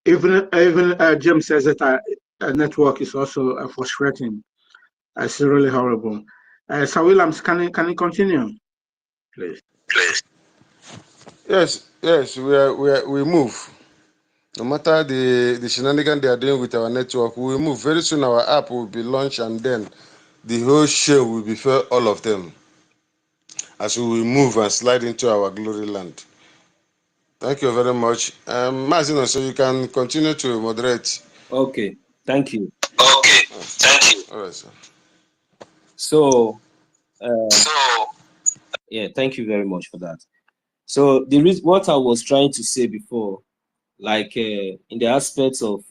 Even Jim says that a network is also frustrating. It's really horrible. Sir Williams, can you continue, please? Yes, we move. No matter the shenanigans they are doing with our network, we will move. Very soon our app will be launched, and then the whole show will be for all of them as we will move and slide into our glory land. Thank you very much. Mazino, so you can continue to moderate. Okay, thank you. Okay, thank you. All right, sir. So, yeah, thank you very much for that. So the reason what I was trying to say before, like in the aspects of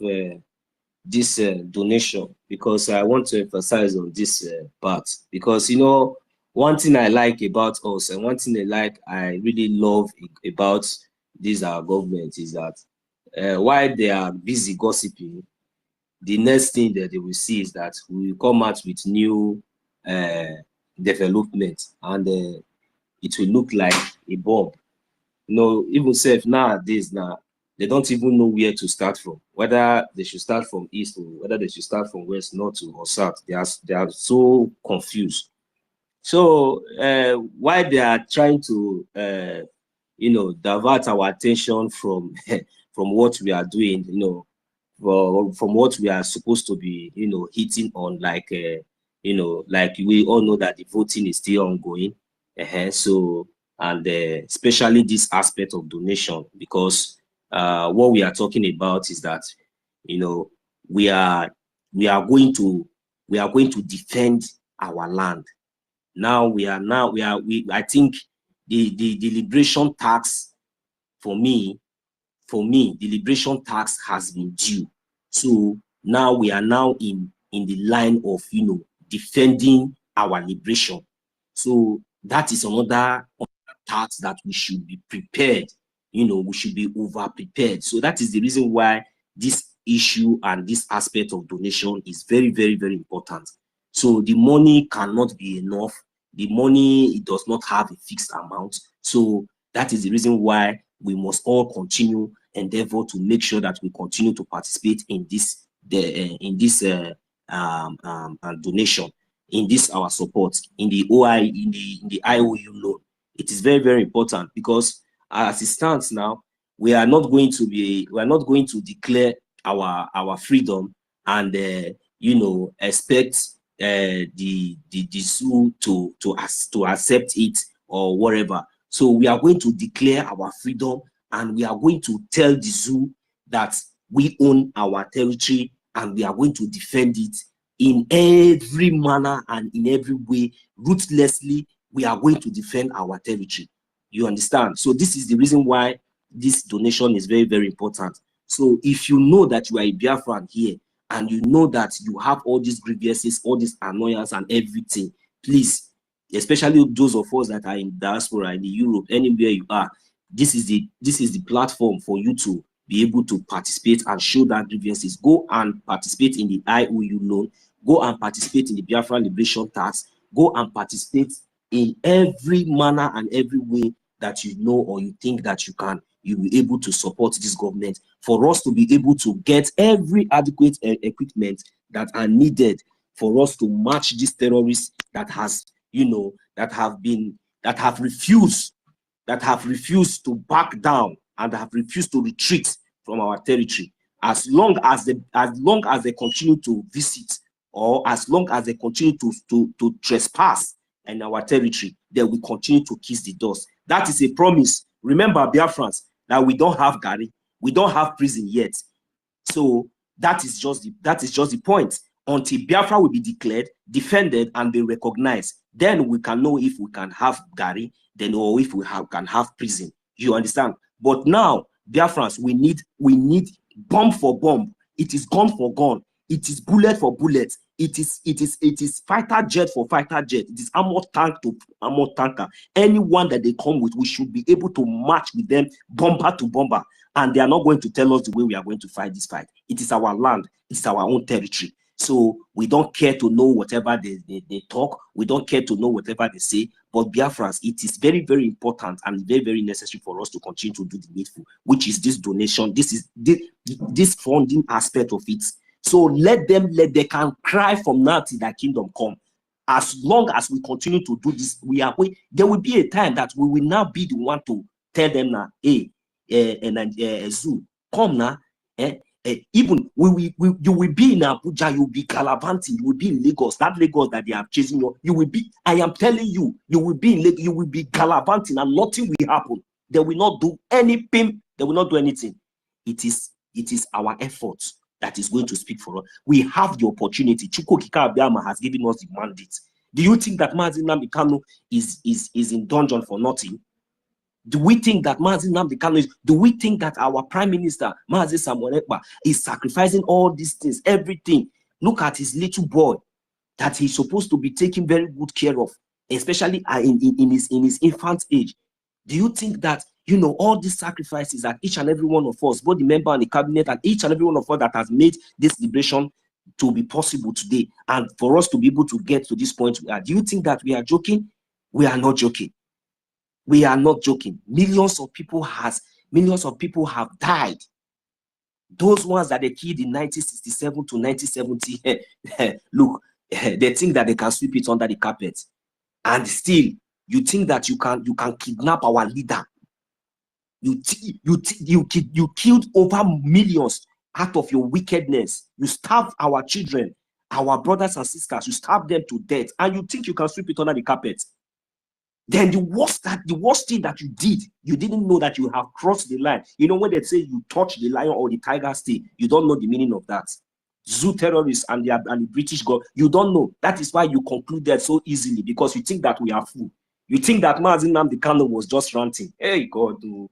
this donation, because I want to emphasize on this part, because one thing I like about us and one thing I really love about this our government is that while they are busy gossiping, the next thing that they will see is that we will come out with new development, and it will look like a bomb. Even safe nowadays they don't even know where to start from, whether they should start from east or whether they should start from west, north or south. They are so confused. So while they are trying to divert our attention from from what we are doing, from what we are supposed to be hitting on, like like we all know that the voting is still ongoing. So, and especially this aspect of donation, because what we are talking about is that we are going to defend our land. Now I think the liberation tax, for me the liberation tax has been due. So now we are now in the line of defending our liberation. So that is another tax that we should be prepared. We should be over prepared. So that is the reason why this issue and this aspect of donation is very, very, very important. So the money cannot be enough. The money, it does not have a fixed amount. So that is the reason why we must all continue endeavor to make sure that we continue to participate in this donation, in this our support, in the in the IOU loan. It is very, very important, because as it stands now, we are not going to declare our freedom and expect the zoo to accept it or whatever. So we are going to declare our freedom, and we are going to tell the zoo that we own our territory, and we are going to defend it in every manner and in every way. Ruthlessly, we are going to defend our territory. You understand? So this is the reason why this donation is very, very important. So if you know that you are a Biafran here, and you know that you have all these grievances, all this annoyance and everything, please, especially those of us that are in diaspora, in Europe, anywhere you are, this is the platform for you to be able to participate and show that grievances. Go and participate in the IOU loan. Go and participate in the Biafra liberation tax. Go and participate in every manner and every way that you know or you think that you'll be able to support this government, for us to be able to get every adequate equipment that are needed for us to match these terrorists that have refused to back down and have refused to retreat from our territory. As long as they continue to visit, or as long as they continue to trespass in our territory, they will continue to kiss the dust. That is a promise. Remember, Biafrans, that we don't have Gary, we don't have prison yet. So that is just the point. Until Biafra will be declared, defended, and be recognized, then we can know if we can have Gary, then, or if we can have prison. You understand? But now, Biafrans, we need bomb for bomb. It is gun for gun. It is bullet for bullet. It is fighter jet for fighter jet. It is armored tank to armored tanker. Anyone that they come with, we should be able to match with them bomber to bomber. And they are not going to tell us the way we are going to fight this fight. It is our land. It's our own territory. So we don't care to know whatever they talk. We don't care to know whatever they say. But Biafrans, it is very, very important and very, very necessary for us to continue to do the needful, which is this donation. This is this funding aspect of it. So let they can cry from now till thy kingdom come. As long as we continue to do this, there will be a time that we will now be the one to tell them now, hey, Zoo, come now. Even you will be in Abuja, you will be gallivanting, you will be in Lagos, that Lagos that they are chasing you will be, I am telling you, you will be in Lagos, you will be gallivanting and nothing will happen. They will not do anything, they will not do anything. It is our efforts that is going to speak for us. We have the opportunity. Chukwu Okike Abiama has given us the mandate. Do you think that Mazi Nnamdi Kanu is in dungeon for nothing? Do we think that Mazi Nnamdi Kanu do we think that our Prime Minister, Mazi Samuel Ekpa, is sacrificing all these things, everything? Look at his little boy that he's supposed to be taking very good care of, especially in his infant age. Do you think that, you know, all these sacrifices that each and every one of us, both the member and the cabinet, and each and every one of us that has made this liberation to be possible today, and for us to be able to get to this point we are, do you think that we are joking? We are not joking. We are not joking. Millions of people have died. Those ones that they killed in 1967 to 1970, look, they think that they can sweep it under the carpet. And still, you think that you can kidnap our leader. You killed over millions out of your wickedness. You starved our children, our brothers and sisters. You starved them to death, and you think you can sweep it under the carpet. Then the worst thing that you did, you didn't know that you have crossed the line. You know, when they say you touch the lion or the tiger's tail, you don't know the meaning of that. Zoo terrorists and the British God, you don't know. That is why you concluded so easily, because you think that we are fool. You think that Mazi Nnamdi Kanu was just ranting. Hey God, you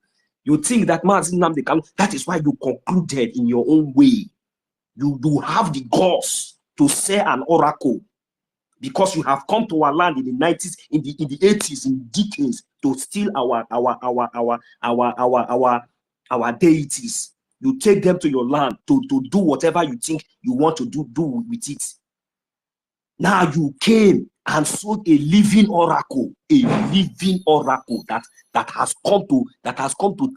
think that Mazi Nnamdi Kanu, that is why you concluded in your own way. You do have the guts to say an oracle, because you have come to our land in the 90s, in the 80s, in decades, to steal our deities. You take them to your land to do whatever you think you want to do with it. Now you came and sold a living oracle that has come to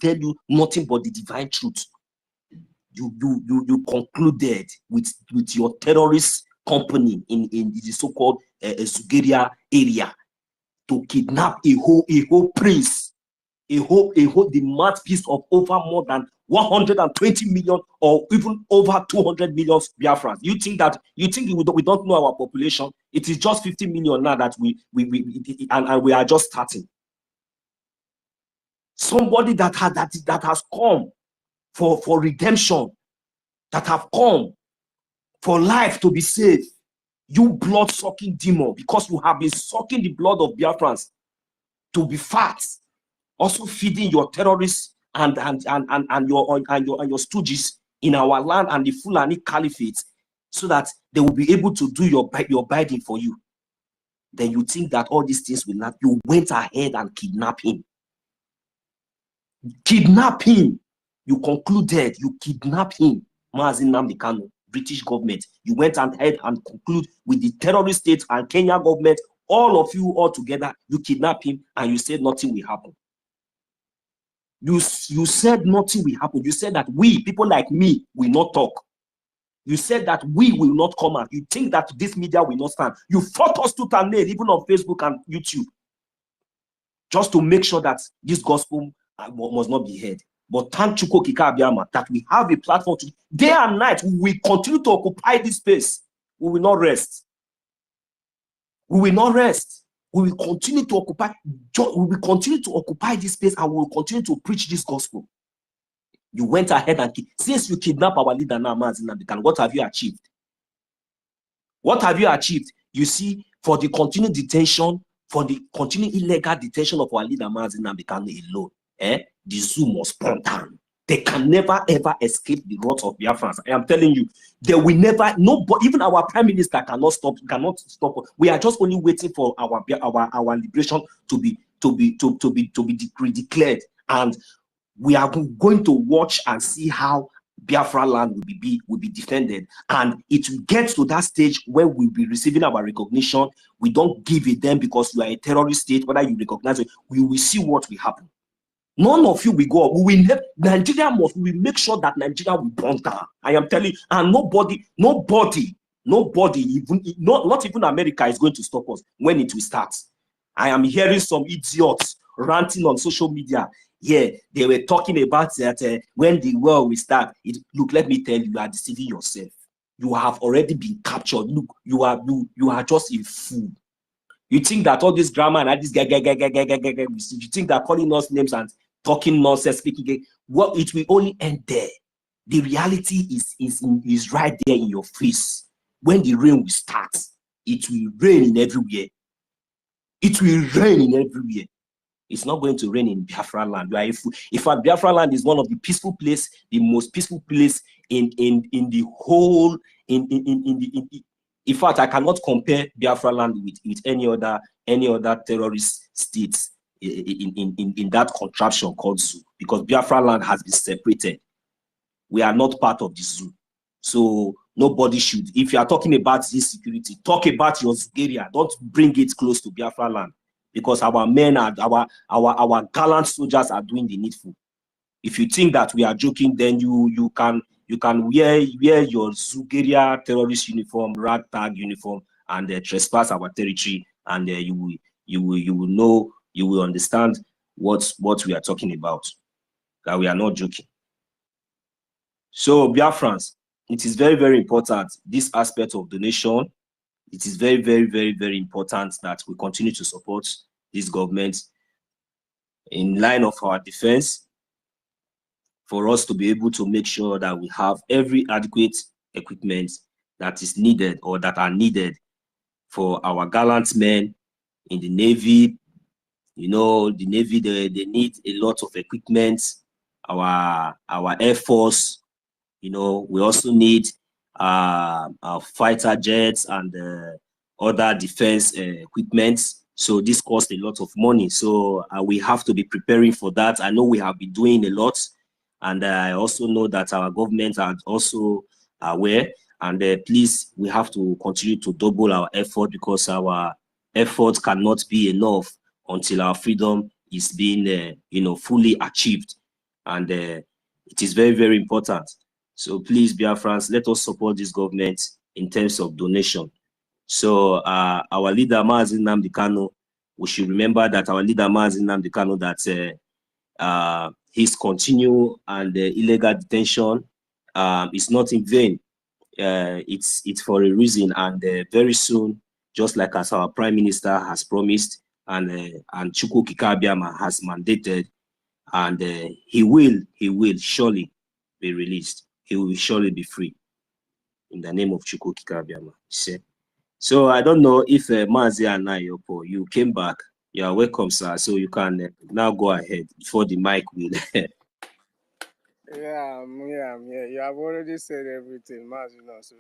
tell you nothing but the divine truth. You concluded with your terrorist company in the so-called Sugeria area to kidnap a whole prince, the mouthpiece of over more than 120 million or even over 200 million Biafrans. You think we don't know our population? It is just 50 million now that we are just starting. Somebody that has come for redemption, that have come for life to be saved. You blood-sucking demon, because you have been sucking the blood of Biafrans to be fat, also feeding your terrorists and your stooges in our land and the Fulani Caliphate, so that they will be able to do your bidding for you. Then you think that all these things will not. You went ahead and kidnapped him. Kidnap him. You concluded you kidnapped him, Mazi Nnamdi Kanu. British government, you went ahead and conclude with the terrorist state and Kenya government, all of you all together, you kidnap him and you said nothing will happen. You said nothing will happen. You said that we, people like me, will not talk. You said that we will not come out. You think that this media will not stand. You fought us tooth and nail, even on Facebook and YouTube, just to make sure that this gospel must not be heard. But thank Chukwu Okike Abiama that we have a platform to day and night. We will continue to occupy this space. We will not rest. We will not rest. We will continue to occupy. We will continue to occupy this space, and we will continue to preach this gospel. You went ahead and since you kidnapped our leader now, Mazi Nnamdi Kanu, what have you achieved? What have you achieved? You see, for the continued detention, for the continued illegal detention of our leader Mazi Nnamdi Kanu alone, the zoo must burn down. They can never ever escape the wrath of Biafrans. I am telling you, they will never. Nobody, even our prime minister, cannot stop. We are just only waiting for our liberation to be declared, and we are going to watch and see how Biafra land will be defended, and it will get to that stage where we'll be receiving our recognition. We don't give it them because you are a terrorist state, whether you recognize it, we will see what will happen. None of you will go up. We will have Nigeria we will make sure that Nigeria will burn down. I am telling you, and nobody, even not even America is going to stop us when it will start. I am hearing some idiots ranting on social media. Yeah, they were talking about that when the war will start. Look, let me tell you, you are deceiving yourself. You have already been captured. Look, you are just a fool. You think that all this drama and this you think that calling us names and talking nonsense, speaking, well, it will only end there. The reality is right there in your face. When the rain will start, it will rain in everywhere. It will rain in everywhere. It's not going to rain in Biafra land. In fact, Biafra land is one of the peaceful place, the most peaceful place in the whole in fact, I cannot compare Biafra land with any other terrorist states in that contraption called zoo, because Biafra land has been separated. We are not part of the zoo. So nobody should, if you are talking about this security, talk about your area. Don't bring it close to Biafra land, because our men are our gallant soldiers are doing the needful. If you think that we are joking, then you can wear your Zugeria terrorist uniform, ragtag uniform, and trespass our territory, and you will know, you will understand what we are talking about. That we are not joking. So Biafrans, it is very, very important, this aspect of donation. It is very, very, very, very important that we continue to support this government in line of our defense, for us to be able to make sure that we have every adequate equipment that is needed or that are needed for our gallant men in the Navy. You know, the Navy, they need a lot of equipment. Our Air Force, you know, we also need our fighter jets and other defense equipment. So this costs a lot of money. So we have to be preparing for that. I know we have been doing a lot. And I also know that our government are also aware. And please, we have to continue to double our effort, because our effort cannot be enough until our freedom is being, fully achieved. And it is very, very important. So please, Biafrans, let us support this government in terms of donation. So our leader, Mazi Nnamdi Kanu, we should remember that our leader, Mazi Nnamdi Kanu, that his continued and illegal detention is not in vain. It's for a reason, and very soon, just like as our Prime Minister has promised, and Chukwu Kikabiama has mandated, and he will surely be released. He will surely be free in the name of Chukwu Kikabiama. So I don't know if Mazi Anayopo, you came back. You are welcome, sir. So you can now go ahead before the mic will. Yeah. You have already said everything, Mazino. So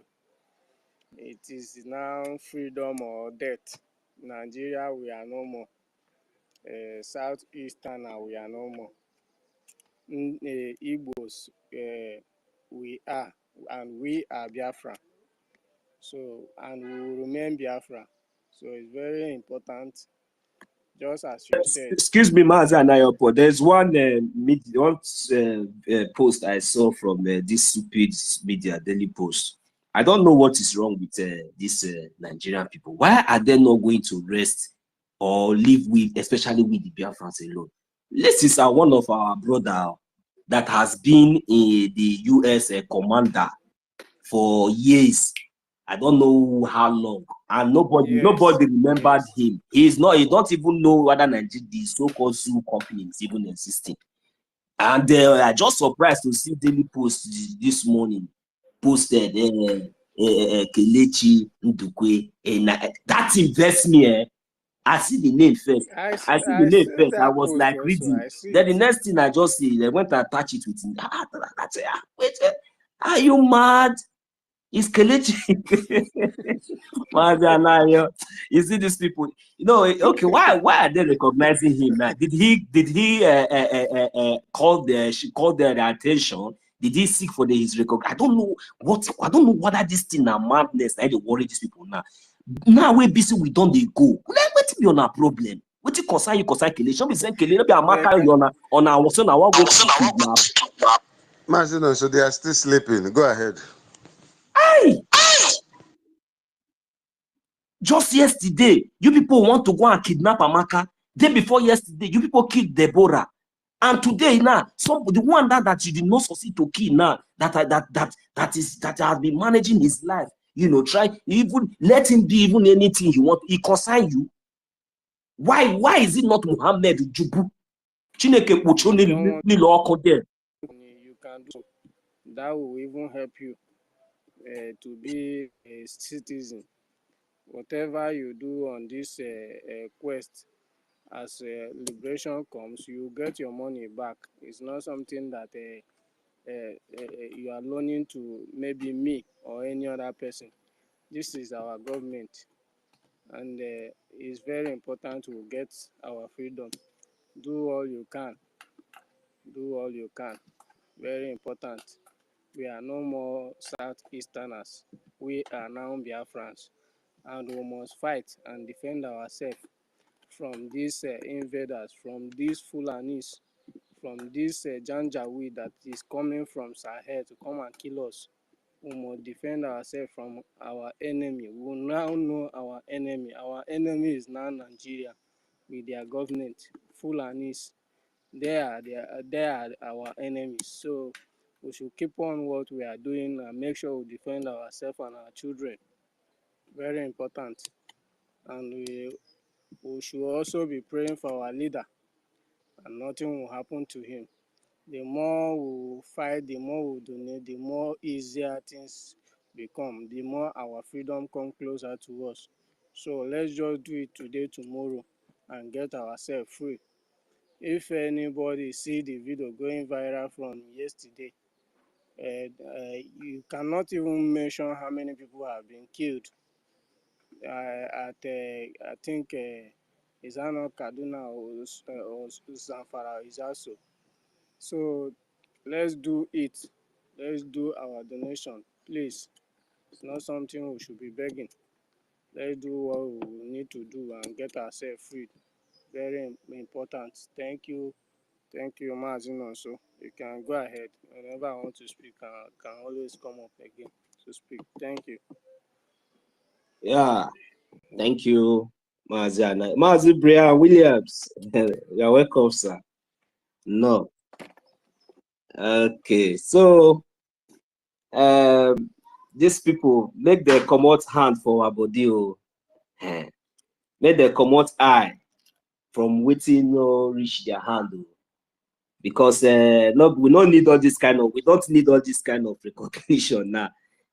it is now freedom or death. Nigeria, we are no more. Southeastern, we are no more. Igbos, we are, and we are Biafra. So, and we will remain Biafra. So it's very important. Just as you said. Excuse me, Mazi Anayopo. There's one post I saw from this stupid media, Daily Post. I don't know what is wrong with these Nigerian people. Why are they not going to rest or live with, especially with the Biafrans alone? This is one of our brother that has been the U.S. commander for years. I don't know how long, and nobody remembered him. He don't even know whether Nigeria, the so-called zoo company, is even existing. And I just surprised to see Daily Post this morning posted Kelechi Ndukwe. That invests me. I see the name first. I was like reading. Then the next thing I just see, they went to attach it with him. Wait, are you mad? Is Kelechi? You see these people, okay, why are they recognizing him now? Did he call their attention Did he seek for his recognition? I don't know whether this thing are madness. I they worry these people now. Now we busy, we don't they go. What be on our problem? What you concern you calculation? Be saying be a marker on our son. I want go. Mazino, so they are still sleeping. Go ahead. Aye. Just yesterday, you people want to go and kidnap Amaka. Day before yesterday, you people killed Deborah. And today now, the one that you did not succeed to kill now, that has been managing his life, you know, try even let him be even anything he want. He consign you. Why is it not Muhammad Jubu? Chineke You can do that will even help you to be a citizen. Whatever you do on this quest, as liberation comes, you get your money back. It's not something that you are loaning to maybe me or any other person. This is our government, and it's very important to get our freedom. Do all you can. Do all you can. Very important. We are no more Southeasterners. We are now Biafrans, and we must fight and defend ourselves from these invaders, from these Fulanis, from this Janjaweed that is coming from Sahel to come and kill us. We must defend ourselves from our enemy. We will now know our enemy. Our enemy is now Nigeria with their government. Fulanis, they are our enemies. So we should keep on what we are doing and make sure we defend ourselves and our children. Very important. And we should also be praying for our leader, and nothing will happen to him. The more we fight, the more we donate, the more easier things become, the more our freedom come closer to us. So let's just do it today, tomorrow, and get ourselves free. If anybody see the video going viral from yesterday, you cannot even mention how many people have been killed at I think is not Kaduna or Zamfara is also. So let's do it. Let's do our donation, please. It's not something we should be begging. Let's do what we need to do and get ourselves free. Very important. Thank you, Mazino. So you can go ahead. Whenever I want to speak, I can always come up again to speak. Thank you. Yeah, thank you, Mazi Brian Williams. You're welcome, sir. No. Okay, so these people make them come out hand for our body. Make them come out eye from waiting no reach their hand. Because no, we don't need all this kind of recognition now.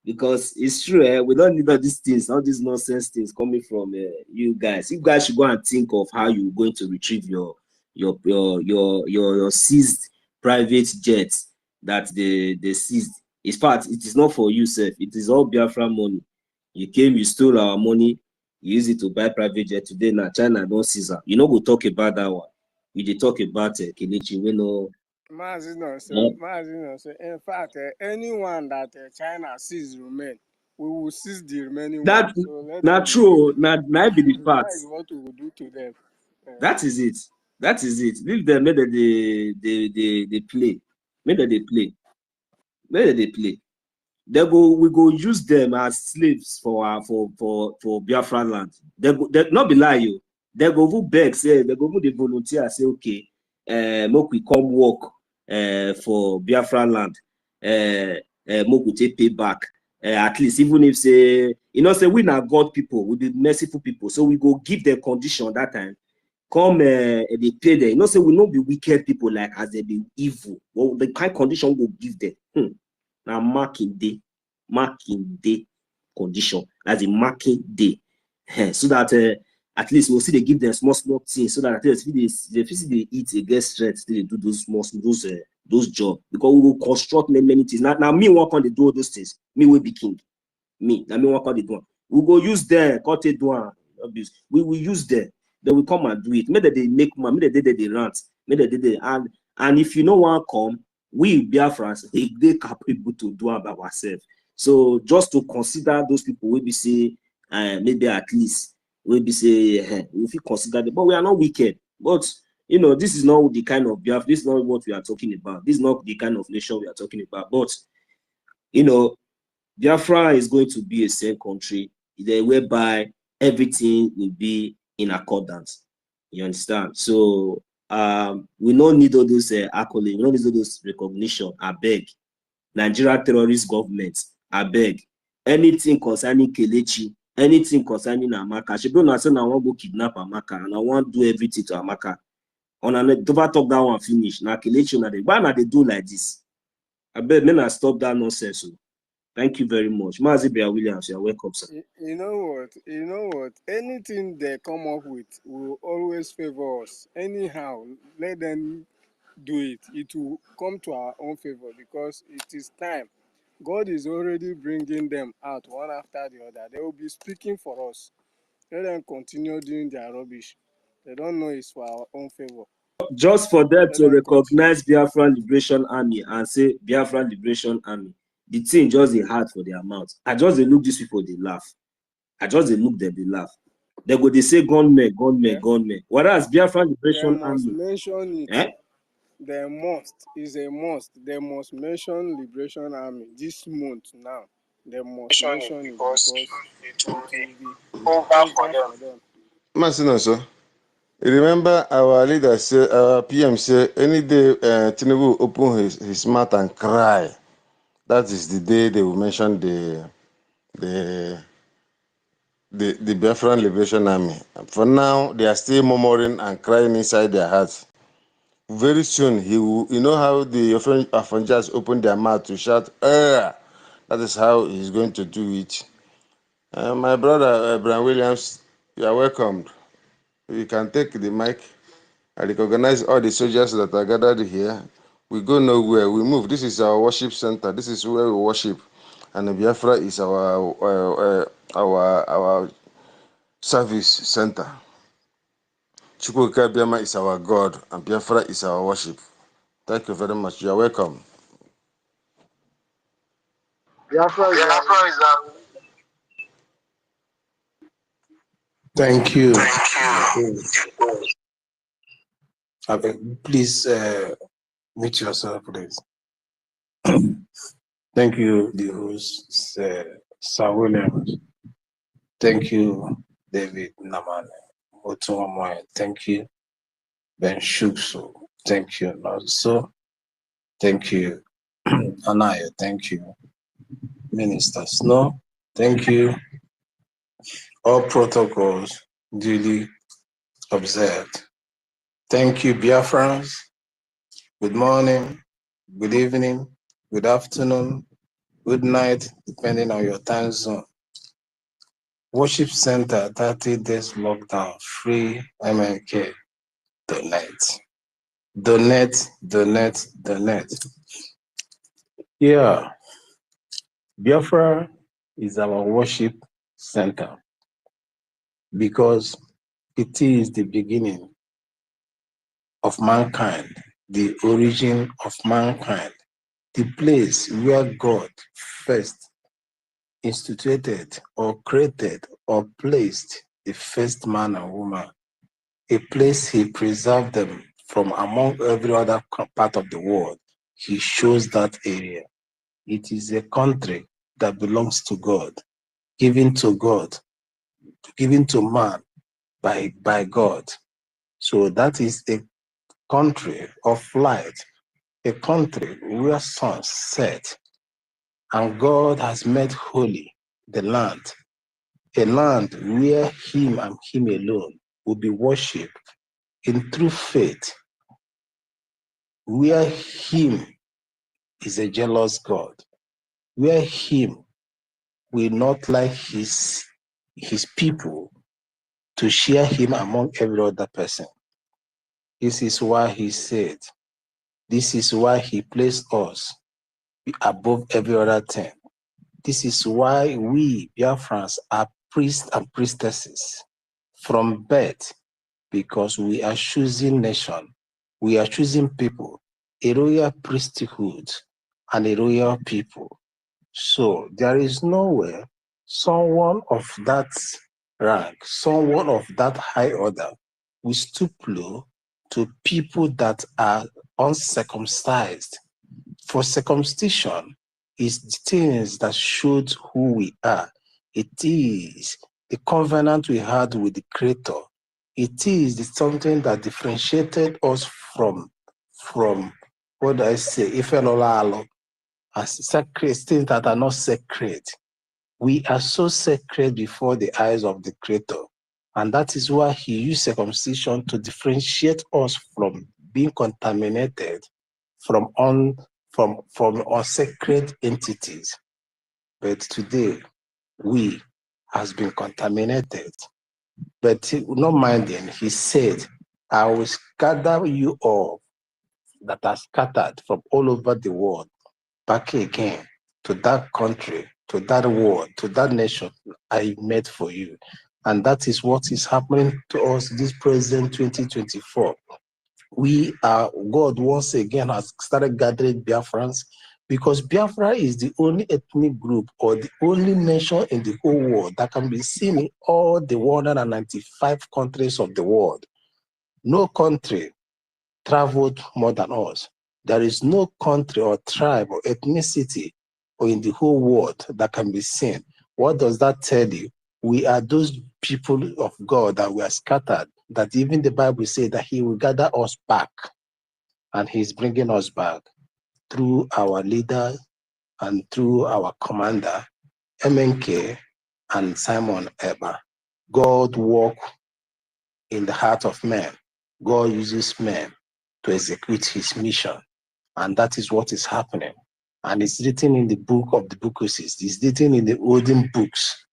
Because it's true, we don't need all these things, all these nonsense things coming from you guys. You guys should go and think of how you're going to retrieve your seized private jets that they seized. In fact, it is not for you, sir. It is all Biafra money. You came, you stole our money, you use it to buy private jet. Today now China don't seize her. You know, we'll talk about that one. We did talk about Kenichi. We know. Mazino, in fact, anyone that China sees remain, we will seize the remaining that ones. So not true. Not be the fact. That is what we will do to them. That is it. That is it. Leave them. Make them they play. Make them they play. Make them they play. We go use them as slaves for Biafra land. They not be lie you. They go beg say they go the volunteer say okay, make we come work for Biafra land. Make we take pay back. At least even if say say we not God people, we be merciful people, so we go give them condition that time. Come they pay them. Say we not be wicked people like as they be evil. Well, the kind condition we we'll give them. Now marking day condition as a marking day, so that at least we'll see they give them small things, so that at least they eat, they get strength, they do those those jobs, because we will construct many things. Now me work on the do all those things. Me will be king. Me work on the do. We go use them, cut it down. We will use them. They will come and do it. Maybe they make money. Maybe they rant. Maybe they and if you know one come, we Biafrans, they capable to do it by ourselves. So just to consider those people, we be say maybe at least we be say if you consider them, but we are not wicked. But you know, this is not the kind of Biafra, this is not what we are talking about. This is not the kind of nation we are talking about. But you know, Biafra is going to be a safe country whereby everything will be in accordance. You understand? So we don't need all those accolades, we don't need all those recognition. I beg. Nigeria terrorist government, I beg. Anything concerning Kelechi, anything concerning Amaka. She don't say I want to go kidnap Amaka and I want to do everything to Amaka. On a never talk that one finish. Now Kelechi, why not they do like this? I beg, men I stop that nonsense. So. Thank you very much. Mazibia Williams, you're welcome, sir. You know what? Anything they come up with will always favor us. Anyhow, let them do it. It will come to our own favor because it is time. God is already bringing them out one after the other. They will be speaking for us. Let them continue doing their rubbish. They don't know it's for our own favor. Just for them to recognize Biafra Liberation Army and say Biafra Liberation Army, the thing just is hard for their mouth. I just look these people, they laugh. I just look them, they laugh. They go, they say gunmen, gunmen, yeah. Gunmen. Whereas Biafra Liberation Army, mention it. Eh? They must, is a must. They must mention Liberation Army this month now. They must mention it because it will be over for them. Masino, sir. Remember our leader say, our PM say, any day Tinubu open his mouth and cry, that is the day they will mention the Biafran Liberation Army. For now, they are still murmuring and crying inside their hearts. Very soon, he will. You know how the Afonjas open their mouth to shout, that is how he's going to do it. My brother, Brian Williams, you are welcomed. You can take the mic. I recognize all the soldiers that are gathered here. We go nowhere. We move. This is our worship center. This is where we worship, and Biafra is our service center. Chukwuka Biama is our God, and Biafra is our worship. Thank you very much. You are welcome. Biafra is our... Thank you. Okay, please mute yourself, please. Thank you, the host, Sir Williams. Thank you, David Namane. Otuamoy. Thank you, Ben Shukso. Thank you, also. Thank you, Anaya. Thank you, Minister Snow. Thank you. All protocols duly observed. Thank you, Biafrans. Good morning, good evening, good afternoon, good night, depending on your time zone. Worship Center, 30 days lockdown, free MNK. Donate. Donate, donate, donate. Yeah. Biafra is our worship center because it is the beginning of mankind, the origin of mankind, the place where God first instituted or created or placed the first man and woman, a place he preserved them from among every other part of the world. He shows that area. It is a country that belongs to God, given to God, given to man by God. So that is a country of light, a country where sun set, and God has made holy the land, a land where him and him alone will be worshipped in true faith, where him is a jealous God, where him will not like his people to share him among every other person. This is why he said, this is why he placed us above every other thing. This is why we, Biafrans, are priests and priestesses from birth, because we are choosing nation. We are choosing people a royal priesthood, and a royal people. So there is nowhere someone of that rank, someone of that high order will stoop low to people that are uncircumcised. For circumcision is the things that showed who we are. It is the covenant we had with the Creator. It is something that differentiated us from what do I say, Ifenolalo, as sacred things that are not sacred. We are so sacred before the eyes of the Creator. And that is why he used circumcision to differentiate us from being contaminated from unsacred entities. But today, we has been contaminated. But not minding, he said, I will gather you all that are scattered from all over the world back again to that country, to that world, to that nation I made for you. And that is what is happening to us this present 2024. We are, God once again has started gathering Biafrans, because Biafra is the only ethnic group or the only nation in the whole world that can be seen in all the 195 countries of the world. No country traveled more than us. There is no country or tribe or ethnicity or in the whole world that can be seen. What does that tell you? We are those people of God that we are scattered, that even the Bible says that he will gather us back, and he's bringing us back through our leader and through our commander, MNK and Simon Eber. God walks in the heart of man. God uses men to execute his mission. And that is what is happening. And it's written in the book of the BCOS. It's written in the olden books,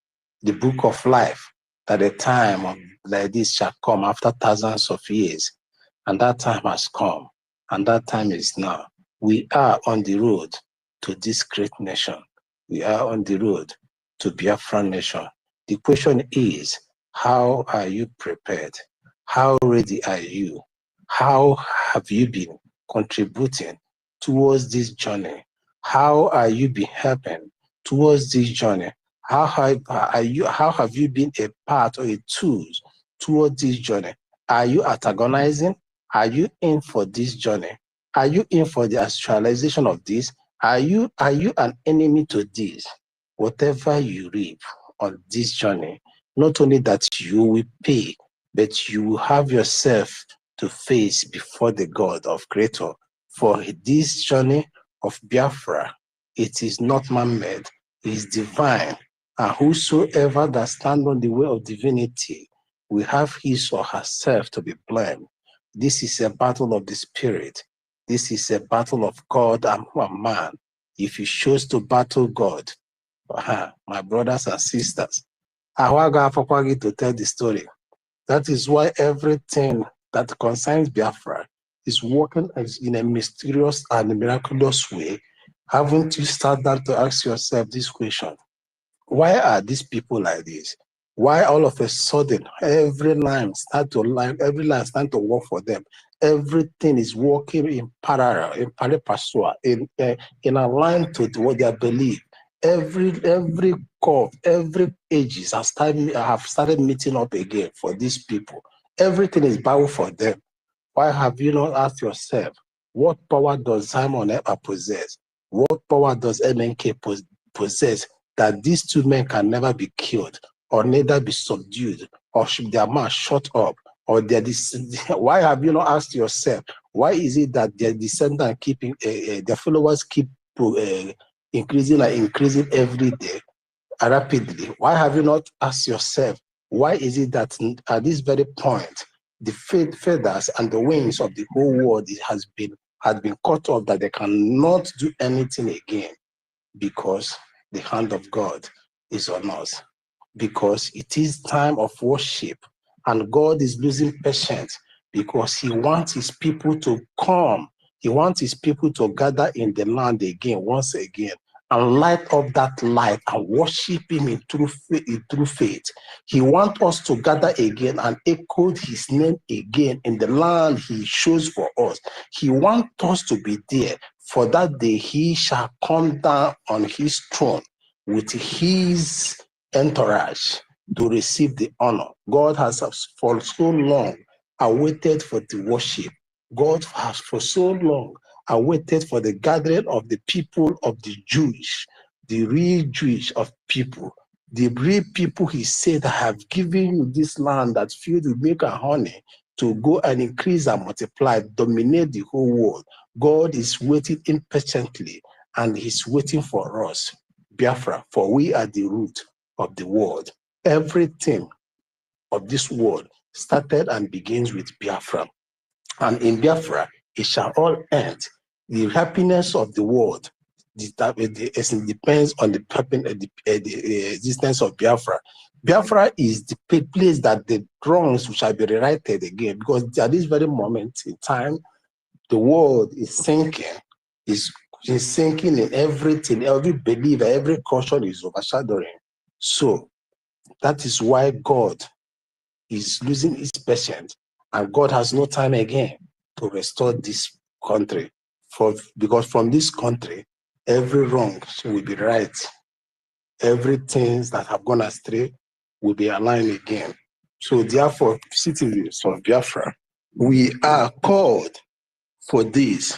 the book of life, that a time of like this shall come after thousands of years. And that time has come. And that time is now. We are on the road to this great nation. We are on the road to Biafra nation. The question is, how are you prepared? How ready are you? How have you been contributing towards this journey? How are you been helping towards this journey? How have you been a part or a tool towards this journey? Are you antagonizing? Are you in for this journey? Are you in for the actualization of this? Are you an enemy to this? Whatever you reap on this journey, not only that you will pay, but you will have yourself to face before the God of Creator. For this journey of Biafra, it is not man-made, it is divine. And whosoever that stand on the way of divinity will have his or herself to be blamed. This is a battle of the spirit. This is a battle of God and man. If you choose to battle God, my brothers and sisters, I want to tell the story. That is why everything that concerns Biafra is working in a mysterious and miraculous way. Haven't you started down to ask yourself this question? Why are these people like this? Why all of a sudden every line start to work for them? Everything is working in parallel, in pari passu, in line to what they believe. Every curve, every ages have started meeting up again for these people. Everything is bound for them. Why have you not asked yourself, what power does Simon Eber possess? What power does MNK possess that these two men can never be killed or neither be subdued, or should their mouth shut up, or why have you not asked yourself, why is it that their descendants keeping their followers keep increasing every day rapidly? Why have you not asked yourself, why is it that at this very point the feathers and the wings of the whole world has been cut off, that they cannot do anything again? Because the hand of God is on us. Because it is time of worship, and God is losing patience because he wants his people to come. He wants his people to gather in the land again, once again, and light up that light and worship him in true faith. He wants us to gather again and echo his name again in the land he chose for us. He wants us to be there. For that day he shall come down on his throne with his entourage to receive the honor. God has for so long awaited for the worship. God has for so long awaited for the gathering of the people of the Jewish, the real Jewish of people, the real people he said, I have given you this land that filled with milk and honey to go and increase and multiply, dominate the whole world. God is waiting impatiently and he's waiting for us, Biafra, for we are the root of the world. Everything of this world started and begins with Biafra. And in Biafra, it shall all end. The happiness of the world depends on the existence of Biafra. Biafra is the place that the wrongs shall be rewrited again, because at this very moment in time, the world is sinking, is sinking in everything. Every believer, every caution is overshadowing. So that is why God is losing his patience, and God has no time again to restore this country. Because from this country, every wrong will be right. Everything that have gone astray will be aligned again. So therefore, citizens of Biafra, we are called for this.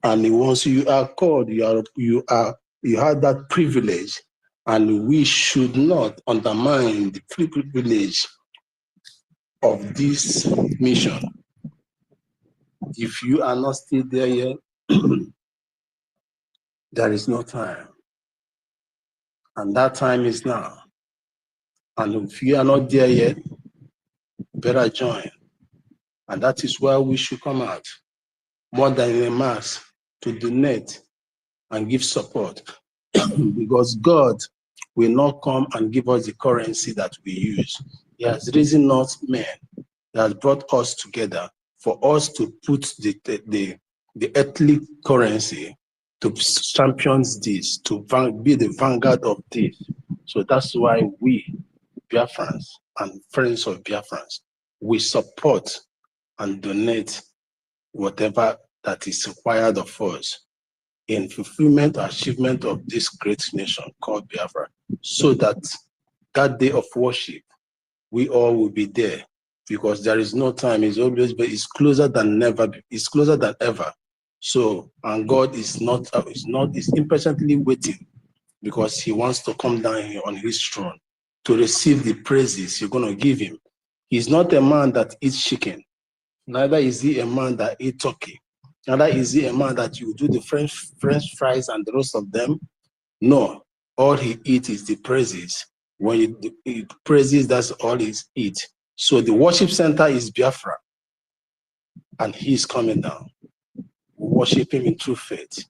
And once you are called, you have that privilege, and we should not undermine the privilege of this mission. If you are not still there yet, there is no time. And that time is now. And if you are not there yet, better join. And that is why we should come out more than in a mass to donate and give support. Because God will not come and give us the currency that we use. He has risen us men. He has brought us together for us to put the earthly currency to champion this, to be the vanguard of this. So that's why we, Biafrans and friends of Biafrans, we support and donate whatever that is required of us in fulfillment or achievement of this great nation called Biafra, so that that day of worship, we all will be there, because there is no time. It's always, but it's closer than never. It's closer than ever. So, and God is impatiently waiting, because he wants to come down here on his throne to receive the praises you're going to give him. He's not a man that eats chicken. Neither is he a man that eats turkey. Neither is he a man that you do the French fries and the rest of them. No, all he eats is the praises. When he praises, that's all he eats. So the worship center is Biafra, and he's coming down. We worship him in true faith,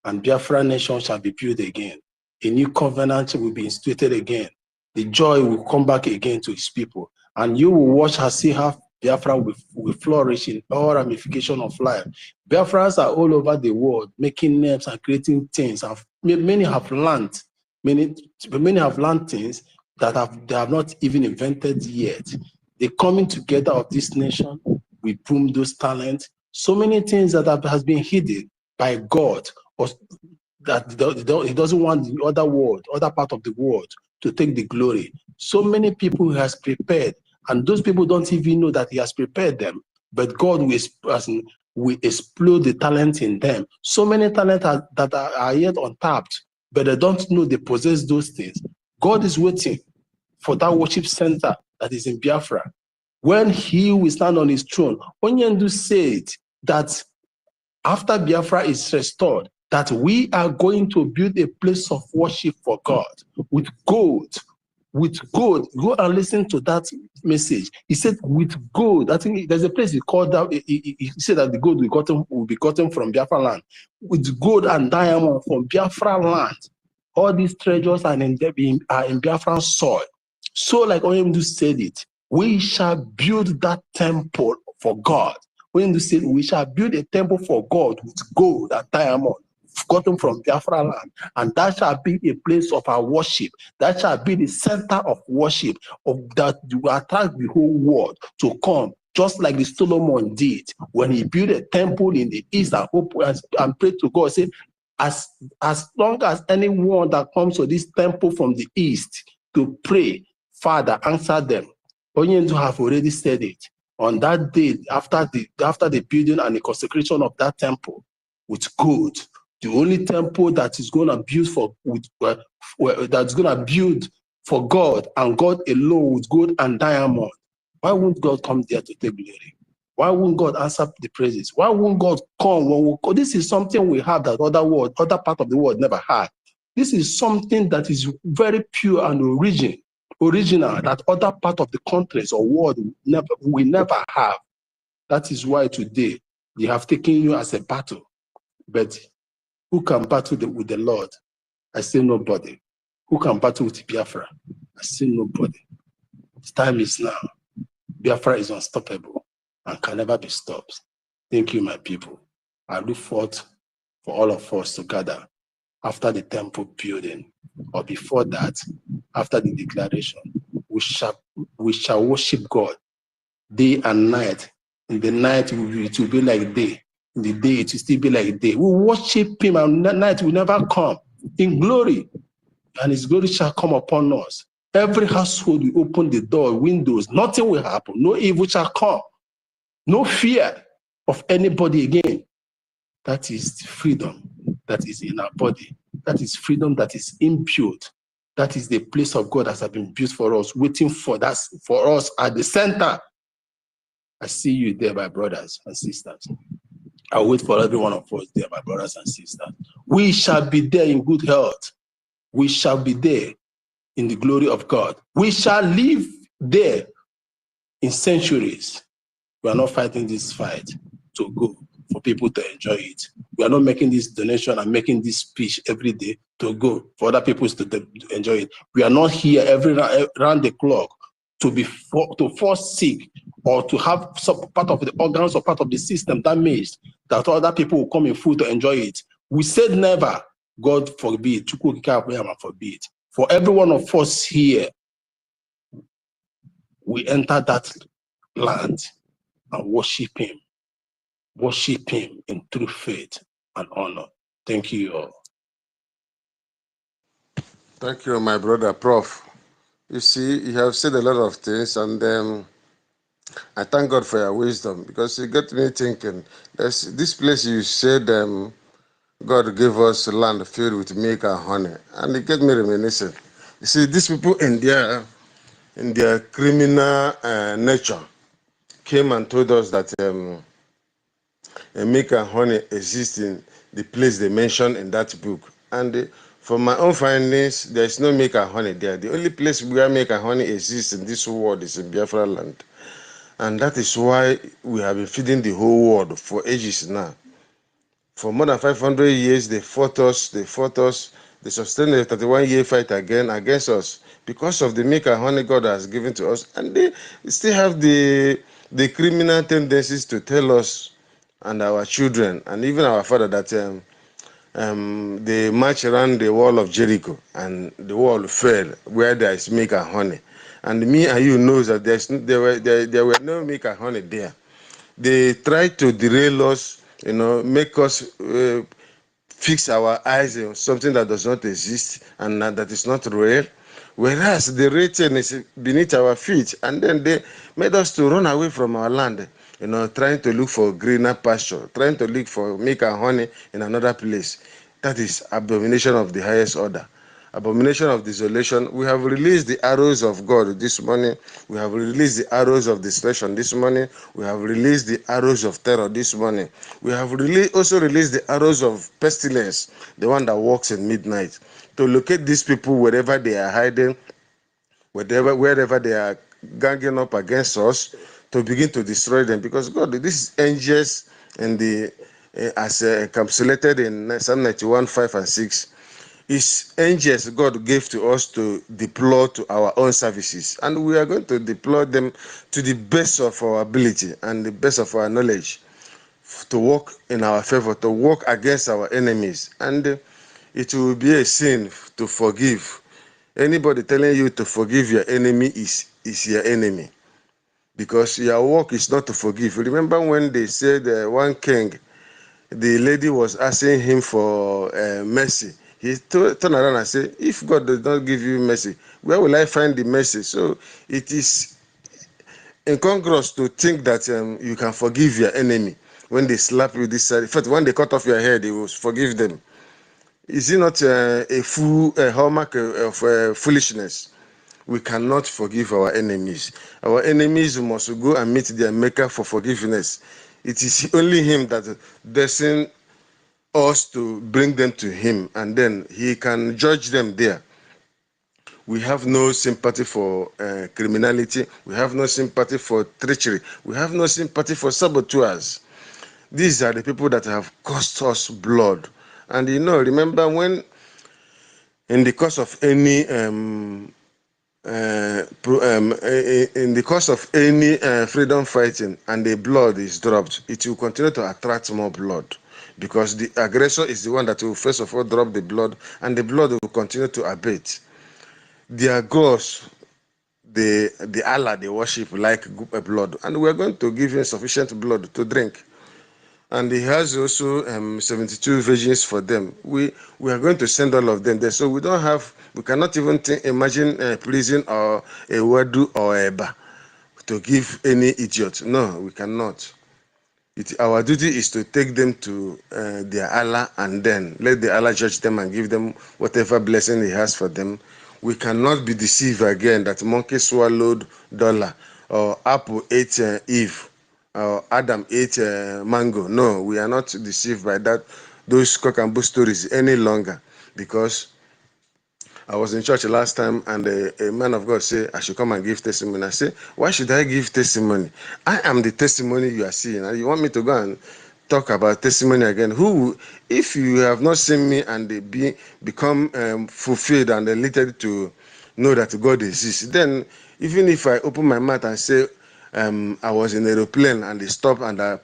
and Biafra nation shall be built again. A new covenant will be instituted again. The joy will come back again to his people, and you will watch and see how Biafra will flourish in all ramifications of life. Biafrans are all over the world making names and creating things. Many have learned things that they have not even invented yet. The coming together of this nation will boom those talents. So many things that has been hidden by God, or that he doesn't want the other part of the world to take the glory. So many people he has prepared, and those people don't even know that he has prepared them, but God will explode the talent in them. So many talents that are yet untapped, but they don't know they possess those things. God is waiting for that worship center that is in Biafra. When he will stand on his throne, Onyendu said that after Biafra is restored, that we are going to build a place of worship for God with gold. With gold. Go and listen to that message. He said with gold. I think there's a place he called out. He said that the gold will be gotten from Biafra land. With gold and diamond from Biafra land. All these treasures are in Biafran soil. So like Oyemdu said it, we shall build that temple for God. Oyemdu said we shall build a temple for God with gold and diamond gotten from Biafra land, and that shall be a place of our worship. That shall be the center of worship of that will attract the whole world to come, just like the Solomon did when he built a temple in the east and prayed to God, saying, as long as anyone that comes to this temple from the east to pray, Father, answer them. Onyendu have already said it. On that day, after the building and the consecration of that temple with gold, the only temple that is going to build that's going to build for God and God alone with gold and diamond. Why won't God come there to take glory? Why won't God answer the praises? Why won't God come when we call? This is something we have that other part of the world never had. This is something that is very pure and original that other part of the countries or world we never have. That is why today they have taken you as a battle. But who can battle with the Lord? I say nobody. Who can battle with Biafra? I say nobody. The time is now. Biafra is unstoppable and can never be stopped. Thank you, my people. I look forward for all of us to gather after the temple building, or before that, after the declaration. We shall worship God day and night. In the night, it will be like day. In the day, it will still be like day. We worship Him, and night will never come in glory, and His glory shall come upon us. Every household will open the door, windows, nothing will happen. No evil shall come. No fear of anybody again. That is freedom that is in our body. That is freedom that is imbued. That is the place of God that has been built for us, waiting for us at the center. I see you there, my brothers and sisters. I'll wait for every one of us there, my brothers and sisters. We shall be there in good health. We shall be there in the glory of God. We shall live there in centuries. We are not fighting this fight to go for people to enjoy it. We are not making this donation and making this speech every day to go for other people to enjoy it. We are not here around the clock to force sick or to have some part of the organs or part of the system damaged that other people will come in full to enjoy it. We said never. God forbid. Forbid. For every one of us here, we enter that land and worship Him. Worship Him in true faith and honor. Thank you all. Thank you, my brother, Prof. You see, you have said a lot of things, and I thank God for your wisdom, because it got me thinking. There's this place you said God gave us land filled with milk and honey, and it get me reminiscent. You see, these people in their criminal nature came and told us that milk and honey exist in the place they mentioned in that book. And from my own findings, there is no milk and honey there. The only place where milk and honey exists in this world is in Biafra land. And that is why we have been feeding the whole world for ages now. For more than 500 years, they fought us. They sustained a 31-year fight against us because of the milk and honey God has given to us. And they still have the criminal tendencies to tell us and our children and even our father that they march around the wall of Jericho and the wall fell where there is milk and honey. And me and you know that there were no milk and honey there. They tried to derail us, make us fix our eyes on something that does not exist and that is not real, whereas the real thing is beneath our feet. And then they made us to run away from our land, trying to look for greener pasture, trying to look for milk and honey in another place. That is abomination of the highest order. Abomination of desolation. We have released the arrows of God this morning. We have released the arrows of destruction this morning. We have released the arrows of terror this morning. We have also released the arrows of pestilence, the one that walks in midnight, to locate these people wherever they are hiding, wherever they are ganging up against us, to begin to destroy them. Because God, these angels in as encapsulated in Psalm 91, 5 and 6, is angels God gave to us to deploy to our own services, and we are going to deploy them to the best of our ability and the best of our knowledge to work in our favor, to work against our enemies. And it will be a sin to forgive. Anybody telling you to forgive your enemy is your enemy, because your work is not to forgive. Remember when they said one king, the lady was asking him for mercy. He turned around and said, if God does not give you mercy, where will I find the mercy? So it is incongruous to think that you can forgive your enemy when they slap you this side. In fact, when they cut off your head, you will forgive them. Is it not a hallmark of foolishness? We cannot forgive our enemies. Our enemies must go and meet their maker for forgiveness. It is only him that destined us to bring them to him, and then he can judge them there. We have no sympathy for criminality. We have no sympathy for treachery. We have no sympathy for saboteurs. These are the people that have cost us blood. And remember when in the course of any freedom fighting and the blood is dropped, it will continue to attract more blood, because the aggressor is the one that will first of all drop the blood, and the blood will continue to abate. Their gods, the Allah they worship, like blood, and we are going to give him sufficient blood to drink. And he has also 72 virgins for them. We are going to send all of them there. So we cannot even imagine a prison or a wadu or a eba to give any idiot. No, we cannot. Our duty is to take them to their Allah, and then let the Allah judge them and give them whatever blessing he has for them. We cannot be deceived again that monkey swallowed dollar, or apple ate Eve, Adam ate mango. No, we are not deceived by those cock and bull stories any longer, because I was in church last time, and a man of God said I should come and give testimony. I said, why should I give testimony? I am the testimony you are seeing, and you want me to go and talk about testimony again? If you have not seen me and become fulfilled and elated to know that God exists, then even if I open my mouth and say I was in an aeroplane and they stopped, and I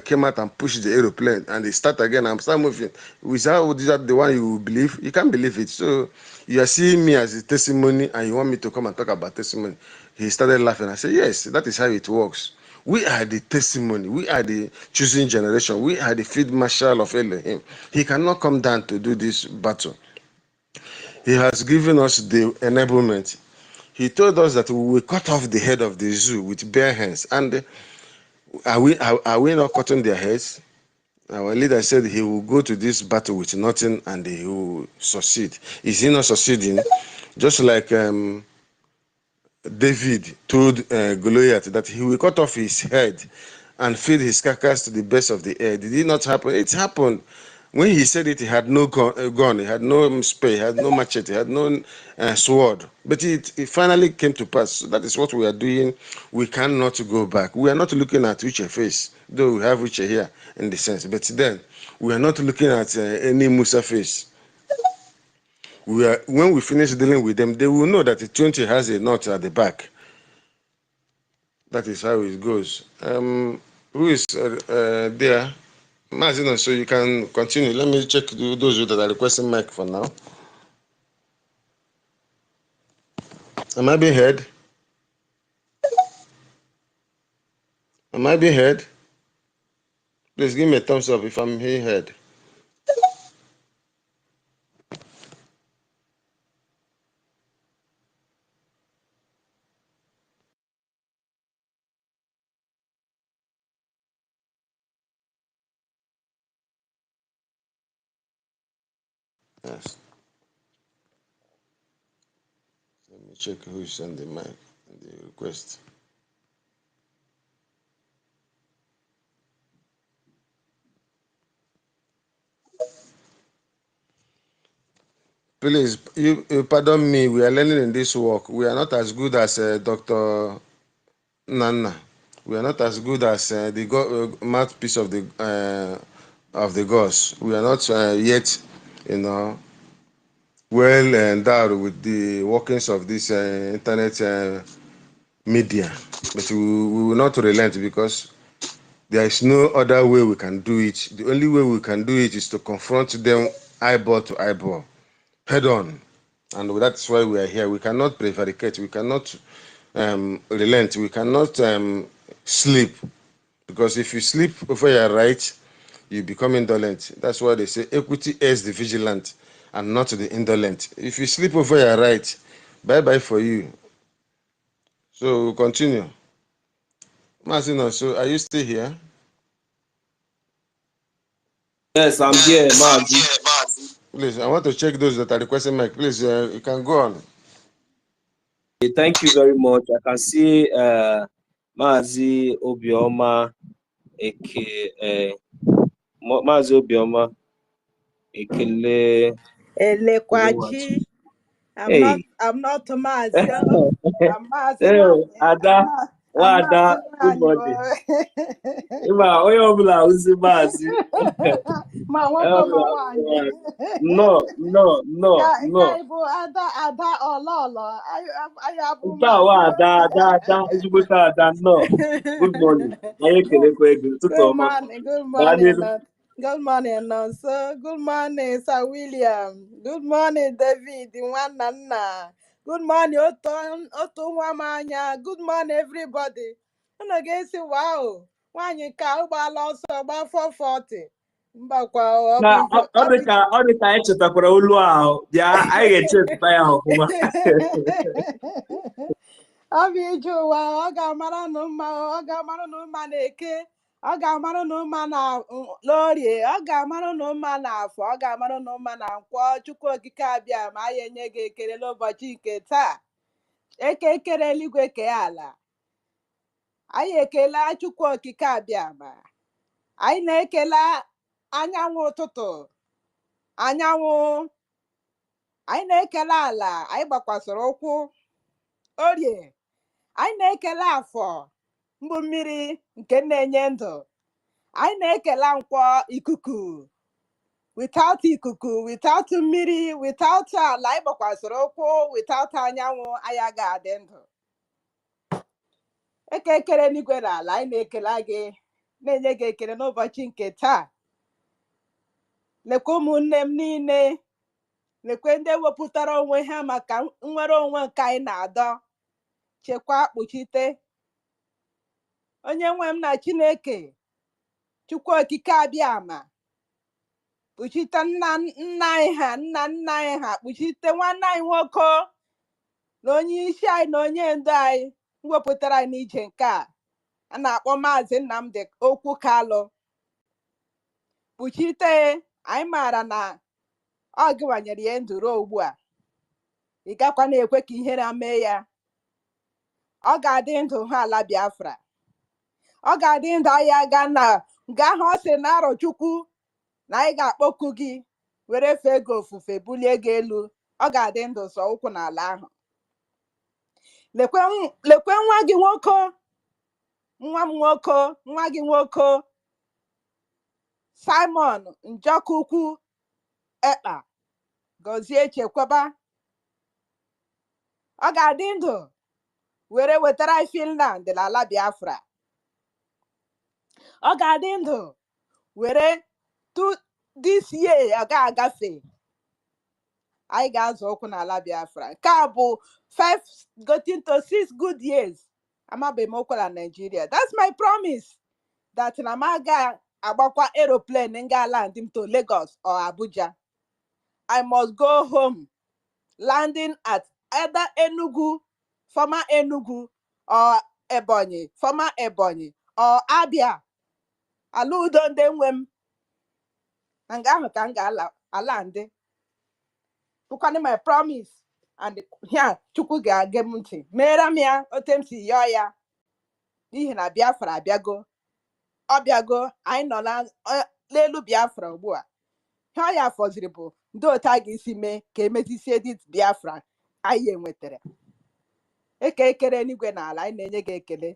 came out and pushed the aeroplane and they start again, I'm start moving. Is that the one you believe? You can't believe it. So you are seeing me as a testimony, and you want me to come and talk about testimony? He started laughing. I said, yes, that is how it works. We are the testimony. We are the choosing generation. We are the field marshal of Elohim. He cannot come down to do this battle. He has given us the enablement. He told us that we will cut off the head of the zoo with bare hands. And are we not cutting their heads? Our leader said he will go to this battle with nothing and he will succeed. Is he not succeeding? Just like David told Goliath that he will cut off his head and feed his carcass to the birds of the air. Did it not happen? It happened. When he said it, he had no gun, he had no spear, he had no machete, he had no sword. But it finally came to pass. So that is what we are doing. We cannot go back. We are not looking at Uche face, though we have Uche here in the sense. But then, we are not looking at any Musa face. When we finish dealing with them, they will know that the 20 has a knot at the back. That is how it goes. Who is there? Mazino, so you can continue. Let me check those that are requesting mic for now. Am I being heard? Am I being heard? Please give me a thumbs up if I'm being heard. Yes. Let me check who sent the mic and the request. Please, you pardon me. We are learning in this work. We are not as good as Dr. Nana. We are not as good as the mouthpiece of the gods. We are not yet, well endowed with the workings of this internet media. But we will not relent, because There is no other way we can do it. The only way we can do it is to confront them eyeball to eyeball, head on. And that's why we are here. We cannot prevaricate. We cannot relent. We cannot sleep. Because if you sleep over your right, you become indolent. That's why they say equity is the vigilant and not the indolent. If you sleep over your right, bye-bye for you. So we'll continue. Marcino, so are you still here? Yes, I'm here, man. Please, I want to check those that are requesting mic. Please, you can go on. Thank you very much. I can see Mazi Obioma, Mazi Obioma, Ekele. Elekwachi. Hey. I'm not Mazi. I'm Mazi. Hey, Ada, I'm Ada, good Mazi. morning. Ima, onye ọbụla uzi Mazi. Ma nwoke ma nwanyị. No. Ka ịbụ ada ọlọlọ. Anyị abụ Nke a wa Ada, ezigbote Ada, no. Good morning. Anyị ekelekwa ego, ụtụtụ ọma. Good morning, Nonso. Good morning, Sir William. Good morning, David. Nwanna. Good morning, Oto Nwamanya. Good morning, everybody. Unu ga-esi wow. Nwaanyị ka ụgbọala ọsọ gba 440. Mbakwa Ọ dị ka anyị chetakwara olu ahụ. Bịa, anyị ga-echeta ya ọfụma. Ọ bụ ije ụwa, ọ ga-amara nụ mma na-eke. Ọ ga-amarụ na ụma na n'orie, ọ ga-amarụ na ụma na afọ, ọ ga-amarụ na ụma na nkwọ. Chukwu okike abịa ma anyị enye gị ekele n'ụbọchị nke taa. Ekele eluigwe kee ala. Anyị ekele Chukwu okike abịa ma anyị na-ekele anyanwụ ụtụtụ, anyanwụ. Anyị na-ekele ala, anyị gbakwasịrị ụkwụ. Orie, anyị na-ekele afọ, mbụ mmiri nke na-enye ndụ. Anyị na-ekele nkwọ, ikuku. Without ikuku, without mmiri, without ala anyị gbakwasịrị ụkwụ, without anyanwụ anyị agaghị adị ndụ. Ekele n'igwe na ala, anyị na-ekele gị, na-enye gị ekele n'ụbọchị nke taa. Lekwa ụmụnne m niile, lekwe ndị wepụtara onwe ha maka nnwere onwe nke anyị na-adọ. Chekwaa, kpuchite. Onye nwe m na Chineke, Chukwu okike abịa ama. Kpuchite nna anyị ha, kpuchite nwanne anyị nwoke na onye isi anyị na onye ndu anyị wepụtara anyị n'ije nke a na-akpọ Maazị Nnamdi Okwu Kalụ. Kpuchite, anyị maara na ọ gịwanyere ya ndụ ruo ugbu a. Ị gakwa na-ekwe ka ihere mee ya. Ọ ga-adị ndụ ha ala Biafra. Ọ ga-adị ndụ anyị aga na nga ahụ ọ sị na arọ Chukwu na anyị ga-akpọku gị were fee gị ofufe, bulie gị elu. Ọ ga-adị ndụ sọ ụkwụ n'ala ahụ. Lekwe nwa gị nwoke, nwa gị nwoke Simon Njọkụkwu Ekpa, gọzie, chekwaba. Ọ ga-adị ndụ were wetara Finland na ala Biafra. Ọ ga-adị ndụ were this year ọ ga-agafe. Anyị ga-azụ ụkwụ n'ala Biafra. Nke a bụ 5 getting to 6 good years. Amabeghị m okwu na Nigeria. That's my promise. That na m ga-agbakwa aeroplane nga land m to Lagos or Abuja. I must go home, landing at either Enugu, former Enugu, or Ebonyi, former Ebonyi, or Abia. Ala udo ndị nwe m. Nga ahụ ka m ga-ala ndị. Bụkwanụ my promise. And here, Chukwu ga-age m ntị. Meere m ya otu m si yọọ ya. N'ihi na Biafra abịago. Ọ bịago, anyị nọ n'elu Biafra ugbu a. Ha ya fọziri bụ ndị otu a ga-esi mee ka emezisie dit Biafra anyị enwetara. Ekele n'igwe na ala, anyị na-enye gị ekele.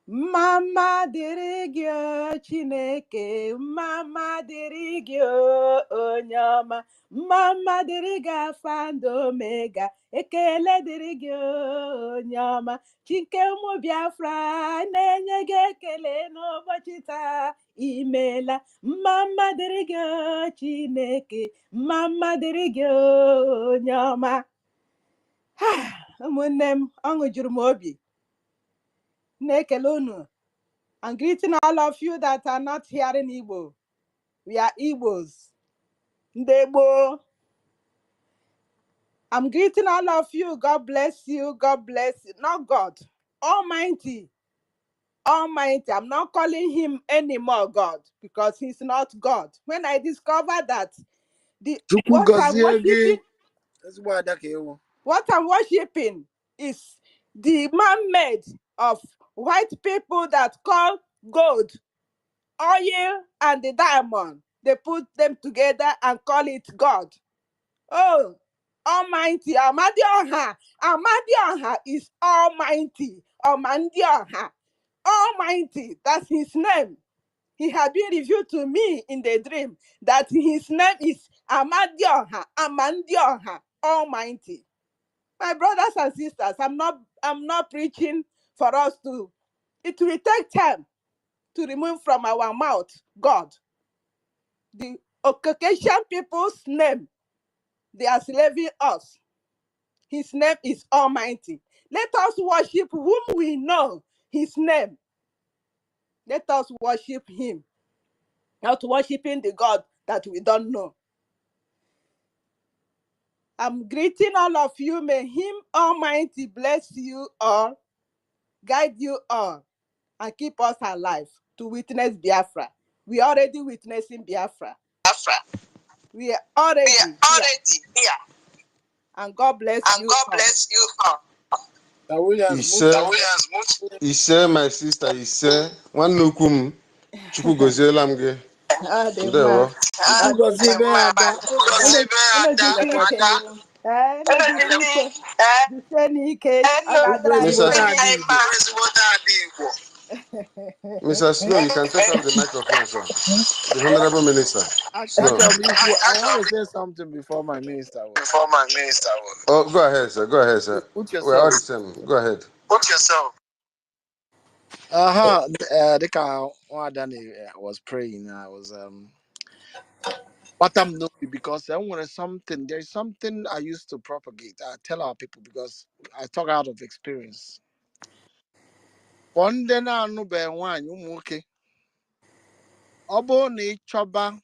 Mama dịrị gị o Chineke, mama dịrị gị onye ọma, mama dịrị gị Alfa na Omega, ekele dịrị gị onye ọma. Chike ụmụ Biafra na-enye gị ekele n'ụbọchị taa, imeela. Mama dịrị gị o Chineke, mama dịrị gị onye ọma. Ụmụnne m, ọṅụ juru m obi na-ekele unu. I'm greeting all of you that are not hearing Igbo. We are Igbos. Ndebo. I'm greeting all of you. God bless you. God bless you. Not God. Almighty. Almighty. I'm not calling him anymore God because he's not God. When I discovered that what I'm worshiping is the man-made of white people that call gold, oil, and the diamond. They put them together and call it God. Oh, Almighty, Amadioha. Amadioha is Almighty. Amadioha. Almighty, that's his name. He had been revealed to me in the dream that his name is Amadioha. Amandioha. Almighty. My brothers and sisters, I'm not preaching for us to. It will take time to remove from our mouth God. The Caucasian people's name, they are slaving us. His name is Almighty. Let us worship whom we know his name. Let us worship him, not worshiping the God that we don't know. I'm greeting all of you. May him Almighty bless you all, guide you all, and keep us alive to witness Biafra. We are already witnessing Biafra. We are already here. And God bless you all. Ise, my sister, Ise, one nukum, chuku goziela mge. Ndewo. Mr. Slow, you can take off the microphone, sir. The Honorable Minister. Slow. I want to say something before my minister. Oh, go ahead, sir. Go ahead, sir. Put We're all the yourself. same. Go ahead. Put yourself. The guy was praying. I was but I'm not, because I wanted something. There's something I used to propagate. I tell our people because I talk out of experience. One day now, no be one you okay. Obo ni choba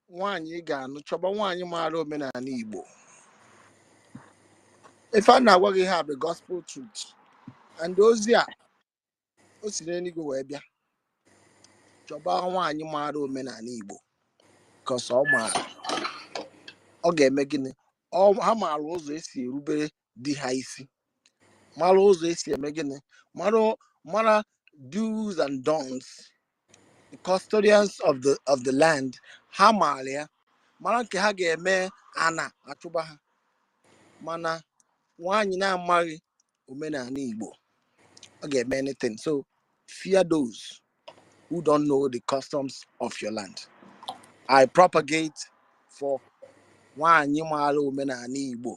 one you ga no choba one you maro me na Igbo. If I know what we have the gospel truth, and those here, what's the any go where choba one you maro me na Igbo, cause all my okay making all how my rules is rubere di haisi. Malos is making mara do's and don'ts. The custodians of the land, Hamalia, Maranke Hage me Anna Atubaha. Mana one na marry Umena Nibo. Okay, many things. So fear those who don't know the customs of your land. I propagate for one you malo Umena Nibo.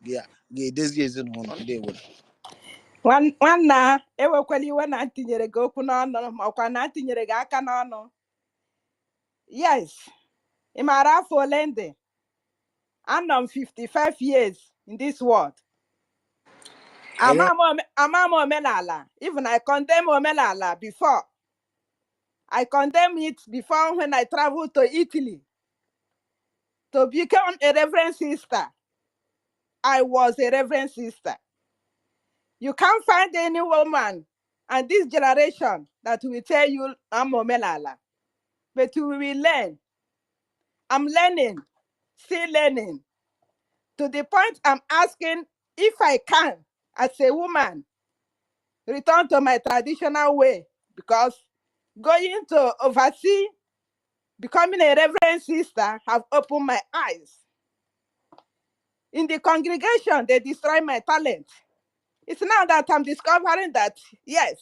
Yeah, this is in one day with. Nwanna ewekwala iwe na ntinyere gị okwu n'ọnụ makwa na ntinyere gị aka n'ọnụ. Yes, ị maara afọ ole ndị? Anọ m 55 years in this world. Ama m omenala. Even I condemn omenala before. I condemn it before when I traveled to Italy to become a reverend sister. I was a reverend sister. You can't find any woman and this generation that will tell you I'm omenala. But we will learn. I'm learning, still learning. To the point I'm asking if I can, as a woman, return to my traditional way, because going to oversee, becoming a reverend sister, have opened my eyes. In the congregation, they destroy my talent. It's now that I'm discovering that, yes,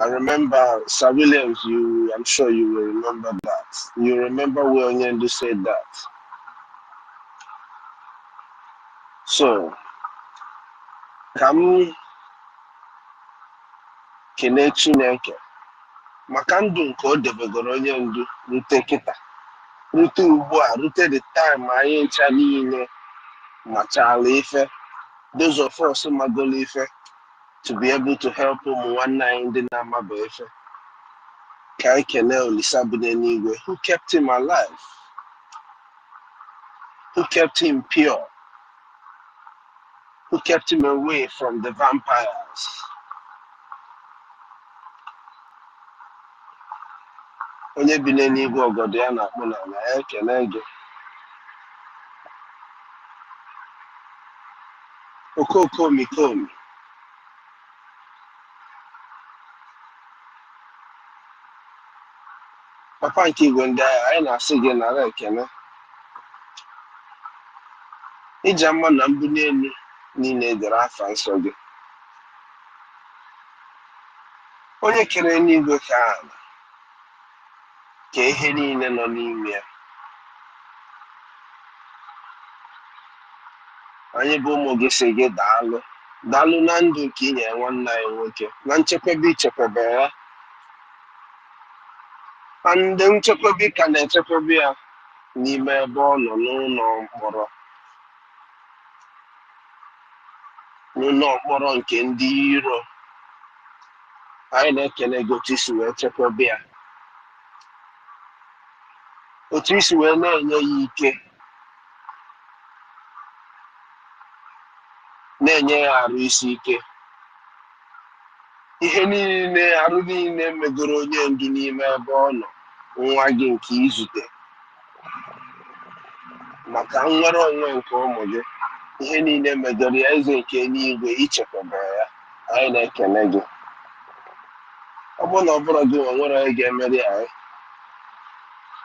I remember Sir Williams, I'm sure you will remember that. You remember when Onyendu said that. So, come kene Chineke. Maka ndụ nke o debegoro Onyendu rute kịta. Rute ugbu a, rute the time anyị ncha niile machala ife. Those of us magolo ife to be able to help ụmụ nwanne anyị ndị na-amaba ife. Ka anyị kelee Olisa bi n'eluigwe, who kept him alive, who kept him pure, who kept him away from the vampires. Onye bi n'eluigwe ọgọdọ ya na-akpụ n'ala, ya ekele gị. Okokomi komi. Papa nke igwe ndị agha, anyị na-asị gị nara ekele. Iji ama na mbụ n'elu niile dere afa nsọ gị. Onye kere n'igwe ka ala, ka ihe niile nọ n'ime ya. Anyị bụ ụmụ gị sị gị daalụ. Daalụ na ndụ nke ị nyere nwanne anyị nwoke, na nchekwebe ichekwebe ya. Na ndị nchekwebe ka na-echekwebe ya n'ime ebe ọ nọ n'ụlọ mkpọrọ. N'ụlọ mkpọrọ nke ndị iro. Anyị na-ekele gị otu isi wee chekwebe ya. Otu isi wee na-enye ya ike. Na-enye ya arụ isi ike. Ihe niile, arụ niile megoro Onyendu n'ime ebe ọ nọ, nwa gị nke izute. Maka nnwere onwe nke ụmụ gị, ihe niile megoro ya, eze nke n'igwe ichekwaba ya. Anyị na-ekele gị. Ọ bụrụ na ọ bụrụ gị nwere onye ga-emeri anyị.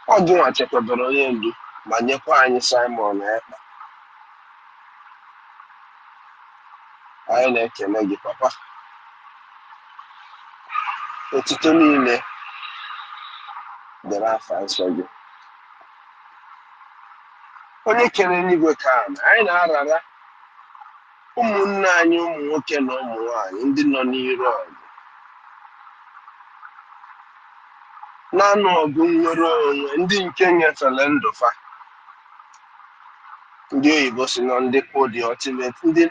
Ọ gị nwa chekwabara Onyendu ma nyekwa anyị Simon Ekpa. Anyị na-ekele gị papa. Otuto niile dere afa nsọ gị. Onye kere n'igwe ka anyị na-arara ụmụnne anyị ụmụ nwoke na ụmụ nwanyị ndị nọ n'iru ọgụ. Na-anụ ọgụ nnwere onwe ndị nke nyefere ndụ fa. Ndị oyibo si na ndị kwụ the ultimate, ndị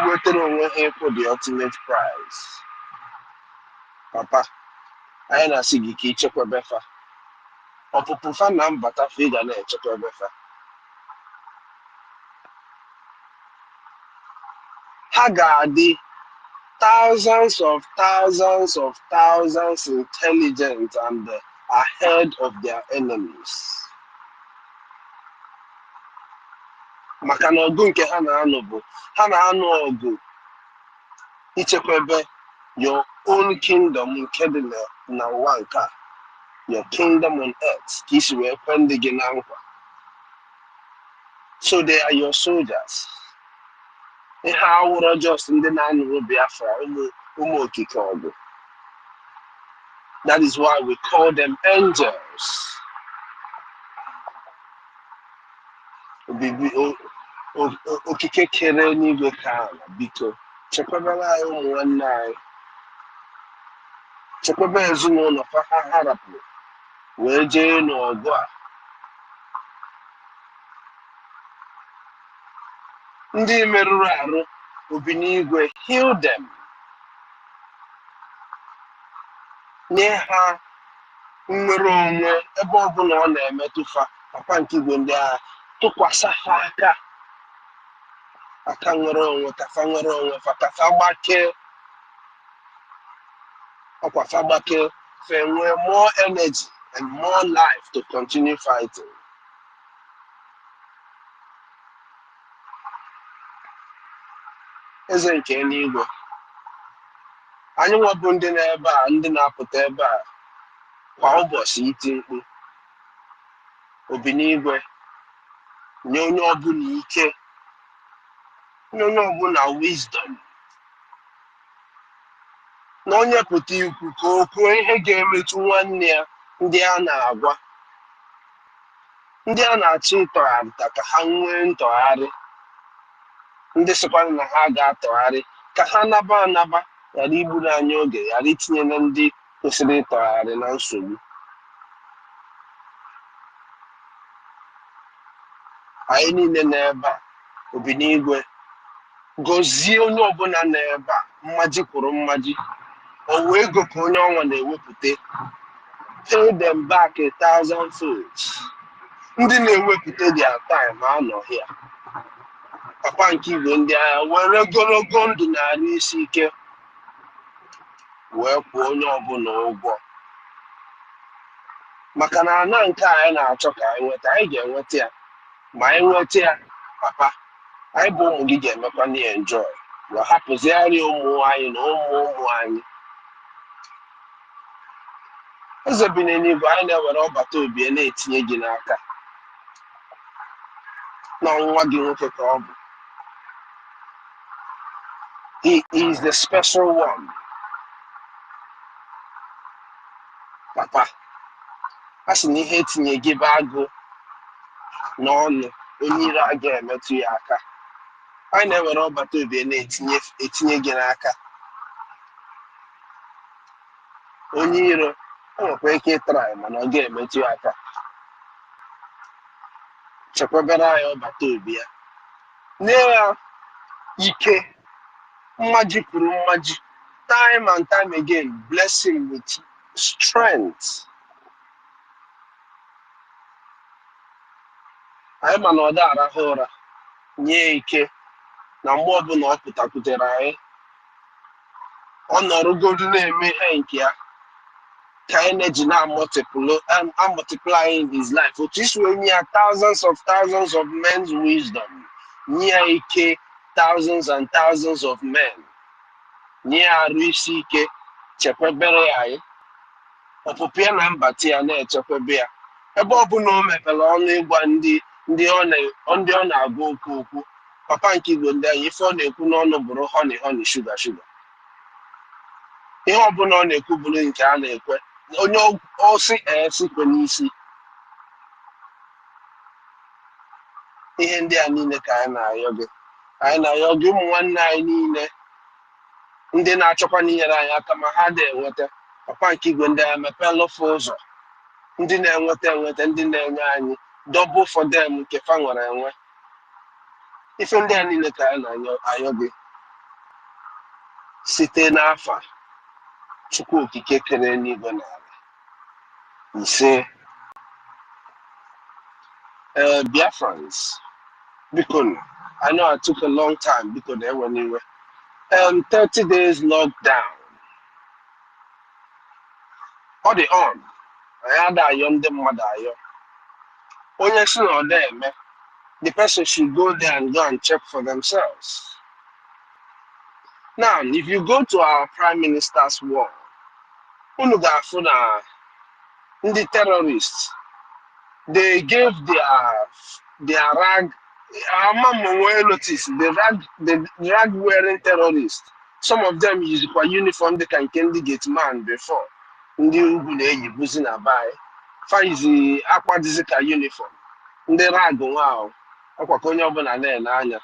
wetara onwe ha ịkwụ the ultimate prize. Papa, anyị na-asị gị ka ichekwebe fa. Ọpụpụ fa na mbata fa ị ga na-echekwebe fa. Ha ga-adị thousands intelligent and ahead of their enemies. Maka na ọgụ nke ha na-anụ bụ, ha na-anụ ọgụ ichekwebe your own kingdom nke dị na ụwa nke a. Your kingdom on earth, ka isi wee kwe ndị gị na nkwa. So they are your soldiers. Ihe awụrụ just ndị na-anụrụ Biafra, ụmụ okike ọgụ. That is why we call them angels. Okike kere n'igwe ka ala, biko chekwabara anyị ụmụ nwanne anyị. Chekwaba ezinụlọ ha harapụ wee jee n'ọgụ a. Ndị merụrụ arụ, obi n'igwe, heal them. Nye ha nnwere onwe ebe ọbụla ọ na-emetụfa. Papa nke igwe ndị agha, tụkwasị ha aka nwere onwe, kafa nwere onwe fa, kafa gbakee. Ọkwa fa gbakee, fa nwee more energy and more life to continue fighting. Eze nke eluigwe, anyị nwebụ ndị n'ebe a, ndị na-apụta ebe a kwa ụbọchị iti mkpu. Obi n'igwe, nye onye ọbụla ike, nye onye ọbụla wisdom. na onye pụta ikwu ka o kwuo ihe ga-emetụ nwanne ya ndị a na-agwa ndị a na-achọ ịtọgharịta ka ha nwee ntọgharị ndị sịkwara na ha ga-atọgharị ka ha naba anaba ghara igburu anyị oge ghara itinye na ndị kwesịrị ịtọgharị na nsogbu. Anyị niile n'ebe a obi n'igwe gọzie onye ọbụla n'ebe a mmaji kwuru mmaji o wee ego ka onye ọnwa na-ewepụta pay them back 1,000-fold. Ndị na-ewepụta their time anọghị ya. Papa nke igwe ndị agha were ogologo ndụ na-arụ isi ike wee kwụọ onye ọbụla ụgwọ maka na ana nke anyị na-achọ ka anyị nweta anyị ga-enweta ya ma anyị nweta ya papa anyị bụ ụmụ gị ga-emekwa na enjoy wee hapụzigharị ụmụ anyị na ụmụ anyị. Eze bi n'eluigwe anyị na-ewere ọbata obi na-etinye gị n'aka na nwa gị nwoke ka ọ bụ. He is the special one. Papa, a sị na ihe etinye gị bụ agụ n'ọnụ onye ire a ga-emetụ ya aka. Anyị na-ewere ọbata obi na-etinye gị n'aka. Onye iro o nwekwa ike ịtara mana ọ ga-emetụ ya aka. Chekwabere anyị ọbata obi ya. Nye ya ike mmaji kwuru mmaji. Time and time again, bless him with strength. Anyị ma na ọ da arahụ ụra nye ike na mgbe ọbụla ọ pụtakwutere anyị ọ nọrụgodu na-eme ihe nke ya ka energy na-multiply in his life. Otu isi wee nye ya thousands of men's wisdom, nye ya ike thousands and thousands of men, nye ya arụ isi ike, chekwebere ya anyị ọpụpụ ya na mbata ya na-echekwebe ya ebe ọ bụla o mepere ọnụ ịgwa ndị ọ na-agwa okwu papa nke igwe ndị anyị ife ọ na-ekwu n'ọnụ bụrụ honey sugar. Ihe ọbụla ọ na-ekwu bụrụ nke a na-ekwe onye osi esikwe n'isi. Ihe ndị a niile ka anyị na-ayọ gị ụmụ nwanne anyị niile ndị na-achọkwa n'inyere anyị aka ma ha na-enweta papa nke igwe ndị anyị mepere ofe ụzọ ndị na-enweta ndị na-enye anyị double for them nke fa nwere enwe. Ife ndị a niile ka anyị na-ayọ gị site n'afa Chukwu okike kere n'igwe n'ala ise. Biafrans, biko I know I took a long time biko na ewe n'iwe 30 days lockdown ọ dị on anyị ada ayọ ndị mmadụ ayọ onye si na ọ da eme the person should go there and go and check for themselves. Now if you go to our prime minister's wall unu ga-afụ na ndị terrorists they gave their rag notice the rag wearing terrorists. Some of them use kwa uniform they can get man before ndị ugwu na-eyi buzi na bai faizi akwa dizi ka uniform ndị rag nwa akwa ka onye ọbụla na-ele anya.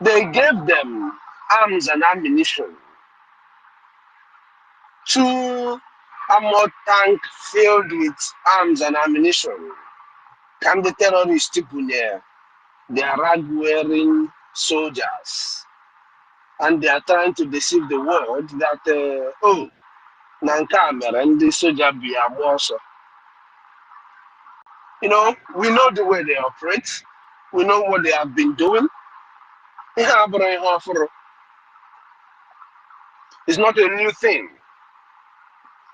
They gave them arms and ammunition, 2 armored tank filled with arms and ammunition. Can the terrorists bunye their rag-wearing soldiers, and they are trying to deceive the world that Nankamer and the soldier be also. You know, we know the way they operate. We know what they have been doing. It's not a new thing.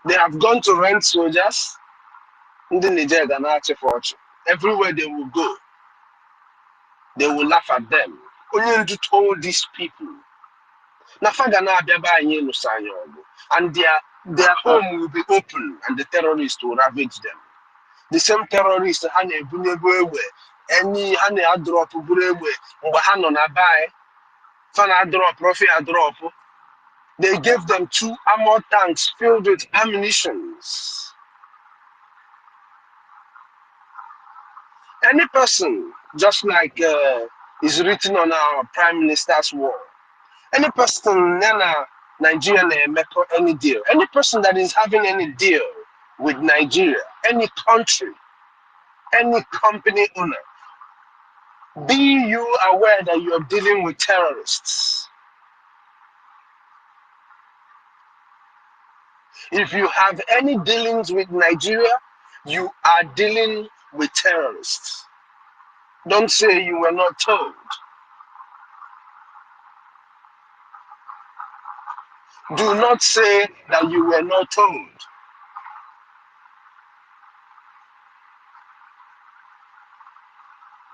They have gone to rent soldiers. Everywhere they will go, they will laugh at them. Only to told these people. And their home will be open and the terrorists will ravage them. The same terrorists any drop They gave them 2 armored tanks filled with ammunitions. Any person, just like is written on our Prime Minister's wall, any person Nana Nigeria make any deal, any person that is having any deal with Nigeria, any country, any company owner, be you aware that you are dealing with terrorists. If you have any dealings with Nigeria, you are dealing with terrorists. Don't say you were not told. Do not say that you were not told.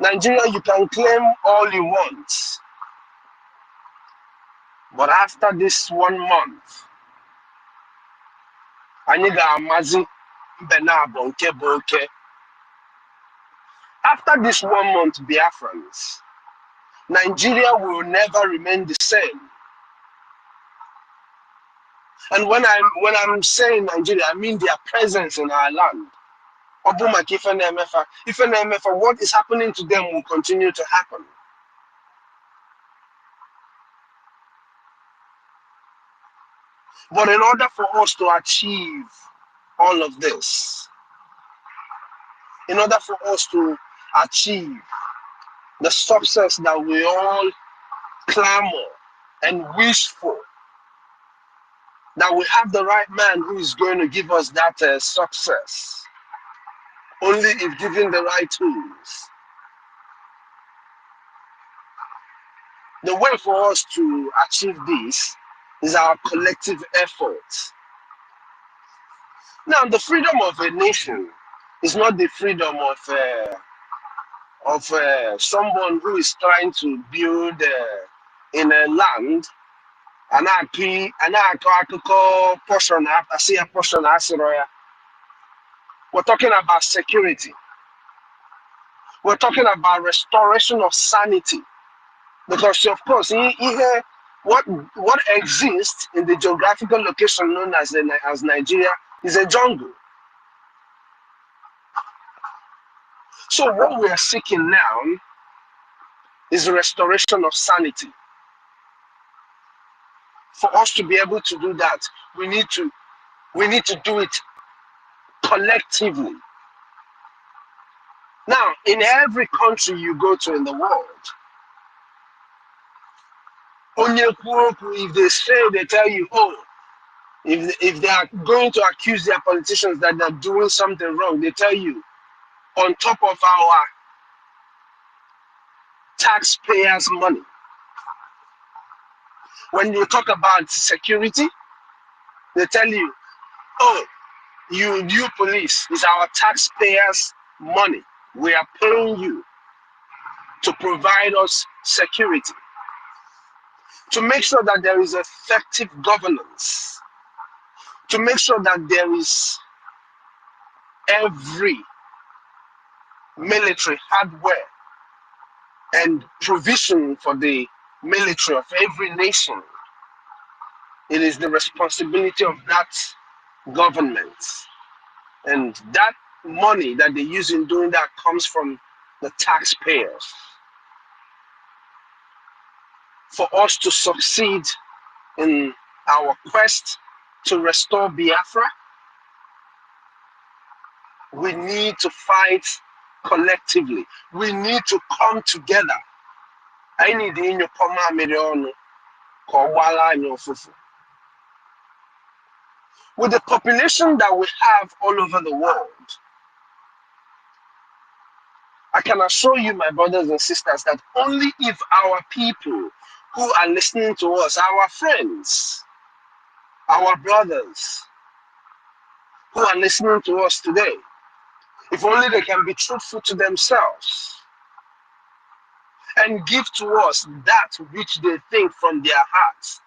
Nigeria, you can claim all you want. But after this 1 month, after this 1 month, Biafrans, Nigeria will never remain the same. And when I'm saying Nigeria, I mean their presence in our land. What is happening to them will continue to happen. But in order for us to achieve all of this, in order for us to achieve the success that we all clamor and wish for, that we have the right man who is going to give us that success, only if given the right tools. The way for us to achieve this is our collective effort. Now, the freedom of a nation is not the freedom of someone who is trying to build in a land. We're talking about security. We're talking about restoration of sanity. Because, of course, what exists in the geographical location known as Nigeria is a jungle. So what we are seeking now is a restoration of sanity. For us to be able to do that, we need to do it collectively. Now, in every country you go to in the world, if they say, they tell you, oh, if they are going to accuse their politicians that they're doing something wrong, they tell you, on top of our taxpayers' money. When you talk about security, they tell you, oh, you police, is our taxpayers' money. We are paying you to provide us security, to make sure that there is effective governance, to make sure that there is every military hardware and provision for the military of every nation. It is the responsibility of that government. And that money that they use in doing that comes from the taxpayers. For us to succeed in our quest to restore Biafra, we need to fight collectively. We need to come together. I need in your with the population that we have all over the world, I can assure you, my brothers and sisters, that only if our people who are listening to us, our friends, our brothers who are listening to us today, if only they can be truthful to themselves and give to us that which they think from their hearts,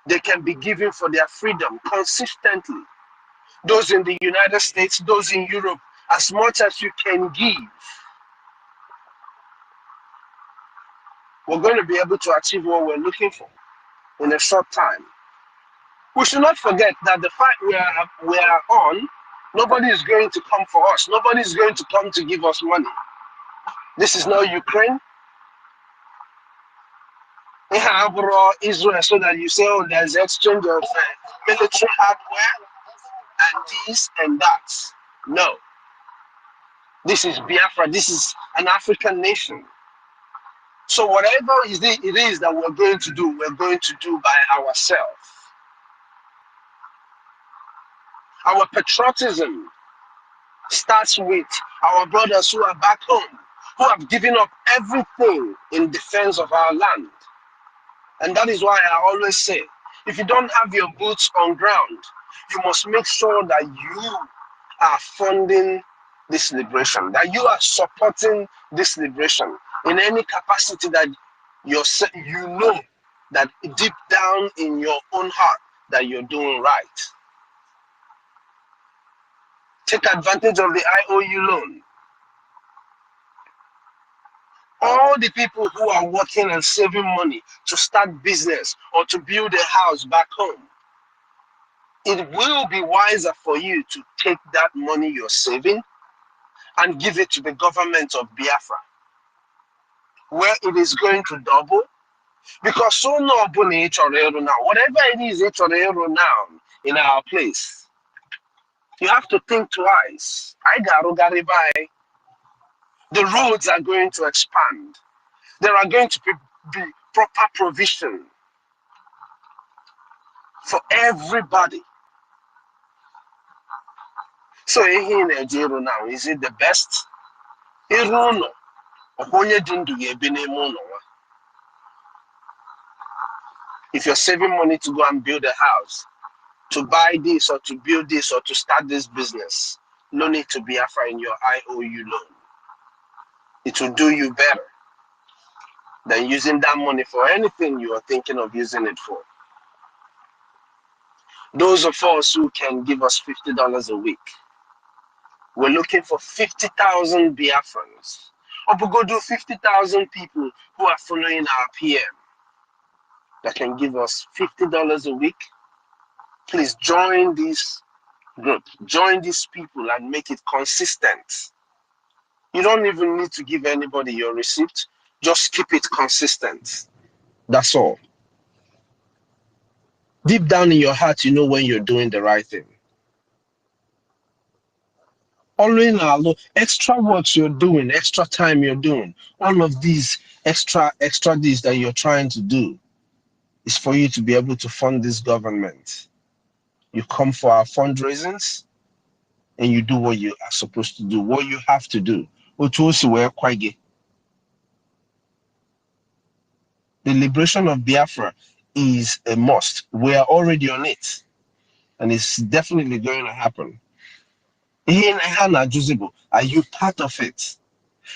they can be given for their freedom consistently. Those in the United States, those in Europe, as much as you can give. we're going to be able to achieve what we're looking for in a short time. We should not forget that the fight we are on, nobody is going to come for us. Nobody is going to come to give us money. This is not Ukraine. We have Israel, so that you say, oh, there's exchange of military hardware and this and that. No. This is Biafra. This is an African nation. So whatever it is that we're going to do by ourselves. Our patriotism starts with our brothers who are back home, who have given up everything in defense of our land. And that is why I always say, if you don't have your boots on ground, you must make sure that you are funding this liberation, that you are supporting this liberation in any capacity that you know that deep down in your own heart that you're doing right. Take advantage of the IOU loan. All the people who are working and saving money to start business or to build a house back home, it will be wiser for you to take that money you're saving and give it to the government of Biafra, where it is going to double. Because so no now, whatever it is now in our place, you have to think twice. The roads are going to expand. There are going to be proper provision for everybody. So here in Nigeria now, is it the best? If you're saving money to go and build a house, to buy this or to build this or to start this business, no need to be Biafra in your IOU loan. It will do you better than using that money for anything you are thinking of using it for. Those of us who can give us $50 a week, we're looking for 50,000 Biafrans. Or we go do 50,000 people who are following our PM that can give us $50 a week. Please join this group, join these people and make it consistent. You don't even need to give anybody your receipt, just keep it consistent. That's all. Deep down in your heart, you know when you're doing the right thing. Always extra work you're doing, extra time you're doing, all of these extra deeds that you're trying to do is for you to be able to fund this government. You come for our fundraisings and you do what you are supposed to do, what you have to do. The liberation of Biafra is a must. We are already on it, and it's definitely going to happen. Are you part of it?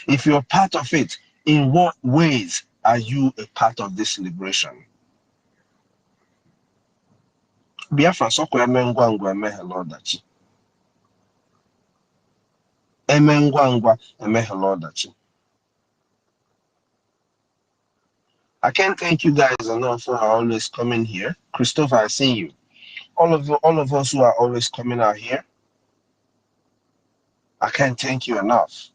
If you're part of it, in what ways are you a part of this liberation? Biafra soko emengwangwa emehelodachi. Emengwangwa emehelodachi. I can't thank you guys enough for always coming here. Christopher, I see you. All of us who are always coming out here, I can't thank you enough.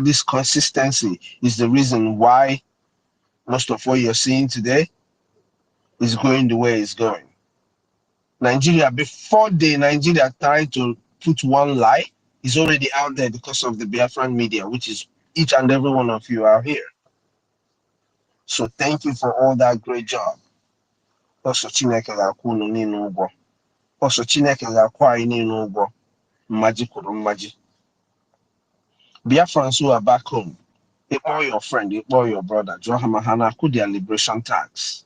This consistency is the reason why most of what you're seeing today is going the way it's going. Nigeria, before Nigeria tried to put one lie, is already out there because of the Biafran media, which is each and every one of you out here. So thank you for all that great job. Also, Chineke ga-akwụ unu niile ụgwọ. Also, Chineke ga-akwụ anyị niile ụgwọ. Mmaji kwuru mmaji. Biafrans who are back home, all your friend, all your brother, jụọ ha ma ha na-akwụ their liberation tax.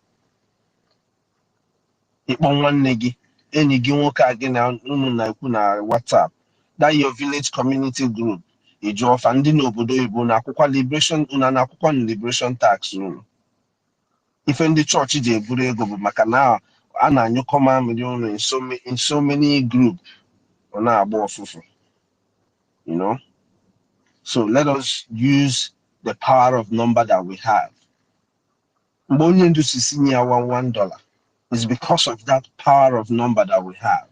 Ịkpọ nwanne gị, enyi gị nwoke a gị na unu na-ekwu na WhatsApp, that your village community group, ịjụọ fa ndị n'obodo Igbo na-akwụkwa liberation, unu na-akwụkwa liberation tax unu. Ife ndị chọọchị ji eburu ego bụ maka na a na-anyụkọ mamịrị unu in so many groups ọ na-agba ọfụfụ. You know? So let us use the power of number that we have $1. It's because of that power of number that we have.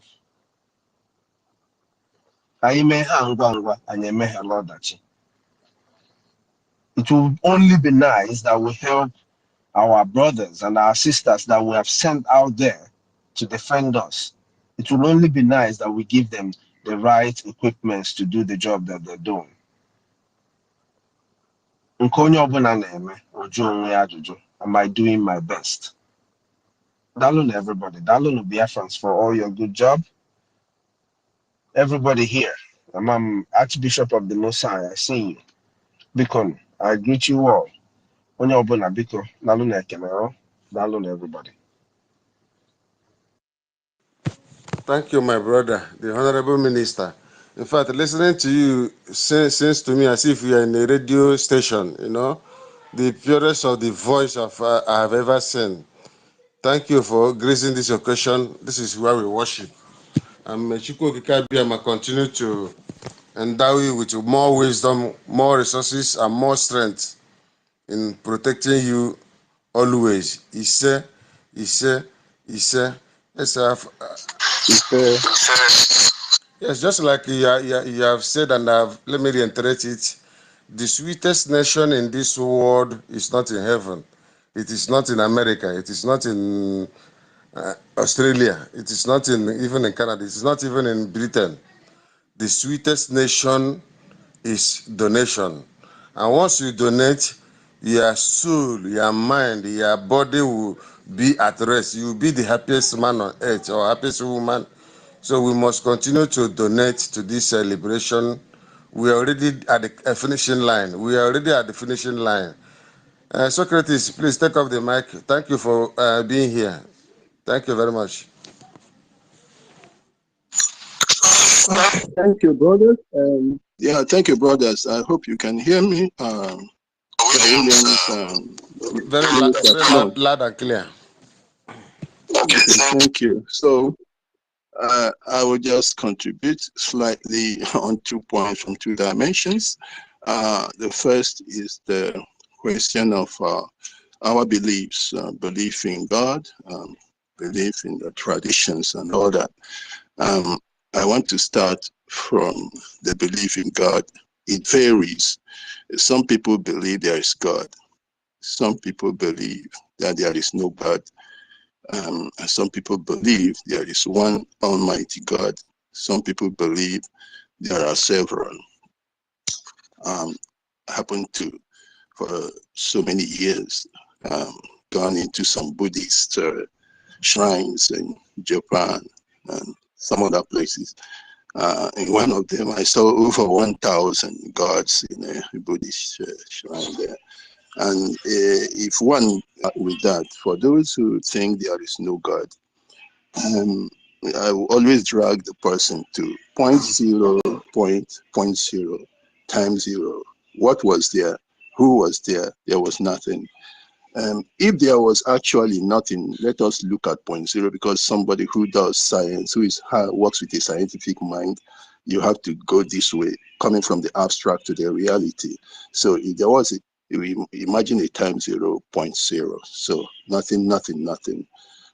It will only be nice that we help our brothers and our sisters that we have sent out there to defend us. It will only be nice that we give them the right equipment to do the job that they're doing. Am I doing my best? Dalun everybody. Dalun Biafrans for all your good job. Everybody here. I'm Archbishop of the Most High. I see you. Bikon, I greet you all. Onye ọbụla biko, dalụ na-ekele ọ, dalụ na everybody. Thank you, my brother, the Honorable Minister. In fact, listening to you seems to me as if you are in a radio station, you know, the purest of the voice of I have ever seen. Thank you for gracing this occasion. This is where we worship. And may Chukwu Okike Abiyama continue to endow you with more wisdom, more resources, and more strength in protecting you always. Ise. Yes, just like you have said, and let me reiterate it, the sweetest nation in this world is not in heaven. It is not in America. It is not in Australia. It is not even in Canada. It is not even in Britain. The sweetest nation is donation. And once you donate, your soul, your mind, your body will be at rest. You will be the happiest man on earth or happiest woman. So we must continue to donate to this celebration. We are already at the finishing line. We are already at the finishing line. Socrates, please take off the mic. Thank you for being here. Thank you very much. Thank you, brothers. Thank you, brothers. I hope you can hear me. Very loud and clear. Okay, thank you. So I will just contribute slightly on 2 points from 2 dimensions. The first is the question of our beliefs, belief in God, belief in the traditions and all that. I want to start from the belief in God. It varies. Some people believe there is God. Some people believe that there is no God. And some people believe there is one Almighty God. Some people believe there are several. I happened to, for so many years, gone into some Buddhist shrines in Japan and some other places. In one of them, I saw over 1,000 gods in a Buddhist shrine there. And if one with that, for those who think there is no God, I will always drag the person to 0.0 times 0. What was there? Who was there? There was nothing. If there was actually nothing, let us look at 0.0, because somebody who does science, who works with a scientific mind, you have to go this way, coming from the abstract to the reality. So if there was imagine a times 0.0. So nothing.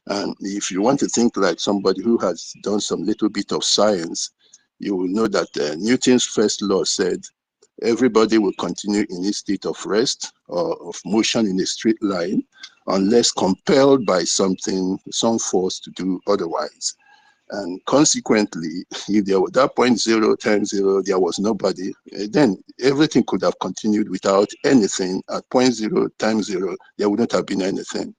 And if you want to think like somebody who has done some little bit of science, you will know that Newton's first law said everybody will continue in a state of rest or of motion in a straight line unless compelled by something, some force to do otherwise. And consequently, if there was that 0.0 times 0, there was nobody, then everything could have continued without anything. At 0.0 times 0, there wouldn't have been anything.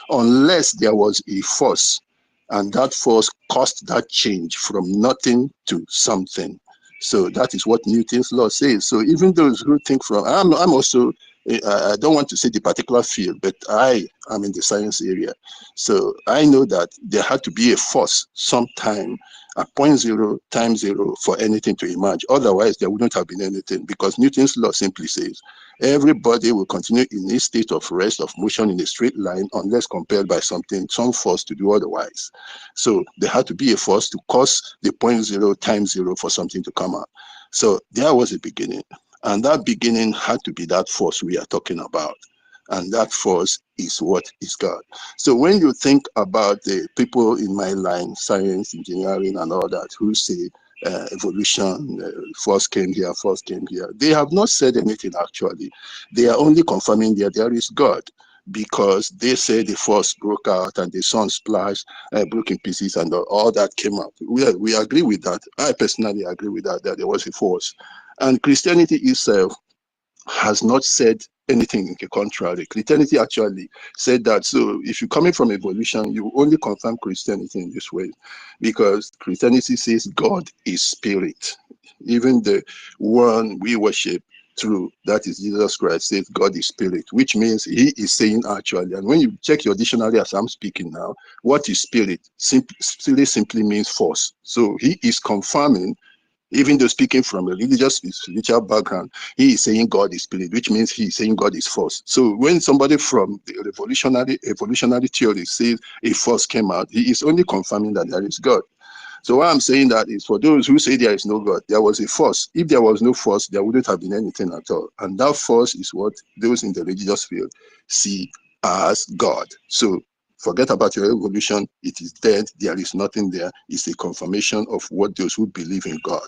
Unless there was a force, and that force caused that change from nothing to something. So that is what Newton's law says. So even those who think from, I'm also, I don't want to say the particular field, but I am in the science area. So I know that there had to be a force sometime at 0.0 times 0 for anything to emerge. Otherwise, there wouldn't have been anything, because Newton's law simply says everybody will continue in a state of rest, of motion in a straight line, unless compelled by something, some force to do otherwise. So there had to be a force to cause the 0.0 times 0 for something to come out. So there was a beginning. And that beginning had to be that force we are talking about. and that force is what is God. So when you think about the people in my line, science, engineering, and all that, who say evolution, force came here, they have not said anything actually. They are only confirming that there is God, because they say the force broke out and the sun splashed, broke in pieces, and all that came out. We agree with that. I personally agree with that there was a force. And Christianity itself has not said anything in the contrary. Christianity actually said that. So if you're coming from evolution, you only confirm Christianity in this way, because Christianity says God is spirit. Even the one we worship through, that is Jesus Christ, says God is spirit, which means he is saying actually, and when you check your dictionary as I'm speaking now, what is spirit? Simply means force. So he is confirming, even though speaking from a religious, spiritual background, he is saying God is spirit, which means he is saying God is force. So when somebody from the evolutionary theory says a force came out, he is only confirming that there is God. So why I'm saying that is for those who say there is no God, there was a force. If there was no force, there wouldn't have been anything at all. And that force is what those in the religious field see as God. So forget about your evolution. It is dead. There is nothing there. It's a confirmation of what those who believe in God.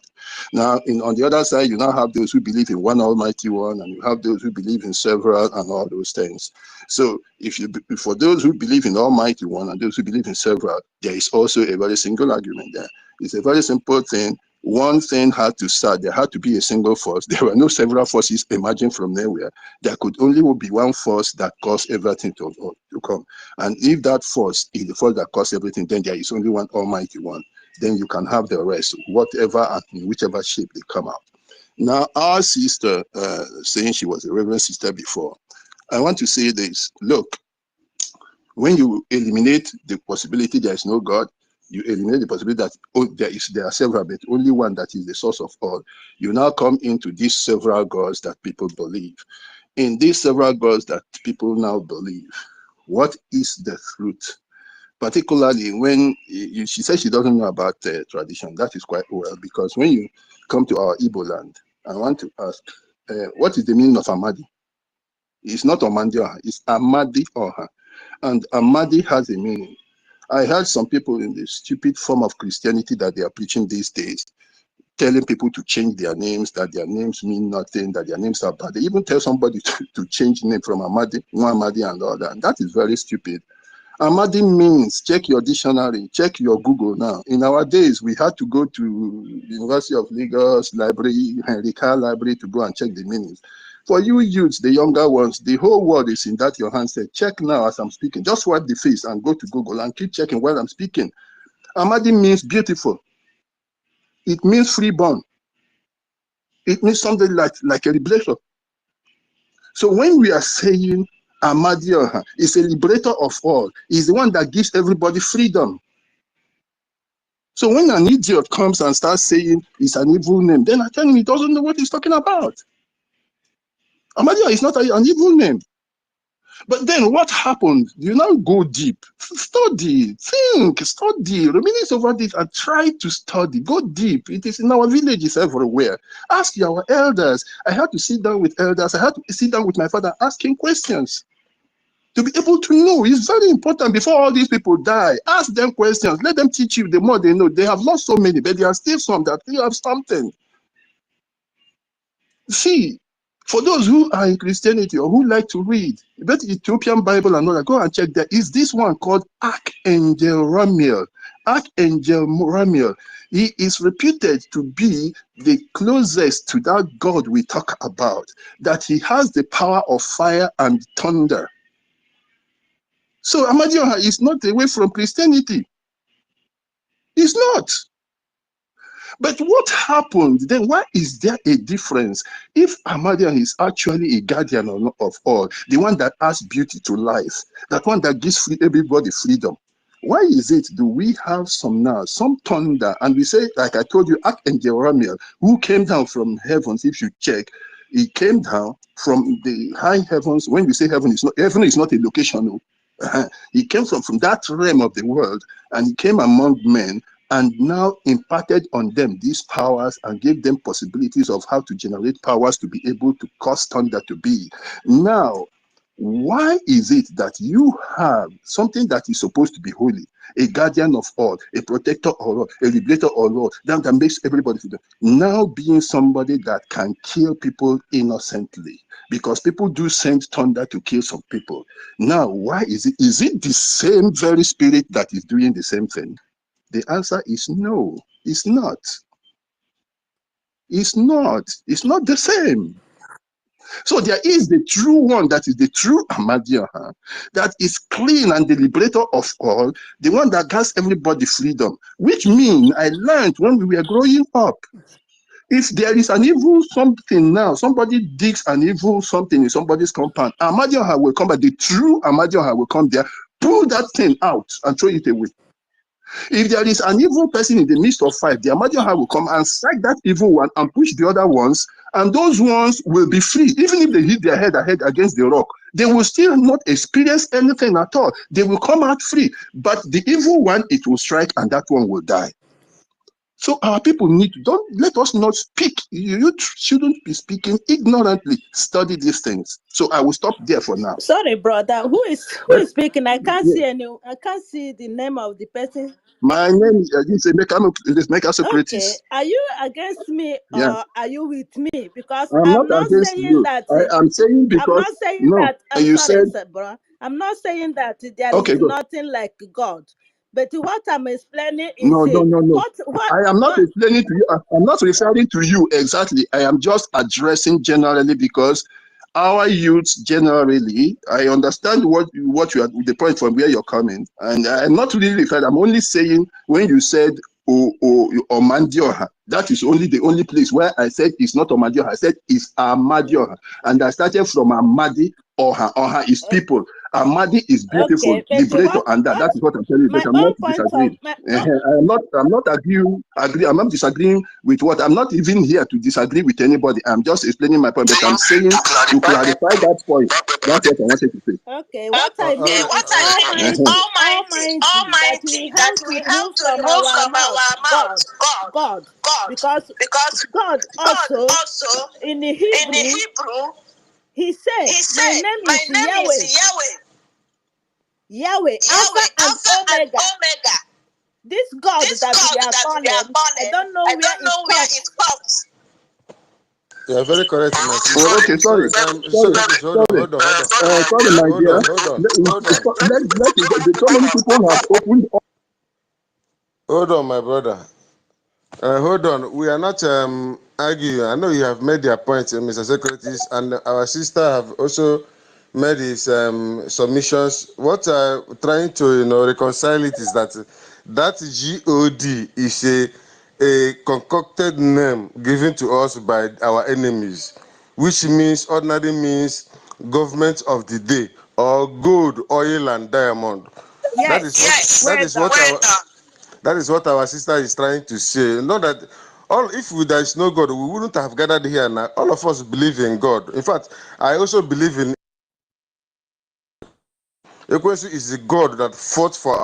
Now, on the other side, you now have those who believe in one Almighty One, and you have those who believe in several and all those things. So for those who believe in Almighty One and those who believe in several, there is also a very single argument there. It's a very simple thing. One thing had to start. There had to be a single force. There were no several forces emerging from nowhere. There could only be one force that caused everything to come. And if that force is the force that caused everything, then there is only one Almighty One. Then you can have the rest, whatever and in whichever shape they come out. Now, our sister, saying she was a reverend sister before, I want to say this. Look, when you eliminate the possibility there is no God, you eliminate the possibility that there are several, but only one that is the source of all. You now come into these several gods that people believe. In these several gods that people now believe, what is the truth? Particularly when she says she doesn't know about tradition. That is quite well, because when you come to our Igbo land, I want to ask, what is the meaning of Amadi? It's not Omandi Oha, it's Amadi Oha. And Amadi has a meaning. I heard some people in the stupid form of Christianity that they are preaching these days, telling people to change their names, that their names mean nothing, that their names are bad. They even tell somebody to change name from Amadi, Muhammadi, and all that. And that is very stupid. Amadi means, check your dictionary, check your Google now. In our days, we had to go to University of Lagos Library, Henrika Library to go and check the meanings. For you youths, the younger ones, the whole world is in that your handset. Check now as I'm speaking. Just wipe the face and go to Google and keep checking while I'm speaking. Amadi means beautiful. It means freeborn. It means something like a liberation. So when we are saying Amadi is a liberator of all, is the one that gives everybody freedom. So when an idiot comes and starts saying it's an evil name, then I tell him he doesn't know what he's talking about. Amadia is not an evil name. But then what happened? You now go deep, study, think, study, reminisce over this and try to study, go deep. It is in our villages everywhere. Ask your elders. I had to sit down with elders. I had to sit down with my father asking questions to be able to know. It's very important before all these people die. Ask them questions. Let them teach you. The more they know. They have lost so many, but there are still some that still have something. See, for those who are in Christianity or who like to read, but Ethiopian Bible and all that, go and check there. Is this one called Archangel Ramiel? Archangel Ramiel. He is reputed to be the closest to that God we talk about, that he has the power of fire and thunder. So Amadioha is not away from Christianity. It's not. But what happened then? Why is there a difference? If Amadioha is actually a guardian of all, the one that adds beauty to life, that one that gives everybody freedom, why is it do we have some thunder, and we say, like I told you, Archangel Ramiel, who came down from heavens, if you check, he came down from the high heavens. When we say heaven is not a location. He came from that realm of the world, and he came among men and now imparted on them these powers and gave them possibilities of how to generate powers to be able to cause thunder to be. Now, Why is it that you have something that is supposed to be holy, a guardian of all, a protector of all, a liberator of all, that makes everybody feel now being somebody that can kill people innocently? Because people do send thunder to kill some people. Now, why is it? Is it the same very spirit that is doing the same thing? The answer is no, it's not. It's not. It's not the same. So there is the true one, that is the true Amadioha, that is clean and the liberator of all, the one that gives everybody freedom, which means I learned when we were growing up. If there is an evil something now, somebody digs an evil something in somebody's compound, Amadioha will come, but the true Amadioha will come there, pull that thing out and throw it away. If there is an evil person in the midst of five, the Amadioha will come and strike that evil one and push the other ones, and those ones will be free. Even if they hit their head against the rock, they will still not experience anything at all. They will come out free. But the evil one, it will strike, and that one will die. So our people don't let us not speak. You shouldn't be speaking ignorantly. Study these things. So I will stop there for now. Sorry, brother. Who is speaking? I can't see I can't see the name of the person. My name is Meka Socrates. Okay. Are you against me or are you with me? Because I'm not against saying you. that. I'm saying because I'm not saying that. I'm you sorry, said, bro. I'm not saying that there okay, is good. nothing like God. But what I'm explaining is No. what I am not explaining to you. I'm not referring to you exactly. I am just addressing generally, because our youths generally, I understand what you are, the point from where you're coming, and I'm not really referring. I'm only saying when you said Omandioha, that is the only place where I said it's not Omandioha. I said it's Amadioha, and I started from Amadi. Oha is people. Amadi is beautiful, liberator, and that is what I'm telling you. But I'm not disagreeing. I'm not disagreeing with what. I'm not even here to disagree with anybody. I'm just explaining my point. But I'm saying to clarify that point. That's what I wanted to say. Okay, what I mean is Almighty that we have to remove from our mouth. God. Because God also in the Hebrew, he said, my name is Yahweh. Yahweh, Alpha and Omega. This God that we are calling, I don't know where it comes. Yeah, very correct, my sister. Oh, okay, sorry. Hold on. Sorry, my dear. So many people have opened up. Hold on, my brother. Hold on. We are not arguing. I know you have made your point, Mr. Secretary, and our sister have also made his submissions. What I'm trying to reconcile it is that God is a concocted name given to us by our enemies, which ordinarily means government of the day, or gold, oil, and diamond. Yes. That is what our sister is trying to say. Not that if there is no God, we wouldn't have gathered here now. All of us believe in God. In fact, I also believe in Ekwensu is the God that fought for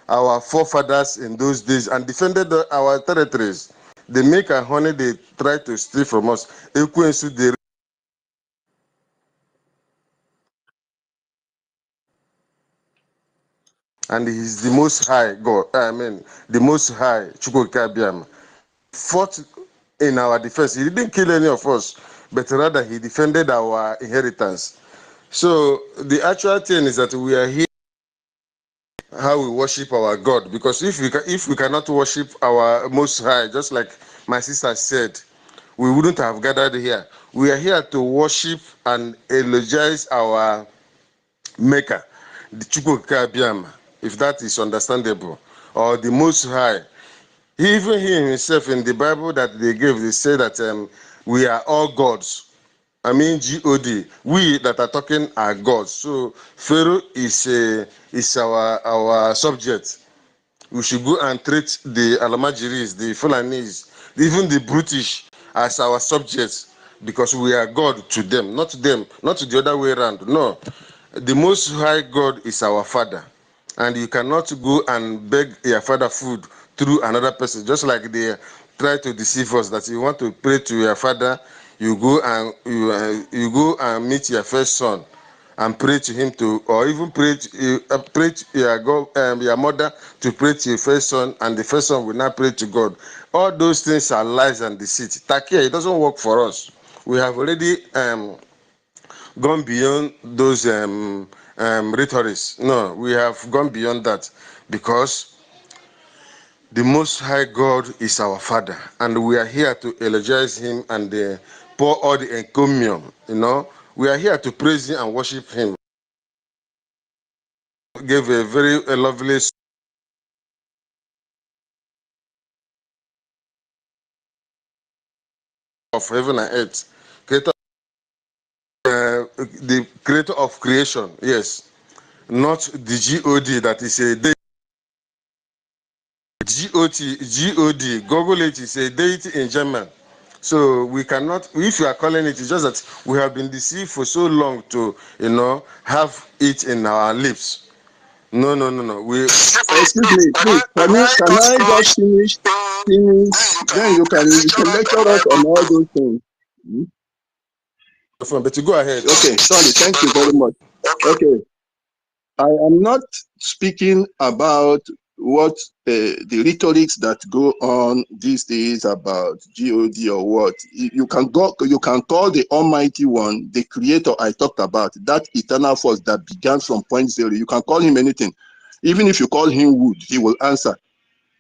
our forefathers in those days and defended our territories. The milk and honey they try to steal from us. Ekwensu, they and he's the most high God. The most high Chukwuka fought in our defense. He didn't kill any of us, but rather he defended our inheritance. So the actual thing is that we are here how we worship our God, because if we cannot worship our most high, just like my sister said, we wouldn't have gathered here. We are here to worship and eulogize our maker, the Chukwuka Biama, if that is understandable, or the most high. Even he himself in the Bible that they gave, they say that we are all gods. I mean God. We that are talking are gods. So Pharaoh is our subject. We should go and treat the Alamajiris, the Fulanis, even the British as our subjects, because we are God to them, not the other way around. No, the Most High God is our Father, and you cannot go and beg your father food through another person, just like they try to deceive us that you want to pray to your father, you go and meet your first son and pray to him to, or even pray to your mother to pray to your first son, and the first son will not pray to God. All those things are lies and deceit. Takia, it doesn't work for us. We have already gone beyond those rhetorics. No, we have gone beyond that, because the Most High God is our Father, and we are here to eulogize him and pour all the encomium. We are here to praise him and worship him. Gave a very lovely of heaven and earth, creator, the creator of creation. Yes, not the God that is a deity. God, Google it, is a deity in German. So we cannot, if you are calling it, it's just that we have been deceived for so long to, have it in our lips. No. Excuse me, please. Can I just finish? Then you can lecture us on all those things. But you go ahead. Okay, sorry. Thank you very much. Okay, I am not speaking about what the rhetorics that go on these days about God or what. You can call the Almighty One, the Creator I talked about, that eternal force that began from point zero. You can call him anything. Even if you call him wood, he will answer.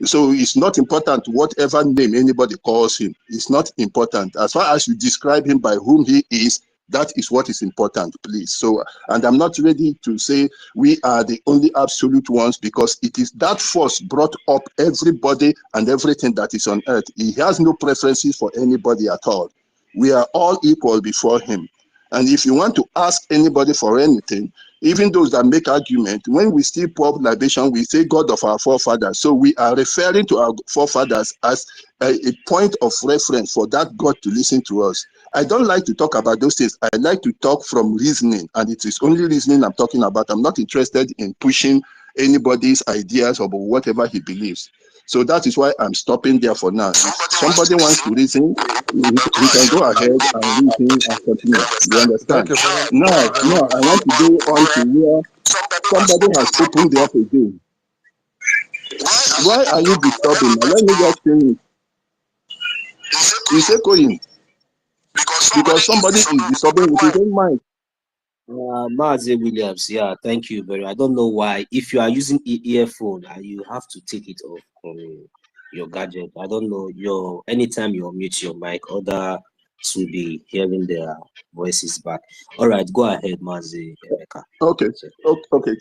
So it's not important whatever name anybody calls him. It's not important. As far as you describe him by whom he is, that is what is important, please. So, and I'm not ready to say we are the only absolute ones, because it is that force brought up everybody and everything that is on earth. He has no preferences for anybody at all. We are all equal before him. And if you want to ask anybody for anything, even those that make argument, when we still pour libation, we say God of our forefathers. So we are referring to our forefathers as a point of reference for that God to listen to us. I don't like to talk about those things. I like to talk from reasoning, and it is only reasoning I'm talking about. I'm not interested in pushing anybody's ideas or whatever he believes. So that is why I'm stopping there for now. If somebody wants to reason, he can go ahead and reason and continue. You understand? Now, I want to go on to where somebody has opened the up again. Why are you disturbing? Let me just finish. He's echoing because somebody is disturbing with his own mind. Mazi Williams, yeah, thank you very much. I don't know why. If you are using earphone, you have to take it off from your gadget. I don't know. Anytime you unmute your mic, others will be hearing their voices back. All right, go ahead, Mazi Emeka. Okay,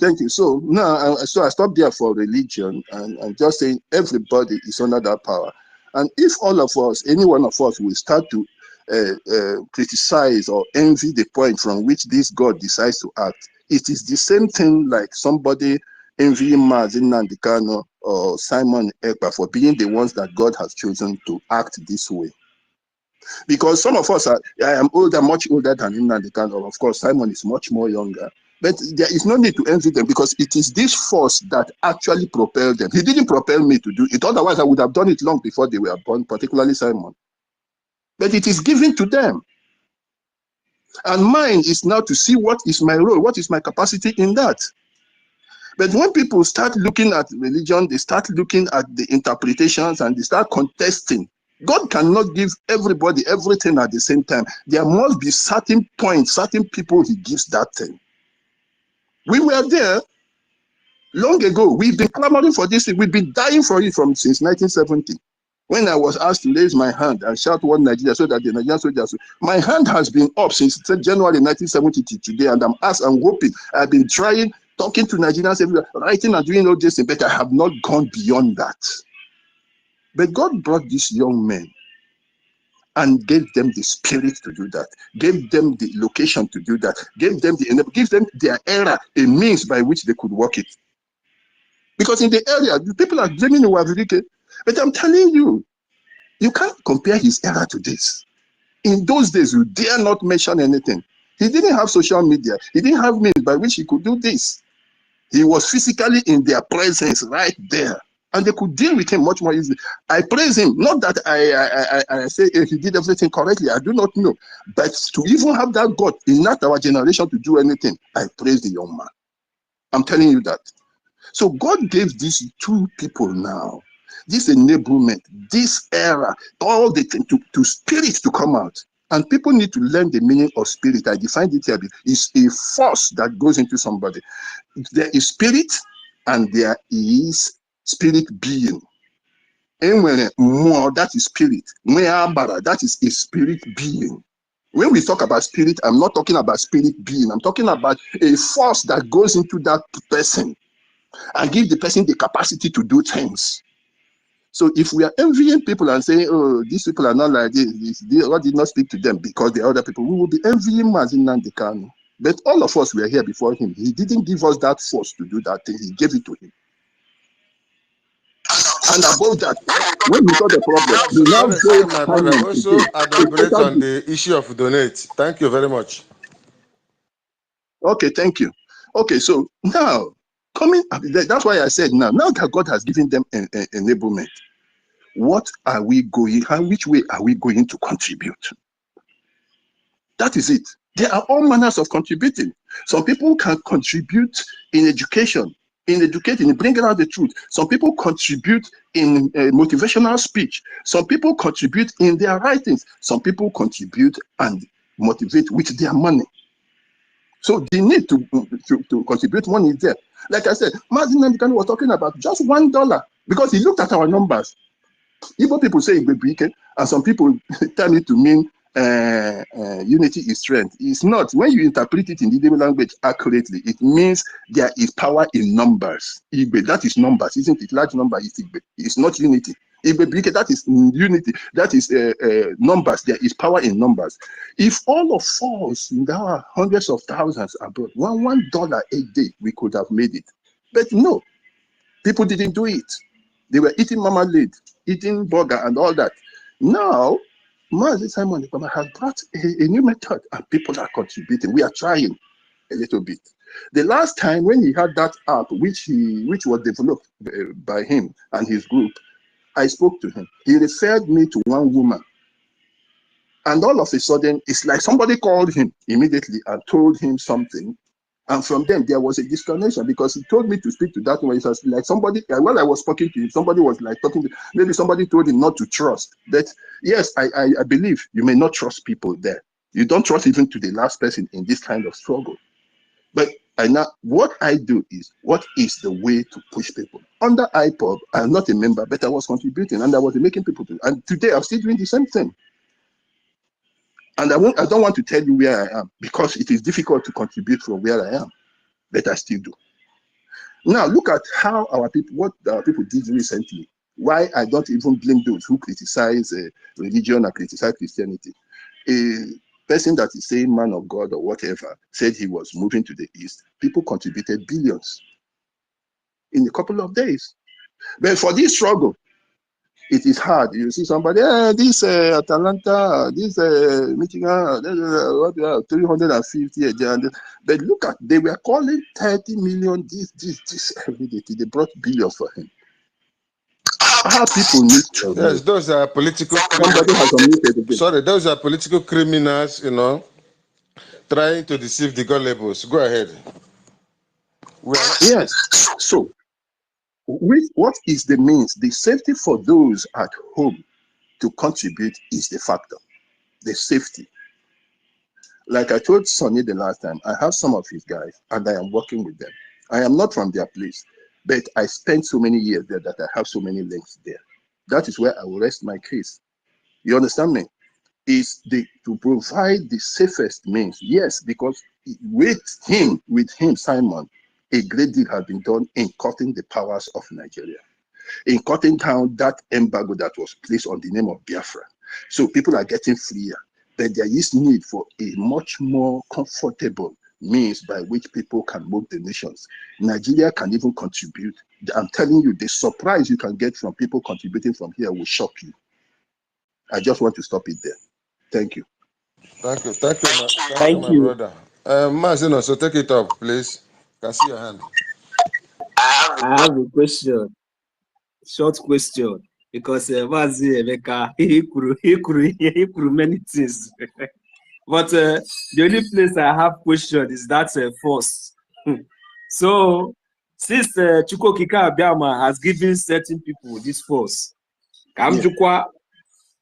thank you. So now, I stopped there for religion and just saying everybody is under that power. And if all of us, any one of us, will start to criticize or envy the point from which this God decides to act, it is the same thing like somebody envying Mazin Nandikano or Simon Ekpa for being the ones that God has chosen to act this way. Because some of us I am older, much older than Nnamdi Kanu. Of course, Simon is much more younger. But there is no need to envy them, because it is this force that actually propelled them. He didn't propel me to do it. Otherwise, I would have done it long before they were born, particularly Simon. But it is given to them. And mine is now to see what is my role, what is my capacity in that. But when people start looking at religion, they start looking at the interpretations and they start contesting. God cannot give everybody everything at the same time. There must be certain points, certain people he gives that thing. We were there long ago. We've been clamoring for this thing. We've been dying for it since 1970. When I was asked to raise my hand and shout one Nigeria so that the Nigerian soldiers, my hand has been up since January 1970 to today, and I'm hoping. I've been trying, talking to Nigerians everywhere, writing and doing all this, but I have not gone beyond that. But God brought these young men and gave them the spirit to do that, gave them the location to do that, gave them their era, a means by which they could work it. Because in the area, the people are blaming Uwavirike, but I'm telling you, you can't compare his era to this. In those days, you dare not mention anything. He didn't have social media. He didn't have means by which he could do this. He was physically in their presence right there. and they could deal with him much more easily. I praise him. Not that I say he did everything correctly. I do not know. But to even have that God in not our generation to do anything, I praise the young man. I'm telling you that. So God gave these two people now, this enablement, this era, all the thing to spirit to come out. And people need to learn the meaning of spirit. I defined it here. It's a force that goes into somebody. There is spirit and there is spirit being. And when more, that is spirit. That is a spirit being. When we talk about spirit, I'm not talking about spirit being. I'm talking about a force that goes into that person and give the person the capacity to do things. So if we are envying people and saying, oh, these people are not like this, God did not speak to them because the other people, we will be envying Mazin Nandekano. But all of us were here before him. He didn't give us that force to do that thing. He gave it to him. And above that, when we saw the problem, we now Sorry, my go brother. time Also, again. elaborate on the issue of donate. Thank you very much. Okay, thank you. Okay, so now, that's why I said now that God has given them an enablement, what are we going, and which way are we going to contribute? That is it. There are all manners of contributing. Some people can contribute in education, in educating, in bringing out the truth. Some people contribute in motivational speech. Some people contribute in their writings. Some people contribute and motivate with their money. So the need to contribute money is there. Like I said, Mazin Nandekano was talking about just $1 because he looked at our numbers. Igbo people say Igbebike, and some people tell it to mean unity is strength. It's not. When you interpret it in the Igbo language accurately, it means there is power in numbers. Igbe, that is numbers, isn't it? Large number is Igbe. It's not unity. Igbebike, that is unity. That is numbers. There is power in numbers. If all of us, there are hundreds of thousands abroad, $1 a day, we could have made it. But no, people didn't do it. They were eating marmalade, eating burger and all that. Now, Mazi Simon Ekpama has brought a new method and people are contributing. We are trying a little bit. The last time when he had that app, which was developed by him and his group, I spoke to him. He referred me to one woman. And all of a sudden, it's like somebody called him immediately and told him something. And from them, there was a disconnection because he told me to speak to that one. It was like somebody, while I was speaking to him, somebody was like talking to, maybe somebody told him not to trust. But yes, I believe you may not trust people there. You don't trust even to the last person in this kind of struggle. But what I do is, what is the way to push people? Under IPOB, I'm not a member, but I was contributing and I was making people do. And today, I'm still doing the same thing. And I don't want to tell you where I am because it is difficult to contribute from where I am, but I still do. Now look at how what our people did recently. Why I don't even blame those who criticize religion or criticize Christianity. A person that is saying man of God or whatever said he was moving to the east. People contributed billions in a couple of days. But for this struggle, it is hard. You see somebody, this Atalanta, this Michigan, 350 agenda. But look at, they were calling 30 million, this every day. They brought billions for him. How people need to Yes, those are political criminals. Sorry, those are political criminals, trying to deceive the gullibles. Go ahead. Yes. So, what is the means? The safety for those at home to contribute is the factor. The safety. Like I told Sonny the last time, I have some of his guys and I am working with them. I am not from their place, but I spent so many years there that I have so many links there. That is where I will rest my case. You understand me? Is to provide the safest means. Yes, because with him, Simon, a great deal has been done in cutting the powers of Nigeria, in cutting down that embargo that was placed on the name of Biafra. So people are getting freer, but there is need for a much more comfortable means by which people can move the nations. Nigeria can even contribute. I'm telling you, the surprise you can get from people contributing from here will shock you. I just want to stop it there. Thank you. Thank you, my brother. Mazino, so take it up, please. I can see your hand. I have a question. short question, because Mazi Emeka, he could many things. But the only place I have question is that force. So since Chukwokika Abiyama has given certain people this force, Kamjukwa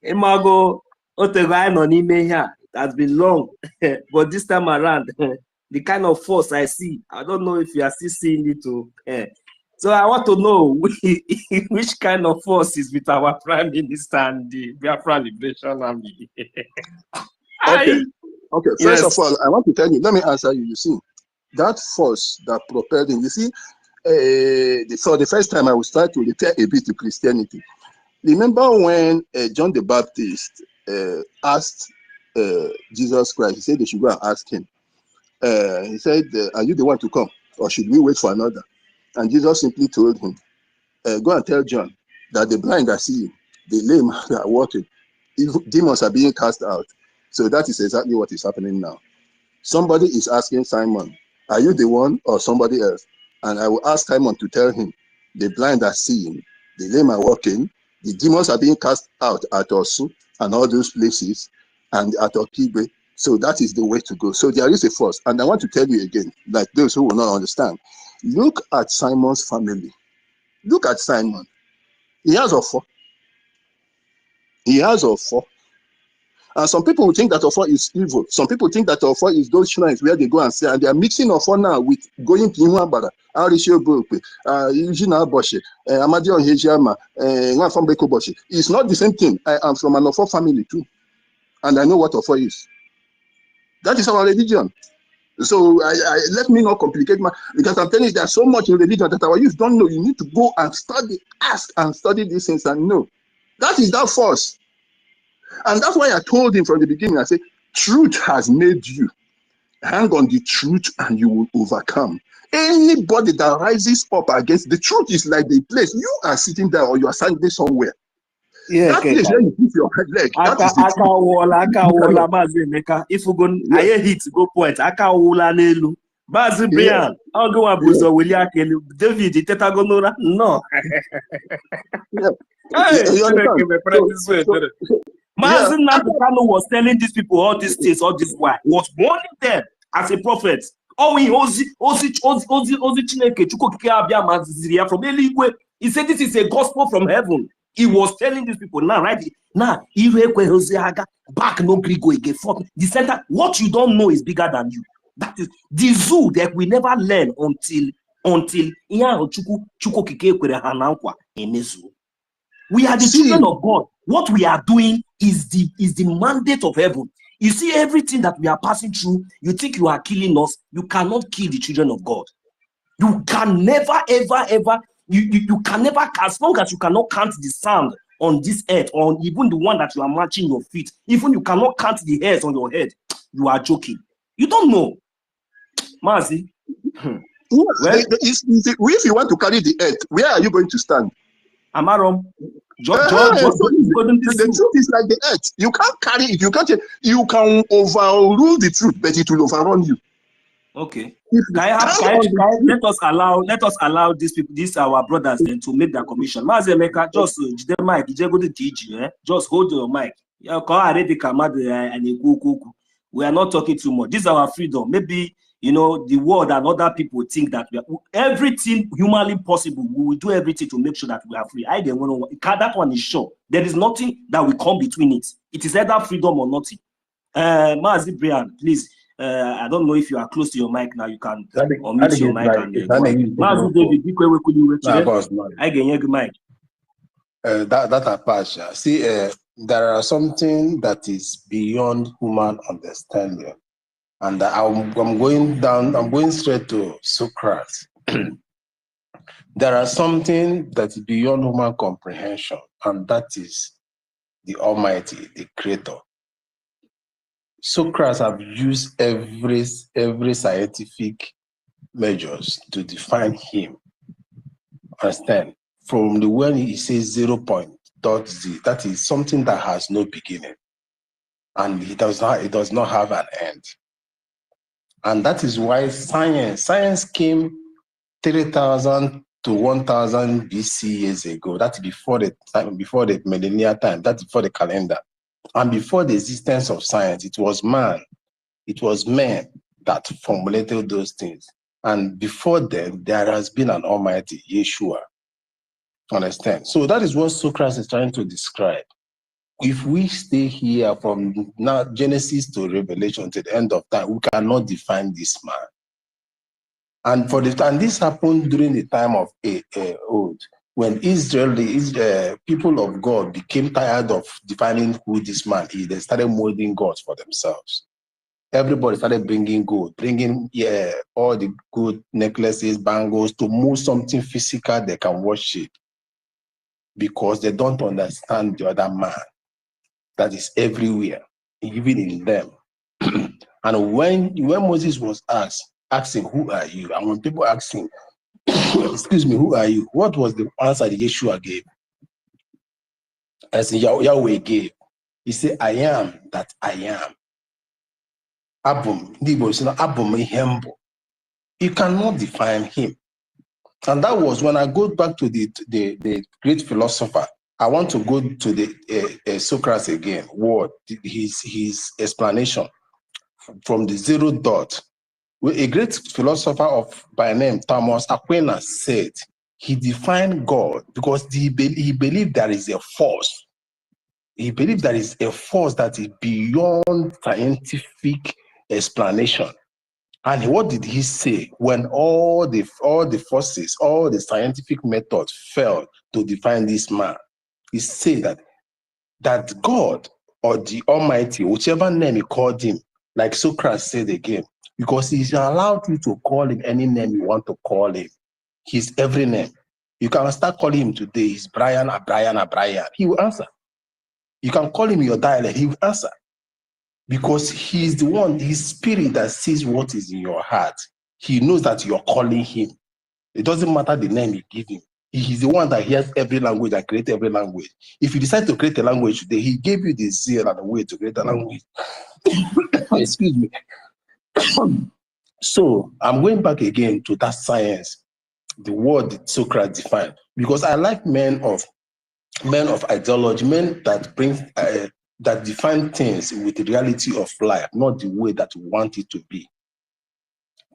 Imago Otegai no n'ime here, it has been long, but this time around, the kind of force I see, I don't know if you are still seeing it too. So I want to know which kind of force is with our Prime Minister and the Biafra Liberation Army. Okay. First of all, I want to tell you, let me answer you. You see, that force that propelled him, you see, for the first time I was trying to refer a bit to Christianity. Remember when John the Baptist asked Jesus Christ, he said they should go and ask him. He said, are you the one to come, or should we wait for another? And Jesus simply told him, go and tell John that the blind are seeing, the lame are walking, demons are being cast out. So that is exactly what is happening now. Somebody is asking Simon, are you the one or somebody else? And I will ask Simon to tell him, the blind are seeing, the lame are walking, the demons are being cast out at Osu and all those places, and at Okibe. So that is the way to go. So there is a force. And I want to tell you again, like those who will not understand, look at Simon's family. Look at Simon. He has Ofo. He has Ofo. And some people will think that Ofo is evil. Some people think that Ofo is those shrines where they go and say, and they are mixing Ofo now with going to Iwabara, Arishio Bope, Eugene Boshi, Amadio Hejama, Nwafambeko Boshi. It's not the same thing. I am from an Ofo family too. And I know what Ofo is. That is our religion. So let me not complicate because I'm telling you there's so much in religion that our youth don't know. You need to go and study, ask and study these things and know. That is that force. And that's why I told him from the beginning, I said, truth has made you. Hang on the truth and you will overcome. Anybody that rises up against the truth is like the place you are sitting there or you are standing somewhere. Yeah, that place where you put your leg, that is the truth. If you go, I hit go point. Aka wola nelu. Bazi Brian, I'll go and boost William David, Tetagonora. No. Mazin Nabukano was telling these people all these things, all this why was warning them as a prophet. Oh, he said this is a gospel from heaven. He was telling these people now, right now, back no Grigo again. The center, what you don't know is bigger than you. That is the zoo that we never learn until we are the children of God. What we are doing is the mandate of heaven. You see everything that we are passing through, you think you are killing us, you cannot kill the children of God. You can never, ever, you can never, as long as you cannot count the sand on this earth, or even the one that you are matching your feet, even you cannot count the hairs on your head, you are joking. You don't know. Mazi. If you want to carry the earth, where are you going to stand? Amarom. The truth is like the earth. You can't carry it. You can overrule the truth, but it will overrun you. Okay. Let us allow these people, these our brothers, then to make their commission. Mazemeka, just the mic, just hold your mic. We are not talking too much. This is our freedom. Maybe the world and other people think that we are everything humanly possible. We will do everything to make sure that we are free. That one is sure. There is nothing that will come between it. It is either freedom or nothing. Mazi Brian, please. I don't know if you are close to your mic now. You can unmute your mic and Mazi David, I can hear the mic. That Apache. See, there are something that is beyond human understanding. And I'm going straight to Socrates. There are something that is beyond human comprehension, and that is the Almighty, the Creator. Socrates have used every scientific measures to define him. Understand? From the when he says 0.z, that is something that has no beginning, and it does not have an end. And that is why science came 3,000 to 1000 BC years ago. That's before the time, before the millennial time. That's before the calendar. And before the existence of science, it was man. It was men that formulated those things. And before then, there has been an almighty, Yeshua. Understand? So that is what Socrates is trying to describe. If we stay here from now Genesis to Revelation to the end of time, we cannot define this man. And for the time, this happened during the time of old, when people of God became tired of defining who this man is. They started molding gods for themselves. Everybody started bringing gold, bringing all the good necklaces, bangles to mold something physical they can worship, because they don't understand the other man that is everywhere, even in them. And when Moses was asking, who are you? And when people asked him, excuse me, who are you? What was the answer that Yeshua gave? As Yahweh gave. He said, I am that I am. Abum, you cannot define him. And that was when I go back to the great philosopher. I want to go to the Socrates again. What his explanation from the zero dot. A great philosopher by name Thomas Aquinas said he defined God because he believed there is a force. He believed there is a force that is beyond scientific explanation. And what did he say when all the forces, all the scientific methods failed to define this man? He said that God or the Almighty, whichever name he called him, like Socrates said again, because he's allowed you to call him any name you want to call him. His every name. You can start calling him today. He's Brian. He will answer. You can call him your dialect. He will answer. Because he's the one, his spirit that sees what is in your heart. He knows that you're calling him. It doesn't matter the name you give him. He's the one that hears every language and creates every language. If you decide to create a language today, he gave you the zeal and the way to create a language. Excuse me. So I'm going back again to that science, the word that Socrates defined, because I like men of ideology, men that bring that define things with the reality of life, not the way that we want it to be.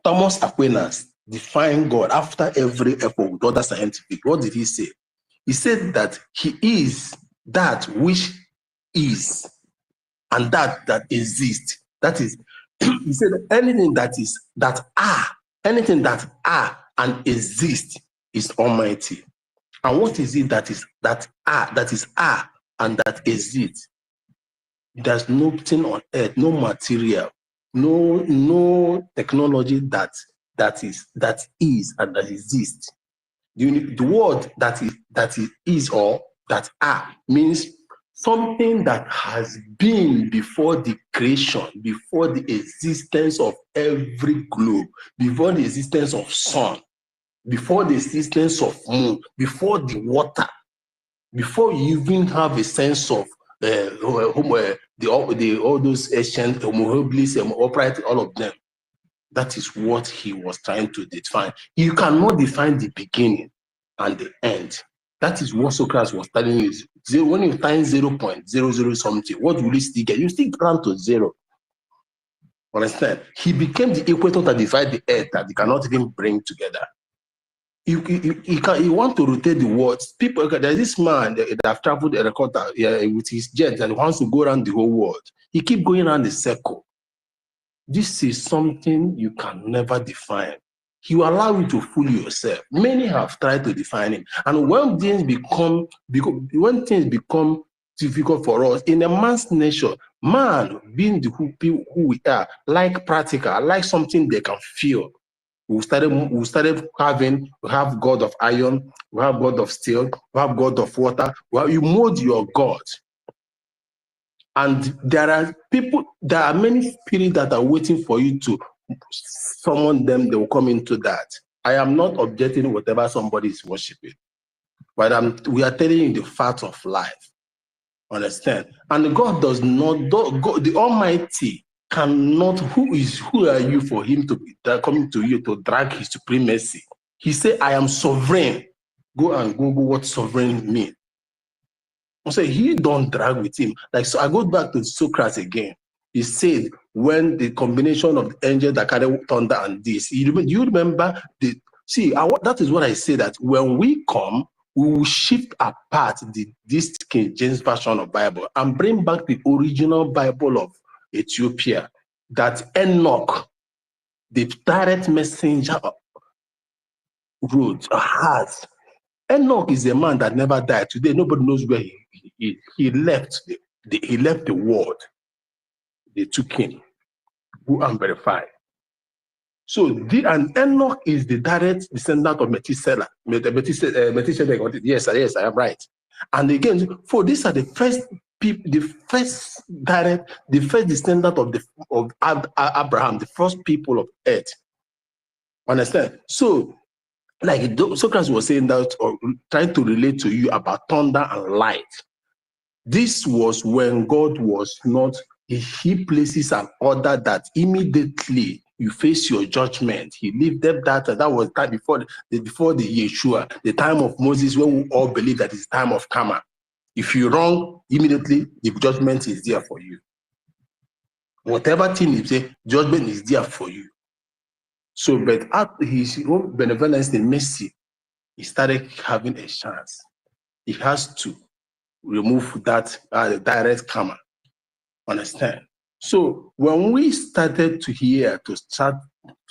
Thomas Aquinas defined God after every effort with other scientific. What did he say? He said that he is that which is and that exists. That is, he said anything that are and exist is Almighty. And what is it that is and that exists? There's nothing on earth, no material, no technology that is and that exists. The word that is or that are means something that has been before the creation, before the existence of every globe, before the existence of sun, before the existence of moon, before the water, before you even have a sense of all those ancient Homo habilis, upright, all of them. That is what he was trying to define. You cannot define the beginning and the end. That is what Socrates was telling you. When you find 0.00 something, what will you still get? You still come to zero. Understand? He became the equator that divides the earth that they cannot even bring together. You want to rotate the world. People, there's this man that have traveled a recorder with his jet and wants to go around the whole world. He keeps going around the circle. This is something you can never define. He will allow you to fool yourself. Many have tried to define him. And when things become difficult for us, in a man's nature, man being who we are, like practical, like something they can feel. We have God of iron, we have God of steel, we have God of water. Well, you mold your God. And there are many spirits that are waiting for you to summon them. They will come into that. I am not objecting whatever somebody is worshiping, but we are telling you the fact of life. Understand? And God does not, God, the Almighty cannot, who are you for him to be coming to you to drag his supremacy? He said, I am sovereign. Go and Google what sovereign means. I say he don't drag with him. Like, so I go back to Socrates again. He said, when the combination of the angel that carry thunder and this, you remember the, see, that is what I say, that when we come, we will shift apart this King James version of Bible and bring back the original Bible of Ethiopia, that Enoch, the direct messenger, wrote, has. Enoch is a man that never died. Today, nobody knows where he left. He left the world. They took him. Go and verify. So, and Enoch is the direct descendant of Methuselah. Yes, I am right. And again, for these are the first people, the first descendant of Abraham, the first people of earth. Understand? So, like Socrates was saying that, or trying to relate to you about thunder and light. This was when God was not, he places an order that immediately you face your judgment. He lifted that was time before the Yeshua, the time of Moses, when we all believe that it's time of karma. If you're wrong, immediately the judgment is there for you. Whatever thing you say, judgment is there for you. So, but at his own benevolence and mercy, he started having a chance. He has to remove that direct karma. Understand? So when we started to start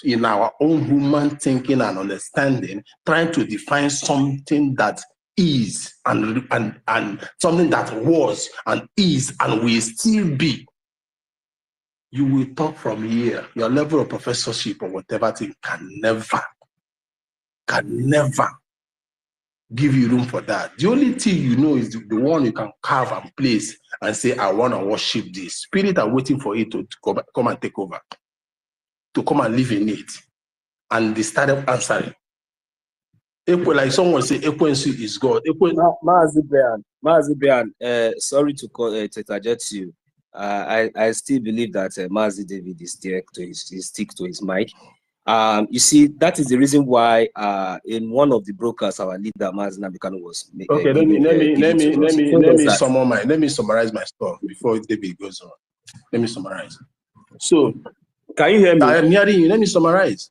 in our own human thinking and understanding, trying to define something that is and something that was and is and will still be, you will talk from here. Your level of professorship or whatever thing can never give you room for that. The only thing you know is the one you can carve and place and say, I want to worship this. Spirit are waiting for it to come and take over, to come and live in it. And they started answering. Like someone say, Ekwensu is God. Mazi, sorry to interject you. I still believe that Mazi David is stick to his mic. You see, that is the reason why in one of the brokers, our leader Mazi Nambikano was okay. Let me summarize my stuff before David goes on. Let me summarize. So, can you hear me? I am hearing you. Let me summarize.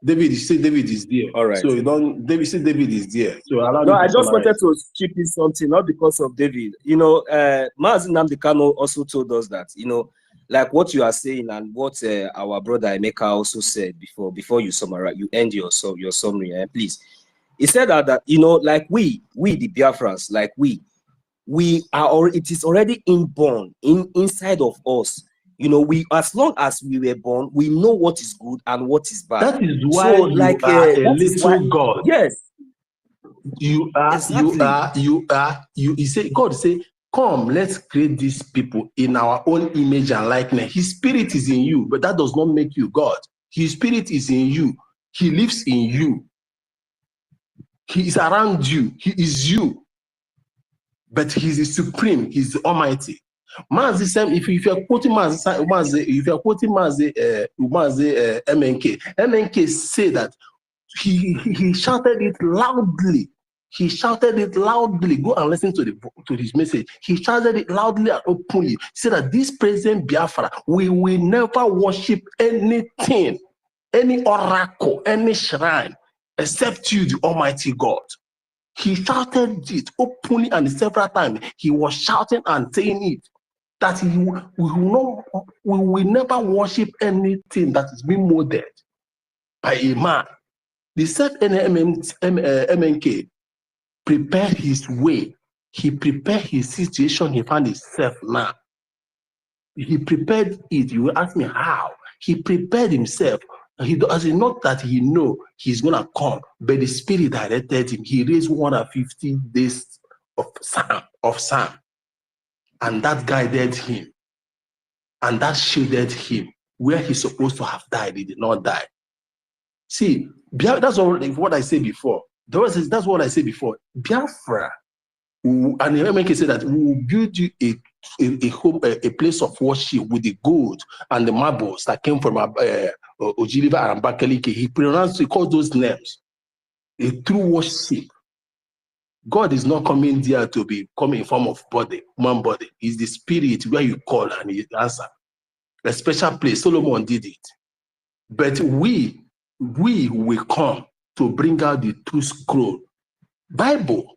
David, you say David is there. All right. So you don't. David say David is there. So I just wanted to chip in something, not because of David. You know, Mazi Nambikano also told us that, you know, like what you are saying and what our brother Emeka also said before you summarize, you end your summary, please. He said that you know, like we the Biafrans, like we are, or it is already inborn inside of us. You know, as long as we were born, we know what is good and what is bad. That is why you are a little God. Yes, you are. Exactly. You say God say, come, let's create these people in our own image and likeness. His spirit is in you, but that does not make you God. His spirit is in you. He lives in you. He is around you. He is you. But he's the supreme. He's the almighty. Mazi, if you're quoting MNK say that he shouted it loudly. He shouted it loudly. Go and listen to his message. He shouted it loudly and openly. He said that this present Biafra, we will never worship anything, any oracle, any shrine, except you, the Almighty God. He shouted it openly and several times. He was shouting and saying it, that we will never worship anything that is being molded by a man. The said MNK prepared his way. He prepared his situation he found himself now. He prepared it. You will ask me how. He prepared himself. Not that he know he's gonna come, but the Spirit directed him. He raised 150 days of Psalm, and that guided him, and that shielded him. Where he's supposed to have died, he did not die. See, that's what I said before. That's what I said before. Biafra, and the MNK said that we will build you a home, a place of worship with the gold and the marbles that came from Ojiliva and Bakalike. He called those names. a true worship. God is not coming there to be coming in form of body, human body. It's the spirit where you call and he answer. A special place, Solomon did it. But we will come to bring out the true scroll. Bible,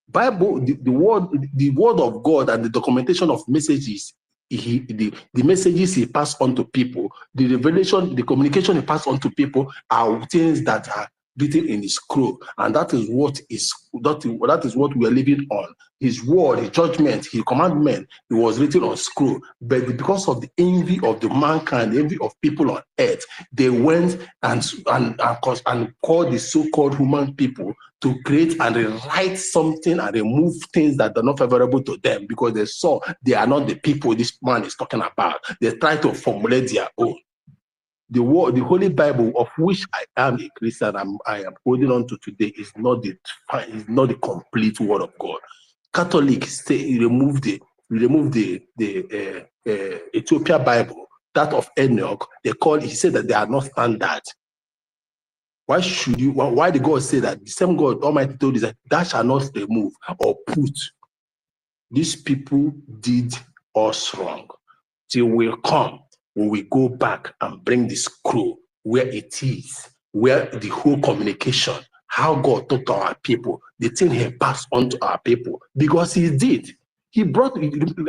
the word of God and the documentation of messages, the messages he passed on to people, the revelation, the communication he passed on to people are things that are written in the scroll, and that is what we are living on. His word, his judgment, his commandment, it was written on scroll. But because of the envy of the mankind, the envy of people on earth, they went and called the so-called human people to create and rewrite something and remove things that are not favorable to them, because they saw they are not the people this man is talking about. They try to formulate their own. The Holy Bible, of which I am a Christian, I am holding on to today, is not the complete word of God. Catholics say remove the Ethiopia Bible, that of Enoch. He said that they are not standard. Why should you? Why did God say that? The same God Almighty told us that thou shalt not remove or put. These people did us wrong. Till we come, when we go back and bring the scroll where it is, where the whole communication, how God talked to our people, the thing he passed on to our people, because he did. He brought.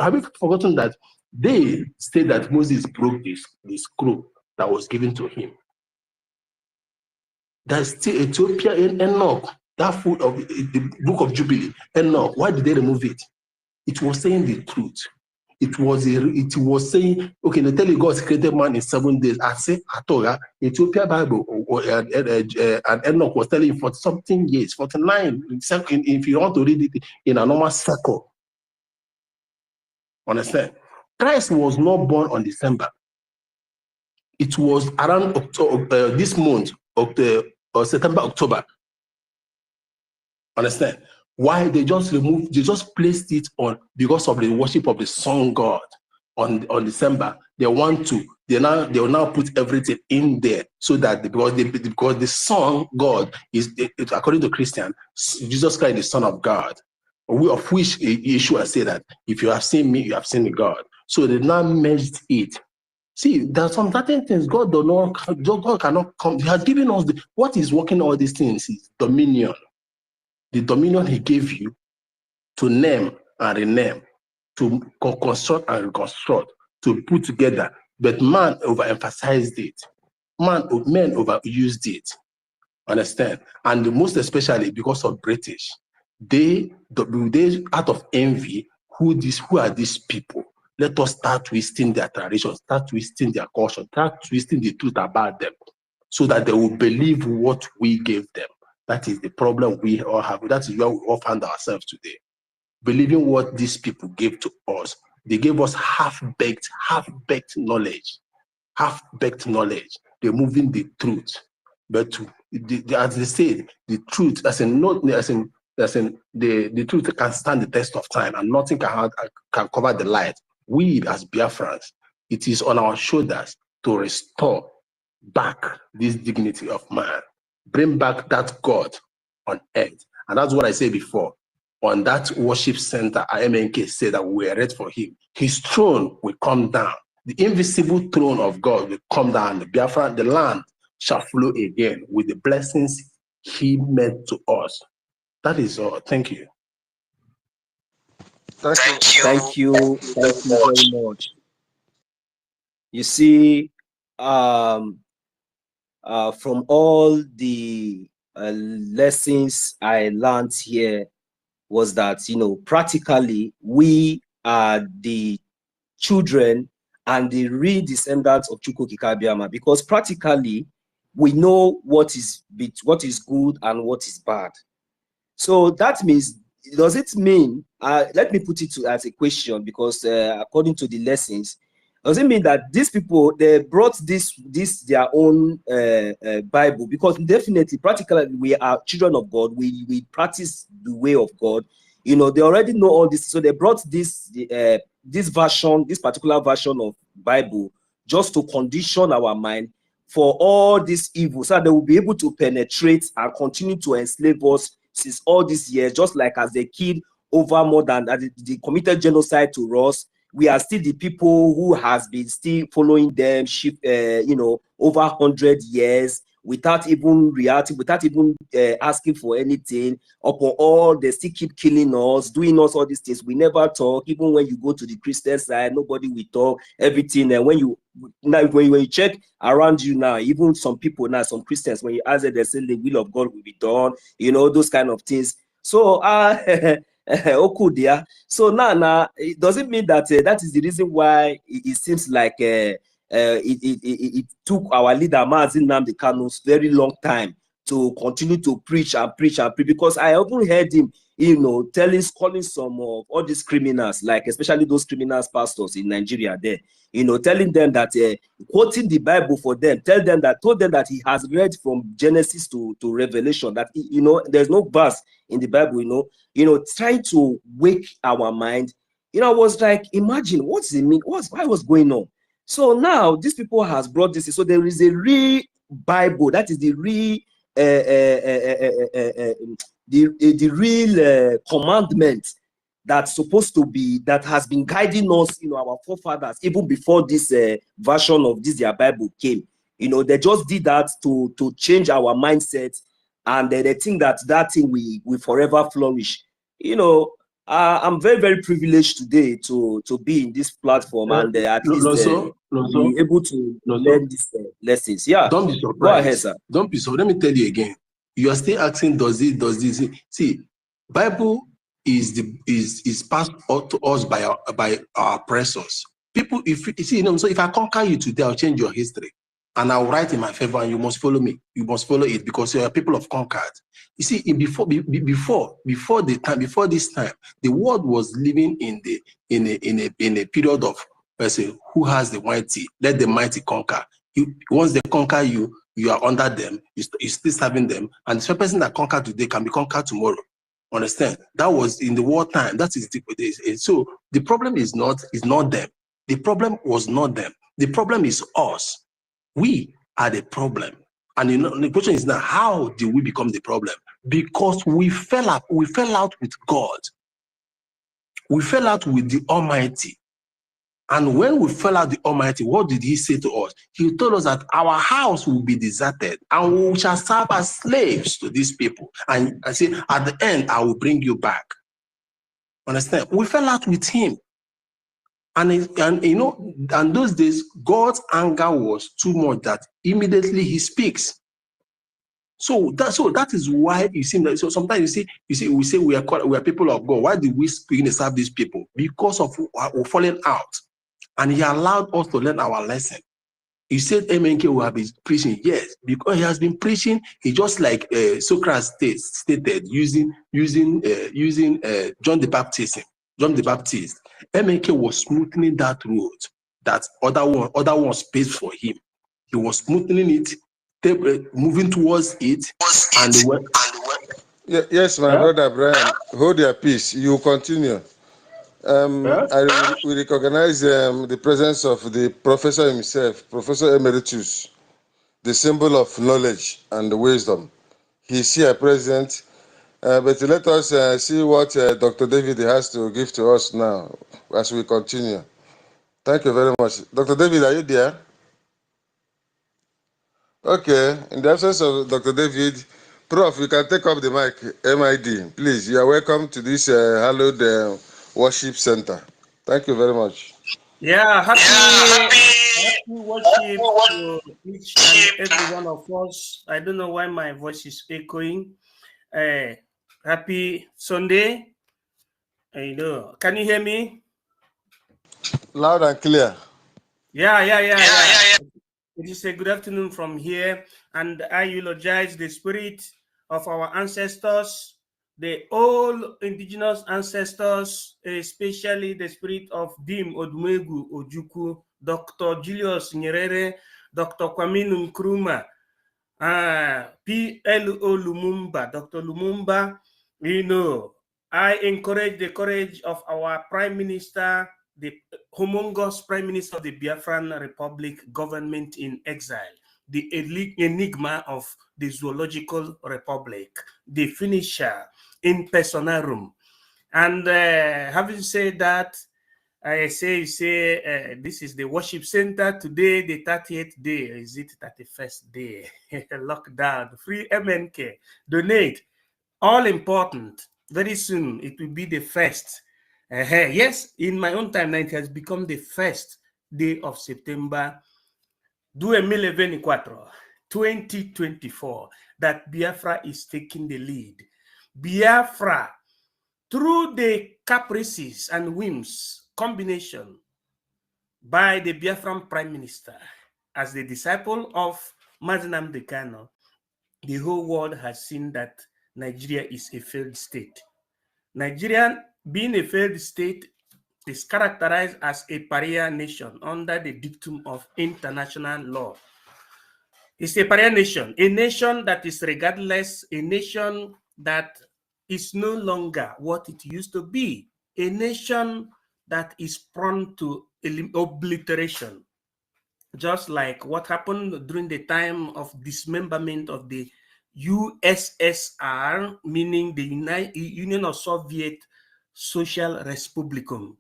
Have you forgotten that they said that Moses broke the scroll that was given to him? That's still Ethiopia in Enoch, that food of the book of Jubilee. Enoch, why did they remove it? It was saying the truth. It was saying, okay, they tell you God created man in 7 days. I say, Torah, Ethiopia Bible, and Enoch was telling you for something years, 49. If you want to read it in a normal circle, understand? Christ was not born on December. It was around October, this month, September, October. Understand? Why they just placed it on because of the worship of the sun god on December. They will now put everything in there so that because the sun god is, according to Christian, Jesus Christ, the Son of God, of which Yeshua said that if you have seen me, you have seen God. So they now merged it. See, there are some certain things God cannot come. He has given us what is working all these things is dominion. The dominion he gave you to name and rename, to construct and reconstruct, to put together. But man overemphasized it. Men overused it. Understand? And most especially because of British. They out of envy, who are these people? Let us start twisting their traditions, start twisting their culture, start twisting the truth about them, so that they will believe what we gave them. That is the problem we all have. That is where we all find ourselves today. Believing what these people gave to us. They gave us half-baked knowledge. Half-baked knowledge. They're moving the truth. But as they said, the truth, the truth can stand the test of time, and nothing can cover the light. We as Biafrans, it is on our shoulders to restore back this dignity of man. Bring back that God on earth. And that's what I said before. On that worship center, ANNANG said that we are ready for him. His throne will come down. The invisible throne of God will come down. The Biafra, the land shall flow again with the blessings he made to us. That is all. Thank you. Thank you very much. You see, from all the lessons I learned here was that, practically we are the children and the real descendants of Chukwu Okike Abiama, because practically we know what is good and what is bad. So that means, does it mean, let me put it as a question, because according to the lessons, does it mean that these people, they brought this their own Bible? Because definitely, practically, we are children of God. We practice the way of God. They already know all this, so they brought this particular version of Bible, just to condition our mind, for all this evil, so that they will be able to penetrate and continue to enslave us since all these years, just like as they killed over more than they committed genocide to us. We are still the people who has been still following them, you know, over 100 years without even reacting, without even asking for anything. Upon all, they still keep killing us, doing us all these things. We never talk. Even when you go to the Christian side, nobody will talk. Everything. And when you check around you now, even some people now, some Christians, when you ask them, they say the will of God will be done. You know, those kind of things. So so now it doesn't mean that that is the reason why it seems like it took our leader Mazi Nnamdi Kanu very long time to continue to preach and preach and preach, because I often heard him, you know, calling some of all these criminals, like especially those criminals pastors in Nigeria there, you know, telling them that quoting the Bible for them, told them that he has read from Genesis to Revelation, that, you know, there's no verse in the Bible, you know, trying to wake our mind. You know, I was like, imagine what's it mean? What's going on? So now these people has brought this. So there is a real Bible, that is the real the real commandment that's supposed to be, that has been guiding us, you know, our forefathers, even before this version of this their Bible came. You know, they just did that to change our mindset, and they think that thing we forever flourish. You know, I'm very, very privileged today to be in this platform and at least be able to learn these lessons. Yeah, don't be surprised. Go ahead, sir. Don't be so. Let me tell you again. You are still asking, does this? See, Bible is passed to us by our oppressors. People, if you see, you know, so if I conquer you today, I'll change your history, and I'll write in my favor, and you must follow me. You must follow it, because you are people of conquered. You see, before this time, the world was living in a period of, let's say, who has the mighty? Let the mighty conquer. Once they conquer you, you are under them. You're still serving them, and the person that conquered today can be conquered tomorrow. Understand? That was in the wartime. That is so the problem is not them. The problem was not them. The problem is us. We are the problem. And you know, the question is now, how do we become the problem? Because we fell out with God. We fell out with the Almighty. And when we fell out the Almighty, what did he say to us? He told us that our house will be deserted and we shall serve as slaves to these people. And I say, at the end, I will bring you back. Understand? We fell out with him. And you know, and those days, God's anger was too much that immediately he speaks. So that is why you see that. So sometimes you see we say we are people of God. Why did we begin to serve these people? Because of we're falling out. And he allowed us to learn our lesson. He said MNK will have been preaching. Yes, because he has been preaching. He just like Socrates stated, using John the Baptist. MNK was smoothing that road that other ones paved for him. He was smoothing it, moving towards it, and the way. Yes, my brother Brian, hold your peace. You continue. We recognize the presence of the professor himself, Professor Emeritus, the symbol of knowledge and wisdom. He's here present, but let us see what Dr. David has to give to us now as we continue. Thank you very much. Dr. David, are you there? Okay, in the absence of Dr. David, Prof, you can take up the mic, MID. Please, you are welcome to this hallowed worship center. Thank you very much. Yeah, happy worship to each and every one of us. I don't know why my voice is echoing. Happy Sunday. You know, can you hear me? Loud and clear. Yeah. It is a good afternoon from here, and I eulogize the spirit of our ancestors, the old indigenous ancestors, especially the spirit of Dim Odumegu Ojukwu, Dr. Julius Nyerere, Dr. Kwame Nkrumah, PLO Lumumba, Dr. Lumumba. You know, I encourage the courage of our Prime Minister, the humongous Prime Minister of the Biafran Republic government in exile, the enigma of the zoological republic, the finisher in personarum. And having said that, I say this is the worship center today, the 30th day. Is it 31st day? Lockdown, free MNK, donate, all important. Very soon it will be the first. Yes, in my own timeline, it has become the first day of September 2024, that Biafra is taking the lead. Biafra, through the caprices and whims combination by the Biafran Prime Minister, as the disciple of Nnamdi Kanu, the whole world has seen that Nigeria is a failed state. Nigeria, being a failed state, is characterized as a pariah nation under the dictum of international law. It's a pariah nation, a nation that is regardless, a nation that is no longer what it used to be, a nation that is prone to obliteration, just like what happened during the time of dismemberment of the USSR, meaning the Union of Soviet Social Republicum.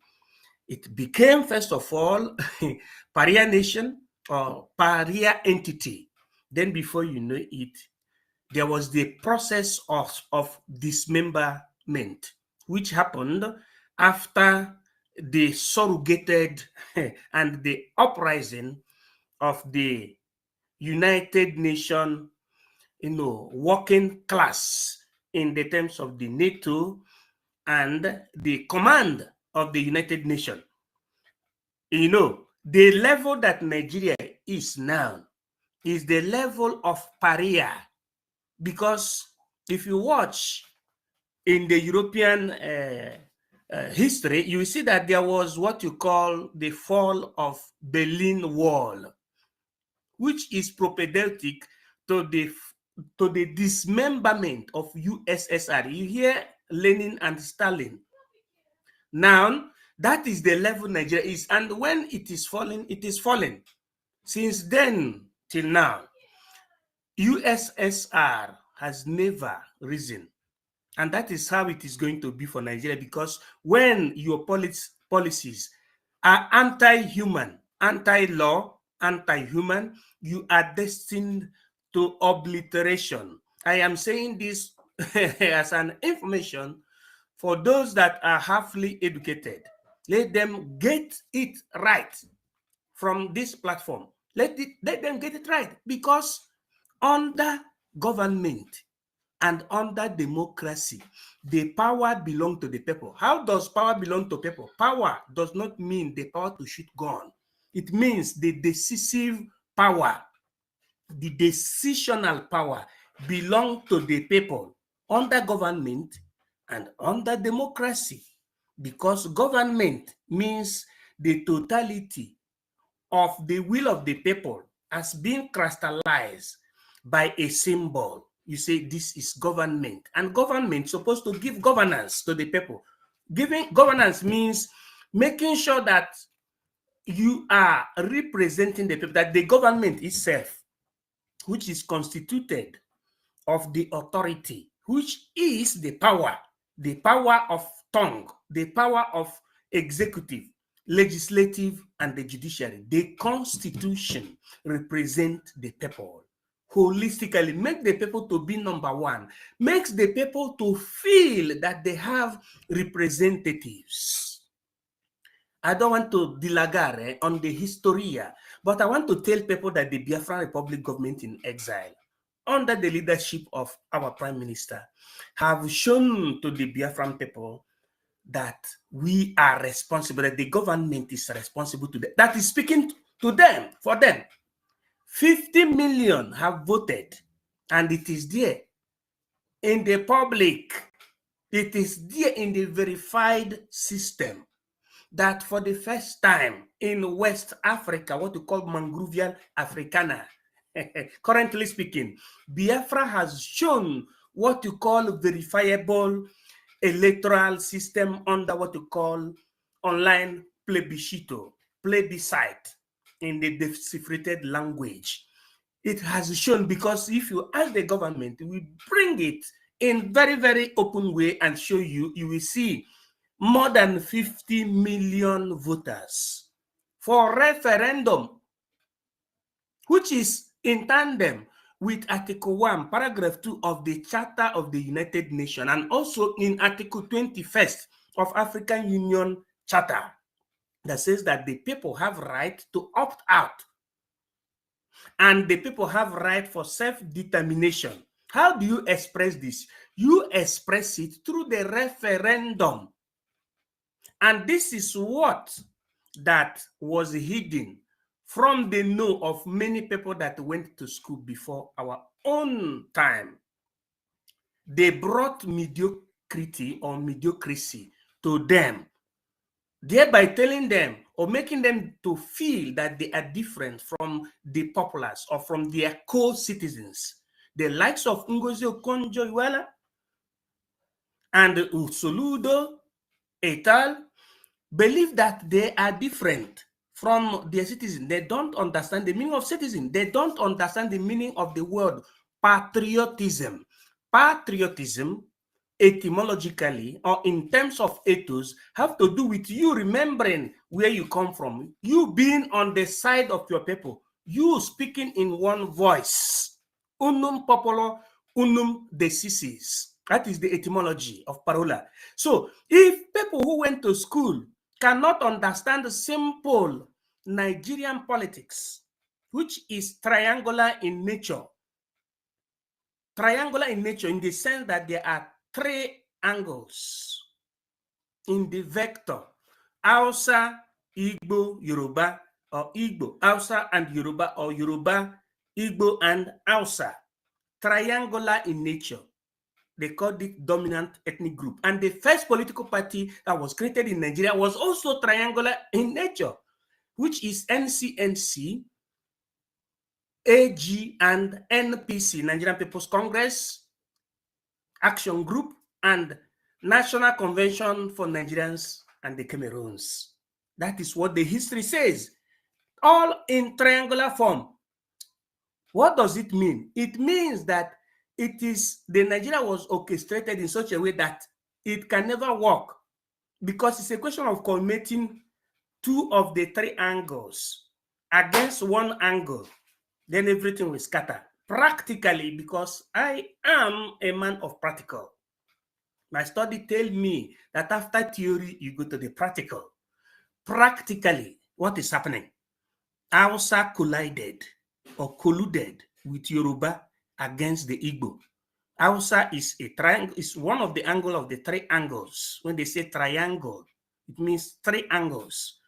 It became, first of all, pariah nation or pariah entity. Then before you know it, there was the process of dismemberment, which happened after the surrogated and the uprising of the United Nations, working class in the terms of the NATO and the command of the United Nations. The level that Nigeria is now is the level of pariah, because if you watch in the European history, you will see that there was what you call the fall of Berlin Wall, which is propedeutic to the dismemberment of USSR. You hear Lenin and Stalin. Now, that is the level Nigeria is. And when it is falling, it is falling. Since then till now, USSR has never risen. And that is how it is going to be for Nigeria, because when your policies are anti-human, anti-law, anti-human, you are destined to obliteration. I am saying this as an information for those that are halfly educated. Let them get it right from this platform. Let them get it right, because under government and under democracy, the power belongs to the people. How does power belong to people? Power does not mean the power to shoot gun. It means the decisive power, the decisional power belong to the people under government and under democracy, because government means the totality of the will of the people as being crystallized by a symbol. You say this is government, and government is supposed to give governance to the people. Giving governance means making sure that you are representing the people, that the government itself, which is constituted of the authority, which is the power of tongue, the power of executive, legislative, and the judiciary. The Constitution represent the people holistically, make the people to be number one, makes the people to feel that they have representatives. I don't want to dilagare on the historia, but I want to tell people that the Biafran Republic government in exile, under the leadership of our Prime Minister, have shown to the Biafran people that we are responsible, that the government is responsible to them, that is speaking to them, for them. 50 million have voted, and it is there in the public. It is there in the verified system that for the first time in West Africa, what we call Mangrovial Africana, currently speaking, Biafra has shown what you call verifiable electoral system under what you call online plebiscite in the deciphered language. it has shown, because if you ask the government, we bring it in very, very open way and show you, you will see more than 50 million voters for referendum, which is in tandem with Article 1, Paragraph 2 of the Charter of the United Nations, and also in Article 21st of African Union Charter, that says that the people have right to opt out and the people have right for self-determination. How do you express this? You express it through the referendum. And this is what that was hidden from the know of many people that went to school before our own time. They brought mediocrity or mediocrity to them, thereby telling them or making them to feel that they are different from the populace or from their co-citizens. The likes of Ngozi Okonjo-Iweala and Soludo et al. Believe that they are different from their citizens. They don't understand the meaning of citizen. They don't understand the meaning of the word patriotism. Patriotism, etymologically or in terms of ethos, have to do with you remembering where you come from, you being on the side of your people, you speaking in one voice. Unum populo, unum decisis. That is the etymology of parola. So if people who went to school cannot understand the simple Nigerian politics, which is triangular in nature in the sense that there are three angles in the vector, Hausa, Igbo, Yoruba, or Igbo, Hausa and Yoruba, or Yoruba, Igbo and Hausa. Triangular in nature. They called it dominant ethnic group. And the first political party that was created in Nigeria was also triangular in nature, which is NCNC, AG, and NPC, Nigerian People's Congress, Action Group, and National Convention for Nigerians and the Cameroons. That is what the history says, all in triangular form. What does it mean? It means that the Nigeria was orchestrated in such a way that it can never work, because it's a question of coordinating two of the three angles against one angle. Then everything will scatter. Practically, because I am a man of practical. My study tells me that after theory, you go to the practical. Practically, what is happening? Hausa collided or colluded with Yoruba against the Igbo. Hausa is a triangle, is one of the angles of the three angles. When they say triangle, it means three angles.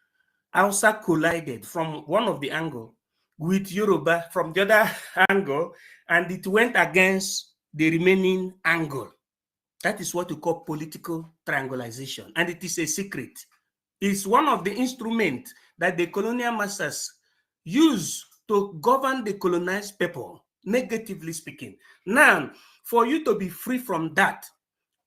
Hausa collided from one of the angles with Yoruba from the other angle, and it went against the remaining angle. That is what we call political triangulation, and it is a secret. It's one of the instruments that the colonial masters use to govern the colonized people, negatively speaking. Now, for you to be free from that,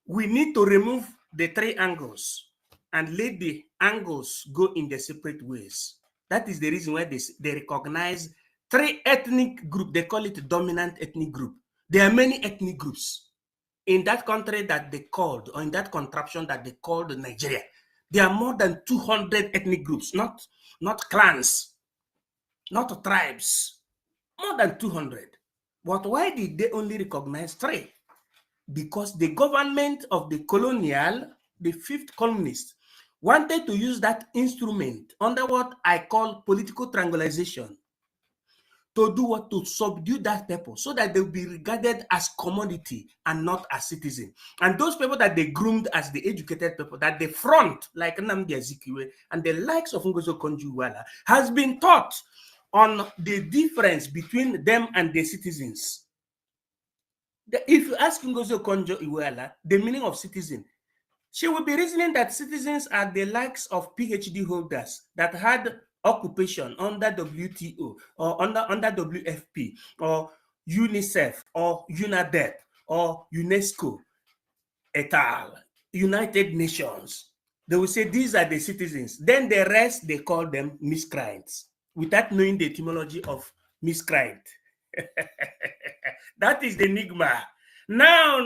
we need to remove the three angles and let the angles go in the separate ways. That is the reason why they recognize three ethnic groups. They call it dominant ethnic group. There are many ethnic groups in that country that they called, or in that contraption that they called Nigeria. There are more than 200 ethnic groups, not clans, not tribes, more than 200. But why did they only recognize three? Because the government of the colonial, the fifth colonists, wanted to use that instrument under what I call political triangulation to do what? To subdue that people so that they will be regarded as commodity and not as citizen. And those people that they groomed as the educated people, that they front, like Nnamdi Azikiwe and the likes of Ngozi Okonjo-Iweala, has been taught on the difference between them and the citizens. If you ask Ngozi Okonjo-Iweala the meaning of citizen, she will be reasoning that citizens are the likes of PhD holders that had occupation under WTO or under WFP or UNICEF or UNADEP or UNESCO et al., United Nations. They will say these are the citizens. Then the rest, they call them miscreants, without knowing the etymology of miscreant. That is the enigma. Now,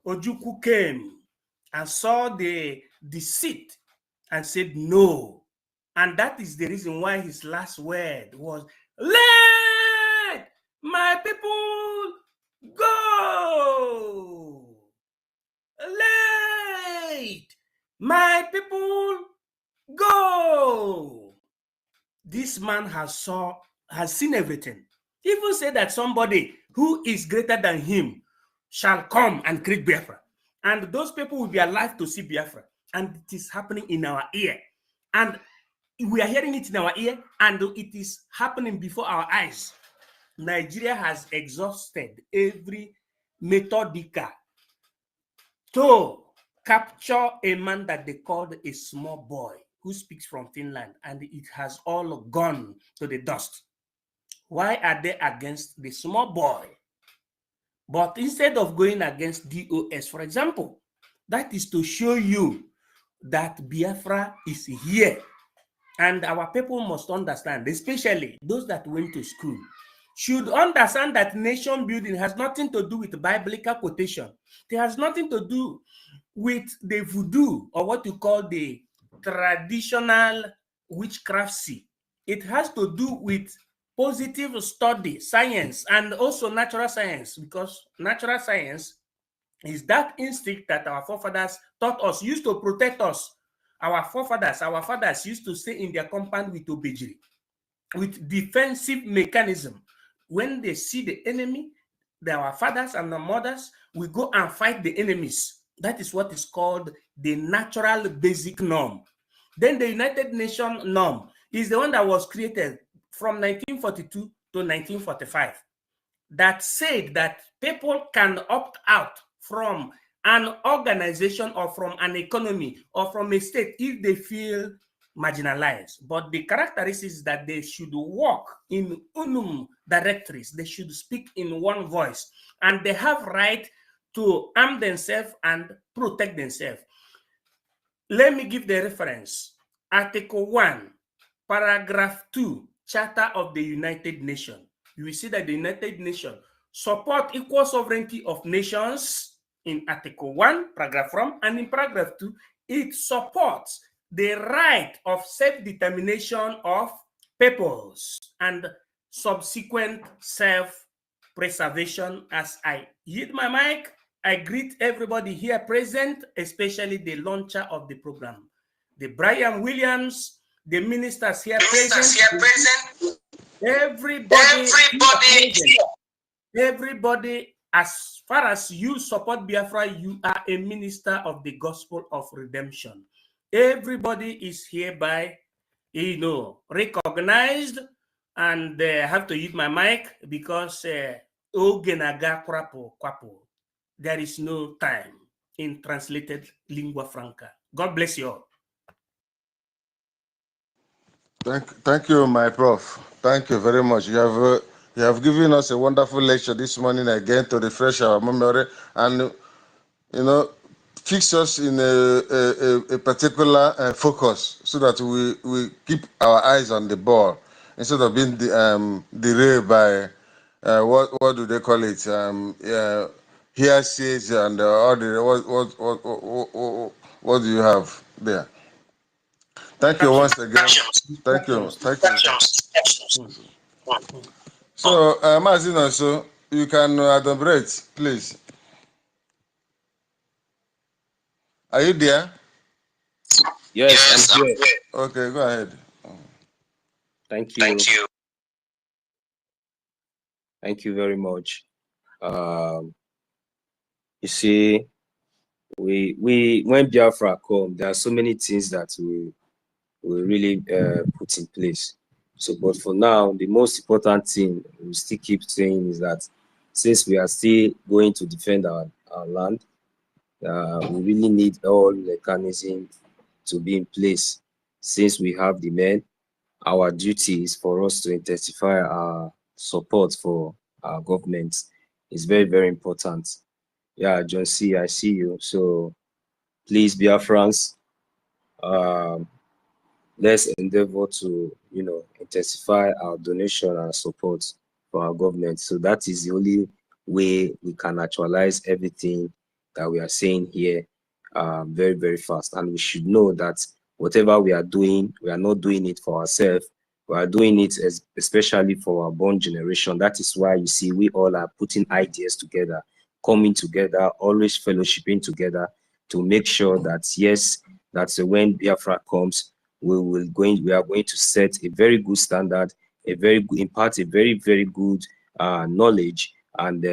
Ojukwu came and saw the deceit and said no. And that is the reason why his last word was, let my people go. Let my people go. This man has seen everything. He even said that somebody who is greater than him shall come and create Biafra. And those people will be alive to see Biafra. And it is happening in our ear. And we are hearing it in our ear, and it is happening before our eyes. Nigeria has exhausted every methodica to capture a man that they called a small boy who speaks from Finland, and it has all gone to the dust. Why are they against the small boy? But instead of going against DOS, for example, that is to show you that Biafra is here. And our people must understand, especially those that went to school, should understand that nation building has nothing to do with biblical quotation. It has nothing to do with the voodoo, or what you call the traditional witchcraftsy. It has to do with positive study, science, and also natural science, because natural science is that instinct that our forefathers taught us, used to protect us. Our fathers used to stay in their compound with obejiri, with defensive mechanism. When they see the enemy, our fathers and our mothers will go and fight the enemies. That is what is called the natural basic norm. Then the United Nations norm is the one that was created from 1942 to 1945, that said that people can opt out from an organization or from an economy or from a state if they feel marginalized. But the characteristics is that they should walk in unum directories. They should speak in one voice, and they have right to arm themselves and protect themselves. Let me give the reference. Article 1, paragraph 2, Charter of the United Nations. You will see that the United Nations support equal sovereignty of nations in Article 1, paragraph 1, and in paragraph 2, it supports the right of self-determination of peoples and subsequent self-preservation. As I yield my mic, I greet everybody here present, especially the launcher of the program, the Brian Williams, the ministers here present. Everybody, as far as you support Biafra, you are a minister of the gospel of redemption. Everybody is hereby, recognized, and I have to use my mic because there is no time in translated lingua franca. God bless you all. Thank you, my prof. Thank you very much. You have given us a wonderful lecture this morning again to refresh our memory and fix us in a particular focus so that we keep our eyes on the ball instead of being derailed by what do they call it? Hearsays and all the what do you have there? Thank you once again. Thank you. So, Mazina, so you can elaborate, please. Are you there? Yes, I'm here. Okay, go ahead. Thank you. Thank you very much. You see, when Biafra come, there are so many things that we really put in place. So, but for now, the most important thing we still keep saying is that since we are still going to defend our land, we really need all mechanisms to be in place. Since we have the men, our duty is for us to intensify our support for our government. It's very, very important. Yeah, John C., I see you. So please, Biafrans, let's endeavor to, intensify our donation and support for for our government. So that is the only way we can actualize everything that we are saying here very, very fast. And we should know that whatever we are doing, we are not doing it for ourselves. We are doing it especially for our born generation. That is why you see we all are putting ideas together, coming together, always fellowshipping together to make sure that, yes, that's when Biafra comes, we are going to set a very good standard, impart a very, very good knowledge and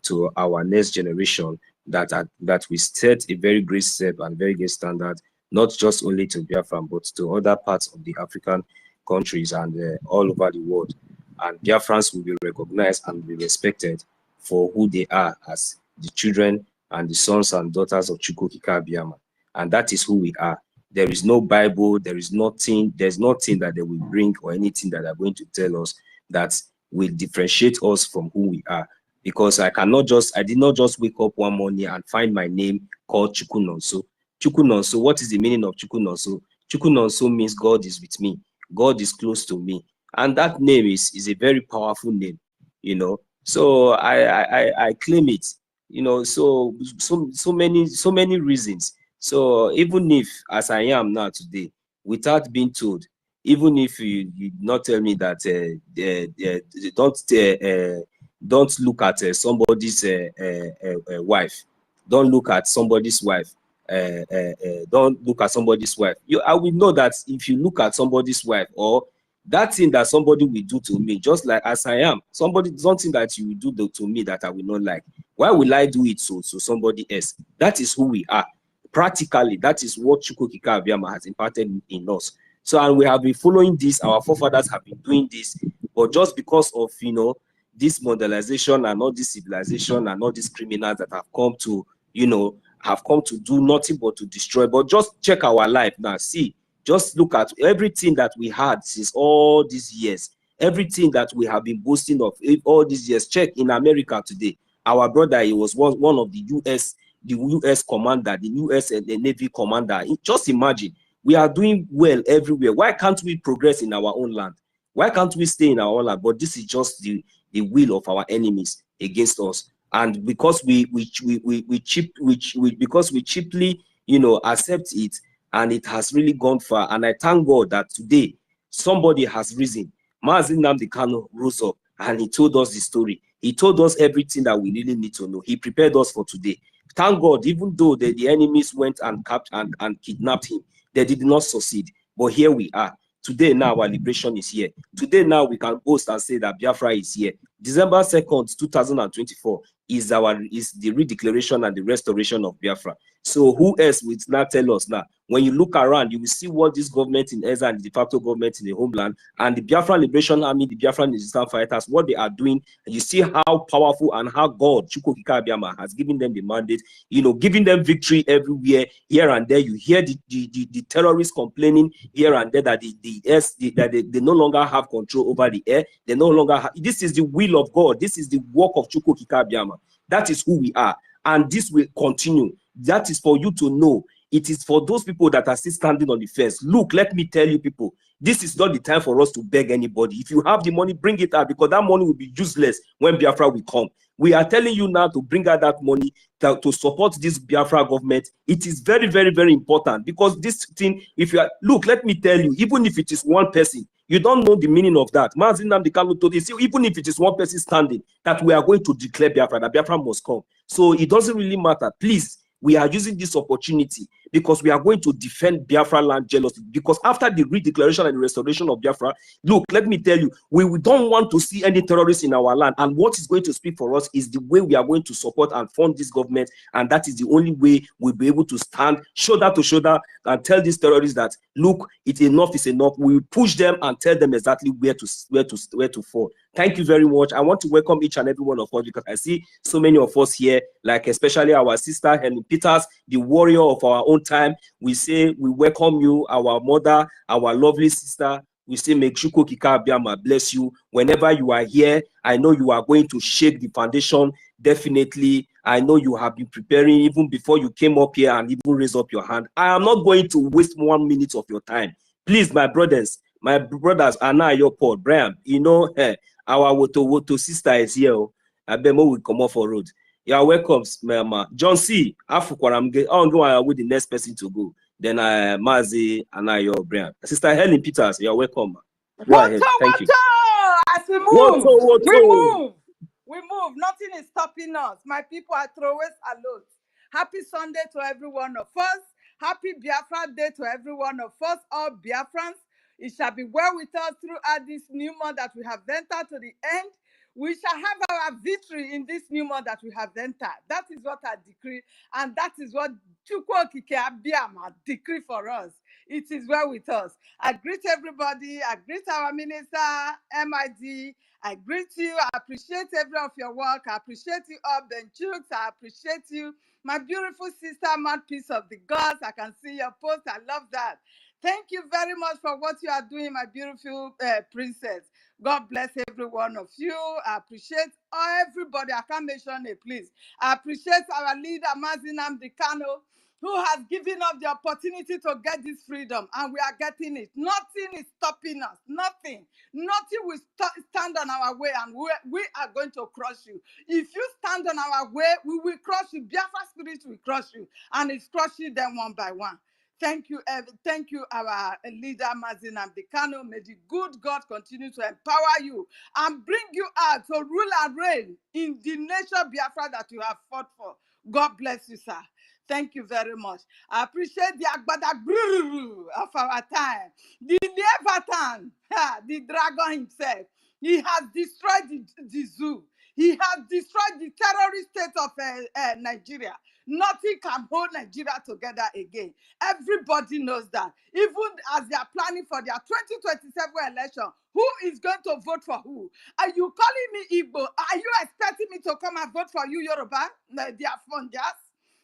to our next generation, that we set a very great step and very good standard, not just only to Biafra, but to other parts of the African countries and all over the world. And Biafrans will be recognized and be respected for who they are as the children and the sons and daughters of Chukwuka. And that is who we are. There is no Bible, there's nothing that they will bring or anything that they're going to tell us that will differentiate us from who we are. Because I did not just wake up one morning and find my name called Chukunonso. Chukunonso, what is the meaning of Chukunonso? Chukunonso means God is with me. God is close to me. And that name is a very powerful name, you know. So I claim it, you know, so many reasons. So even if, as I am now today, without being told, even if you not tell me that don't look at somebody's wife, don't look at somebody's wife, don't look at somebody's wife. I will know that if you look at somebody's wife, or that thing that somebody will do to me, just like as I am, something that you will do to me that I will not like. Why will I do it so somebody else? That is who we are. Practically, that is what Chukwuka has imparted in us. So, and we have been following this. Our forefathers have been doing this, but just because of, you know, this modernization and all this civilization and all these criminals that have come to, you know, have come to do nothing but to destroy. But just check our life now. See, just look at everything that we had since all these years, everything that we have been boasting of all these years. Check in America today. Our brother, he was one of the US commander, the US Navy commander. Just imagine, we are doing well everywhere. Why can't we progress in our own land? Why can't we stay in our own land? But this is just the will of our enemies against us. And because we cheaply, you know, accept it, and it has really gone far. And I thank God that today somebody has risen. Mazi Nnamdi Kanu rose up and he told us the story. He told us everything that we really need to know. He prepared us for today. Thank God, even though the enemies went and captured and kidnapped him, they did not succeed. But here we are. Today now our liberation is here. Today now we can boast and say that Biafra is here. December 2nd, 2024 is the redeclaration and the restoration of Biafra. So who else will now tell us now? When you look around, you will see what this government in Ezra and the de facto government in the homeland and the Biafra Liberation Army, the Biafran resistance fighters, what they are doing, and you see how powerful and how God, Chukwuka, has given them the mandate, you know, giving them victory everywhere, here and there. You hear the terrorists complaining here and there that they no longer have control over the air. They no longer have. This is the will of God. This is the work of Chukwuka. That is who we are, and this will continue. That is for you to know. It is for those people that are still standing on the fence. Look, let me tell you people, this is not the time for us to beg anybody. If you have the money, bring it out, because that money will be useless when Biafra will come. We are telling you now to bring out that money to support this Biafra government. It is very, very, very important, because this thing, if you are, look, let me tell you, even if it is one person, you don't know the meaning of that. Mazi Nnamdi Kanu told you, even if it is one person standing, that we are going to declare Biafra, that Biafra must come. So it doesn't really matter. Please, we are using this opportunity because we are going to defend Biafra land jealously. Because after the redeclaration and the restoration of Biafra, look, let me tell you, we don't want to see any terrorists in our land. And what is going to speak for us is the way we are going to support and fund this government. And that is the only way we'll be able to stand shoulder to shoulder and tell these terrorists that, look, enough is enough. We will push them and tell them exactly where to fall. Thank you very much. I want to welcome each and every one of us, because I see so many of us here, like especially our sister Helen Peters, the warrior of our own time. We say we welcome you, our mother, our lovely sister. We say, make Chukwuka bless you. Whenever you are here, I know you are going to shake the foundation. Definitely, I know you have been preparing even before you came up here and even raised up your hand. I am not going to waste 1 minute of your time. Please, my brothers, Anna, your Paul, Brian, you know, Our Woto sister is here. I bet more will come off for road. You are welcome, Mama. John C. Afukwaramge. I'll go with the next person to go. Then Mazi and your Brian. Sister Helen Peters, you are welcome. Go ahead. Thank you. As we move, Woto. we move. Nothing is stopping us. My people are throwers alone. Happy Sunday to every one of us. Happy Biafra Day to every one of us, all Biafrans. It shall be well with us throughout this new month that we have entered to the end. We shall have our victory in this new month that we have entered. That is what I decree, and that is what Chukwokike Abiyama decree for us. It is well with us. I greet everybody. I greet our minister, MID. I greet you. I appreciate every of your work. I appreciate you all, Ben Chooks. I appreciate you. My beautiful sister, Mouthpiece of the Gods. I can see your post. I love that. Thank you very much for what you are doing, my beautiful princess. God bless every one of you. I appreciate everybody. I can't mention it, please. I appreciate our leader, Mazinam Dikano, who has given us the opportunity to get this freedom, and we are getting it. Nothing is stopping us. Nothing. Nothing will stand on our way, and we are going to crush you. If you stand on our way, we will crush you. Biafra spirit will crush you, and it's crushing them one by one. Thank you, our leader, Mazin Amdekano. May the good God continue to empower you and bring you out to rule and reign in the nation Biafra that you have fought for. God bless you, sir. Thank you very much. I appreciate the Agbada of our time. The Leviathan, the dragon himself, he has destroyed the zoo. He has destroyed the terrorist state of Nigeria. Nothing can hold Nigeria together again. Everybody knows that. Even as they are planning for their 2027 election, who is going to vote for who? Are you calling me Igbo? Are you expecting me to come and vote for you, Yoruba? They are funders.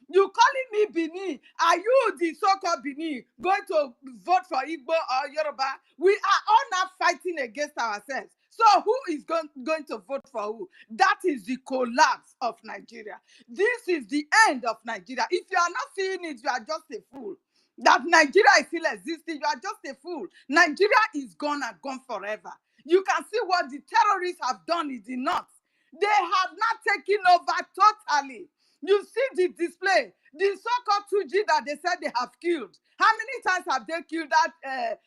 You calling me Bini? Are you the so-called Bini going to vote for Igbo or Yoruba? We are all now fighting against ourselves. So who is going to vote for who? That is the collapse of Nigeria. This is the end of Nigeria. If you are not seeing it, you are just a fool. That Nigeria is still existing, you are just a fool. Nigeria is gone and gone forever. You can see what the terrorists have done in the north. They have not taken over totally. You see the display, the so-called 2G that they said they have killed. How many times have they killed that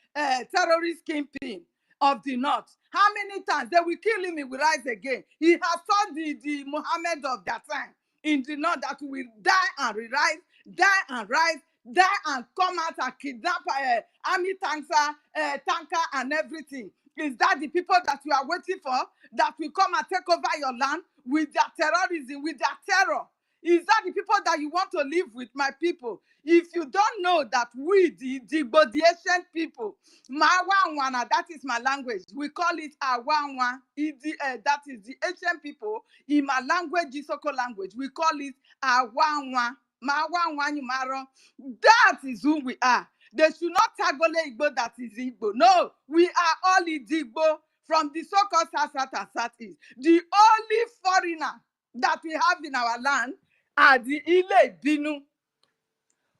terrorist kingpin of the north? How many times? They will kill him, he will rise again. He has taught the Muhammad of that time in the north that will die and rise, die and rise, die and come out and kidnap army tanker and everything. Is that the people that you are waiting for that will come and take over your land with their terrorism, with their terror? Is that the people that you want to live with, my people? If you don't know that we, the ancient people, Mawanwana, that is my language. We call it Awanwa. That is the ancient people. In my language, Isoko language, we call it Awanwa. Mawanwa. That is who we are. They should not tagole Igbo that is Igbo. No, we are all Igbo from the so-called South and Southeast. The only foreigner that we have in our land are the Ile Binu,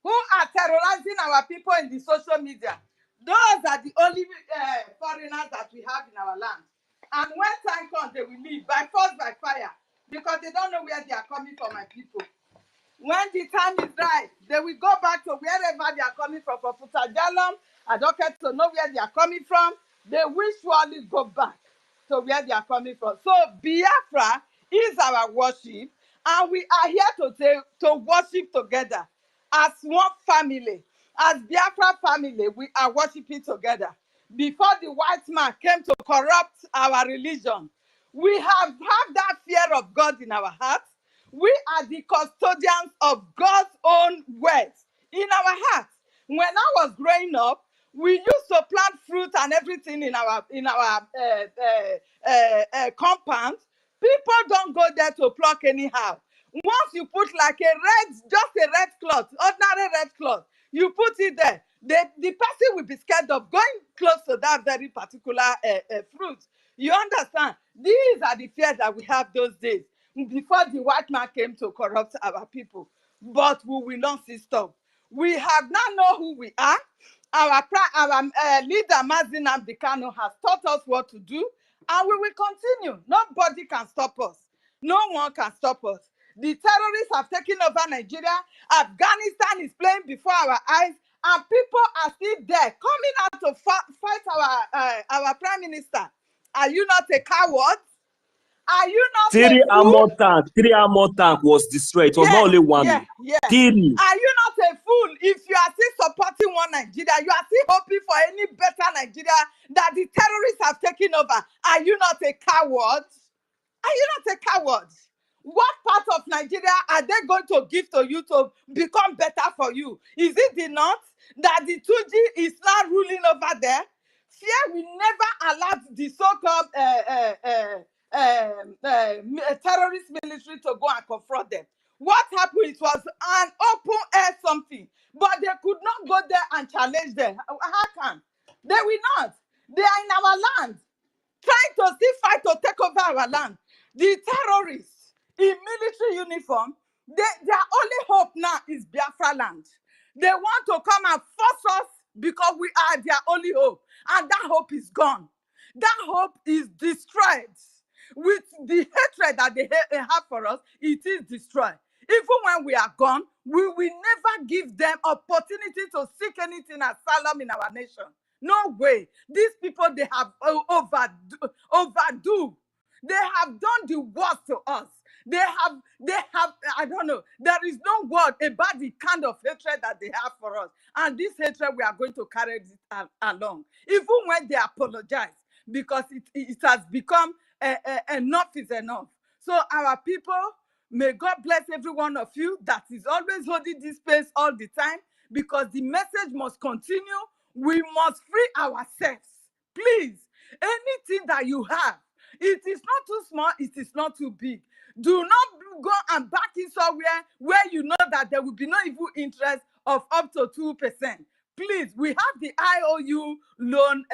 who are terrorizing our people in the social media. Those are the only foreigners that we have in our land. And when time comes, they will leave by force, by fire, because they don't know where they are coming from, my people. When the time is right, they will go back to wherever they are coming from Putajalam. I don't get to know where they are coming from. They will surely go back to where they are coming from. So Biafra is our worship, and we are here to worship together as one family. As Biafra family, we are worshiping together. Before the white man came to corrupt our religion, we have had that fear of God in our hearts. We are the custodians of God's own words in our hearts. When I was growing up, we used to plant fruit and everything in our compound. People don't go there to pluck anyhow. Once you put like just a red cloth, ordinary red cloth, you put it there, the person will be scared of going close to that very particular fruit. You understand? These are the fears that we have those days, before the white man came to corrupt our people. But we will not see stop. We have now know who we are. Our leader, Mazinam Dikano, has taught us what to do, And we will continue. Nobody can stop us. No one can stop us. The terrorists have taken over Nigeria. Afghanistan is playing before our eyes, and people are still there coming out to fight our prime minister. Are you not a coward? Are you not a fool? Three armor tank was destroyed. It was not only one. Yeah. Three. Are you not a fool if you are still supporting one Nigeria? You are still hoping for any better Nigeria that the terrorists have taken over. Are you not a coward? Are you not a coward? What part of Nigeria are they going to give to you to become better for you? Is it the north that the 2G is now ruling over there? Fear will never allow the so-called terrorist military to go and confront them. What happened? It was an open air something, but they could not go there and challenge them. How can? They will not. They are in our land, trying to still fight to take over our land. The terrorists in military uniform, their only hope now is Biafra land. They want to come and force us because we are their only hope. And that hope is gone. That hope is destroyed. With the hatred that they have for us, it is destroyed. Even when we are gone, we will never give them opportunity to seek anything asylum in our nation. No way. These people, they have overdo. They have done the worst to us. They have, I don't know, there is no word about the kind of hatred that they have for us. And this hatred, we are going to carry it along. Even when they apologize, because it has become enough is enough. So our people, may God bless every one of you that is always holding this space all the time, because the message must continue. We must free ourselves. Please, anything that you have, it is not too small, it is not too big. Do not go and back in somewhere where you know that there will be no evil interest of up to 2%. Please, we have the IOU loan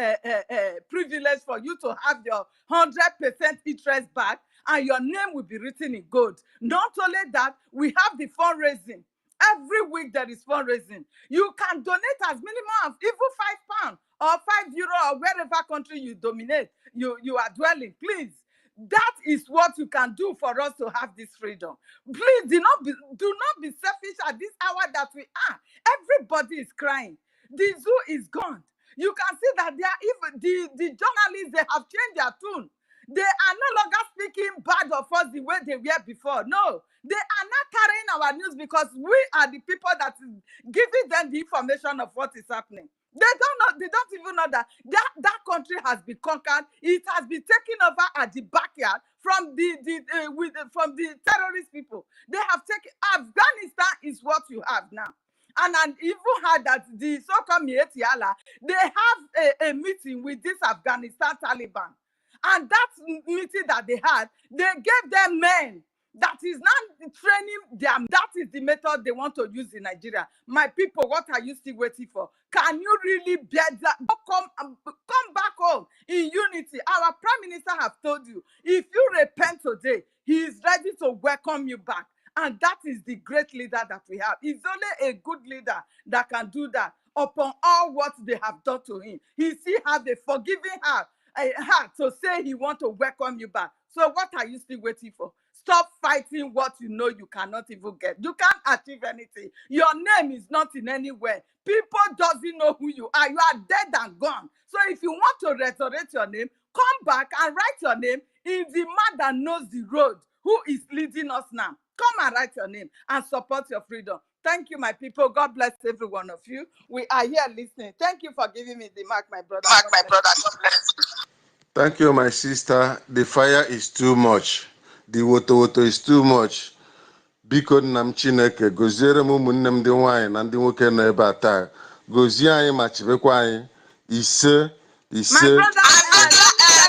privilege for you to have your 100% interest back, and your name will be written in gold. Not only that, we have the fundraising. Every week there is fundraising. You can donate as minimum of even £5 or €5 or wherever country you dominate, you are dwelling. Please, that is what you can do for us to have this freedom. Please do not be selfish at this hour that we are. Everybody is crying. The zoo is gone. You can see that they are even the journalists, they have changed their tune. They are no longer speaking bad of us the way they were before. No, they are not carrying our news because we are the people that is giving them the information of what is happening. They don't know. They don't even know that country has been conquered. It has been taken over at the backyard from from the terrorist people. They have taken Afghanistan is what you have now. And I even heard that the so-called Mietiala, they have a meeting with this Afghanistan Taliban. And that meeting that they had, they gave them men that is now training them. That is the method they want to use in Nigeria. My people, what are you still waiting for? Can you really bear that? Come back home in unity. Our prime minister have told you, if you repent today, he is ready to welcome you back. And that is the great leader that we have. It's only a good leader that can do that upon all what they have done to him. He still has a forgiving heart to say he wants to welcome you back. So what are you still waiting for? Stop fighting what you know you cannot even get. You can't achieve anything. Your name is not in anywhere. People doesn't know who you are. You are dead and gone. So if you want to resurrect your name, come back and write your name in the man that knows the road, who is leading us now. Come and write your name and support your freedom. Thank you, my people. God bless every one of you. We are here listening. Thank you for giving me the mic, my brother. Thank you, my sister. The fire is too much. The woto is too much. Biko nna m Chineke goziere m ụmụnne m ndị nwaanyị na ndị nwoke nọ ebe a taa. Gozie anyị ma chebekwa anyị. Ise. My brother,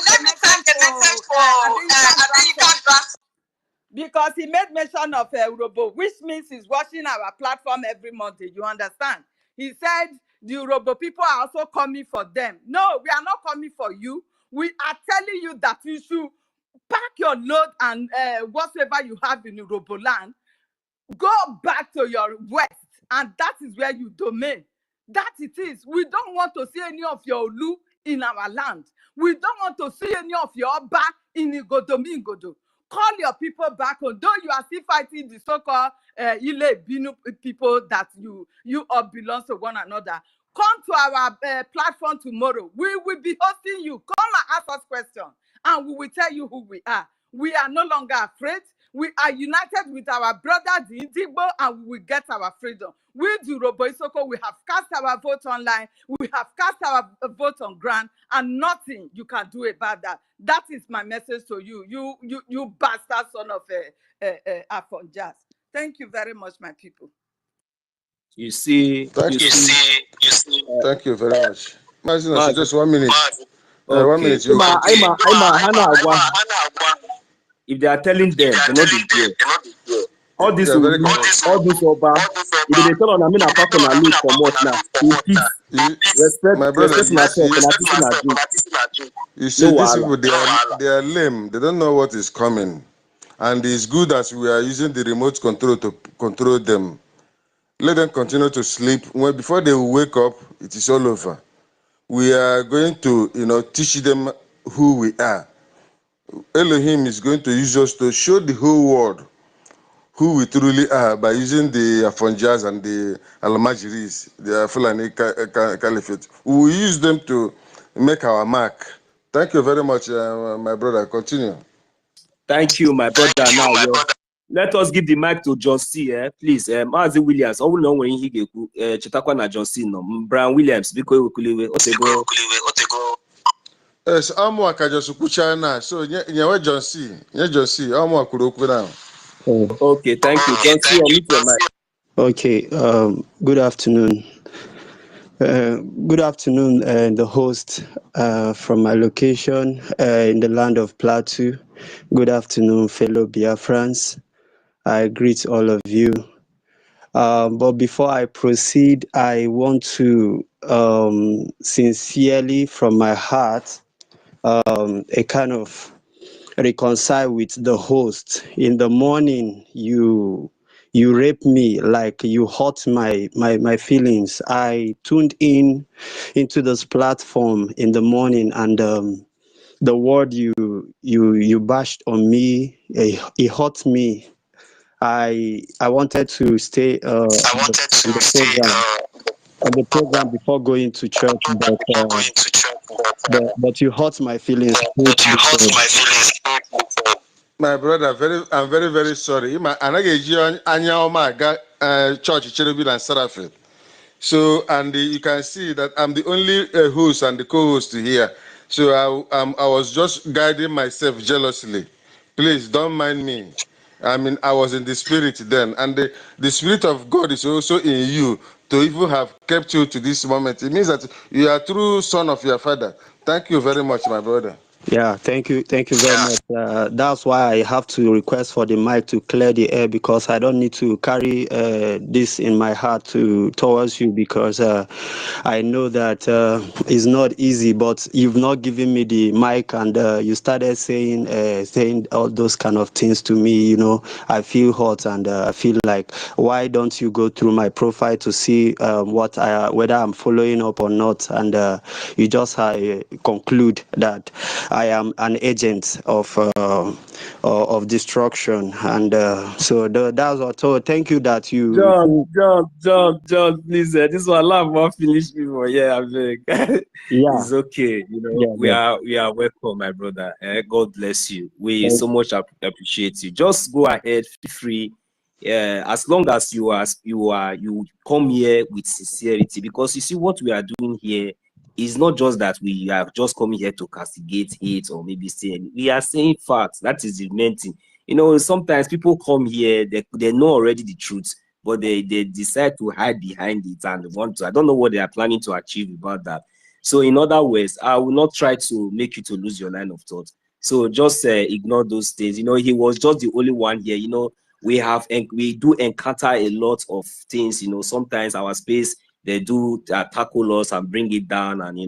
let me thank the message for because he made mention of Urobo, which means he's watching our platform every Monday. You understand? He said the Urobo people are also coming for them. No, we are not coming for you. We are telling you that you should pack your load and whatever you have in Urobo land, go back to your west, and that is where you domain. That it is. We don't want to see any of your Olu in our land. We don't want to see any of your back in Igodo. Call your people back, although you are still fighting the so-called Ile Binu people that you all belong to one another. Come to our platform tomorrow. We will be hosting you. Come and ask us questions, and we will tell you who we are. We are no longer afraid. We are united with our brother, the Indigbo, and we will get our freedom. We do Robo Isoko. We have cast our vote online. We have cast our vote on ground, and nothing you can do about that. That is my message to you, you bastard son of Afonjas. Thank you very much, my people. You see. Thank you very much. Mazina, just 1 minute. Okay. 1 minute. If they are telling them, they're not the all this over, if they tell on, I mean, apart from a look for what now, respect myself, you see, these people, they are lame. They don't know what is coming. And it's good as we are using the remote control to control them. Let them continue to sleep. When before they wake up, it is all over. We are going to, teach them who we are. Elohim is going to use us to show the whole world who we truly are by using the Afonjas and the Almajiris, the Fulani Caliphate. We will use them to make our mark. Thank you very much, my brother. Continue. Thank you, my brother. Let us give the mic to John C. Please, Mazi Williams. I will know when he get Chetakwana John C. No, Brian Williams. Because we Otego. Yes, I'm working just Kuchana. So, yeah, John C. Yeah, John C. I'm working now. Okay, thank you, John C. Okay. Good afternoon. Good afternoon, the host from my location in the land of Plateau. Good afternoon, fellow Biafrans. I greet all of you. But before I proceed, I want to sincerely, from my heart, a kind of reconcile with the host. In the morning, you rape me, like you hurt my feelings. I tuned into this platform in the morning, and the word you bashed on me, it hurt me. I wanted to stay on the program before going to church, but you hurt my feelings. My brother, I'm very, very sorry. Church Cherubim and Seraphim. So, and you can see that I'm the only host and the co-host here. So I was just guiding myself jealously. Please don't mind me. I mean, I was in the spirit then, and the spirit of God is also in you to even have kept you to this moment. It means that you are a true son of your father. Thank you very much, my brother. Yeah, thank you very much. That's why I have to request for the mic to clear the air, because I don't need to carry this in my heart towards you, because I know that it's not easy. But you've not given me the mic, and you started saying all those kind of things to me. I feel hurt, and I feel like, why don't you go through my profile to see whether I'm following up or not? And you just conclude that I am an agent of destruction, and so that's what. So thank you that you. John, please. This one laugh won't finish me. Yeah, I'm like, it's okay. We are welcome, my brother. God bless you. We so much appreciate you. Just go ahead, feel free. As long as you come here with sincerity, because you see what we are doing here. It's not just that we are just coming here to castigate it or maybe say we are saying facts. That is the main thing. Sometimes people come here, they know already the truth, but they decide to hide behind it and want to. I don't know what they are planning to achieve about that. So in other words, I will not try to make you to lose your line of thought. So just ignore those things. He was just the only one here. We do encounter a lot of things. Sometimes our space, they do tackle us and bring it down, and you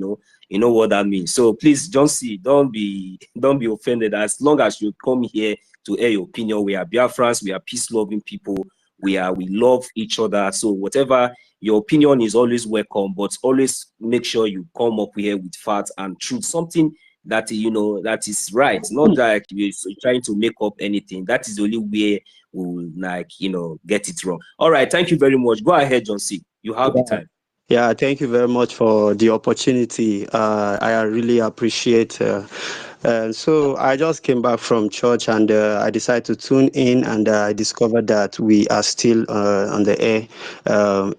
know what that means. So please, John C., don't be offended. As long as you come here to air your opinion, we are Biafrans, we are peace-loving people, we love each other. So whatever your opinion is always welcome, but always make sure you come up here with facts and truth, something that that is right, not like you're trying to make up anything. That is the only way we will get it wrong. All right, thank you very much. Go ahead, John C. You have the time. Yeah, thank you very much for the opportunity. I really appreciate. So I just came back from church and I decided to tune in, and I discovered that we are still on the air,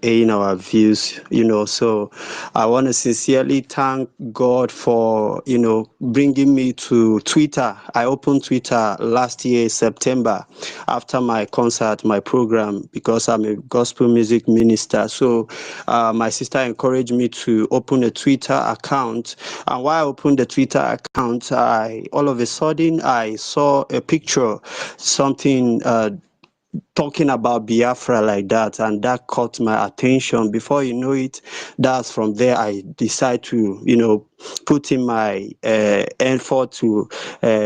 airing our views. So I want to sincerely thank God for bringing me to Twitter. I opened Twitter last year September after my concert, my program, because I'm a gospel music minister. So my sister encouraged me to open a Twitter account, and while I opened the Twitter account, all of a sudden I saw a picture, something talking about Biafra like that, and that caught my attention. Before you know it, that's from there I decide to put in my effort to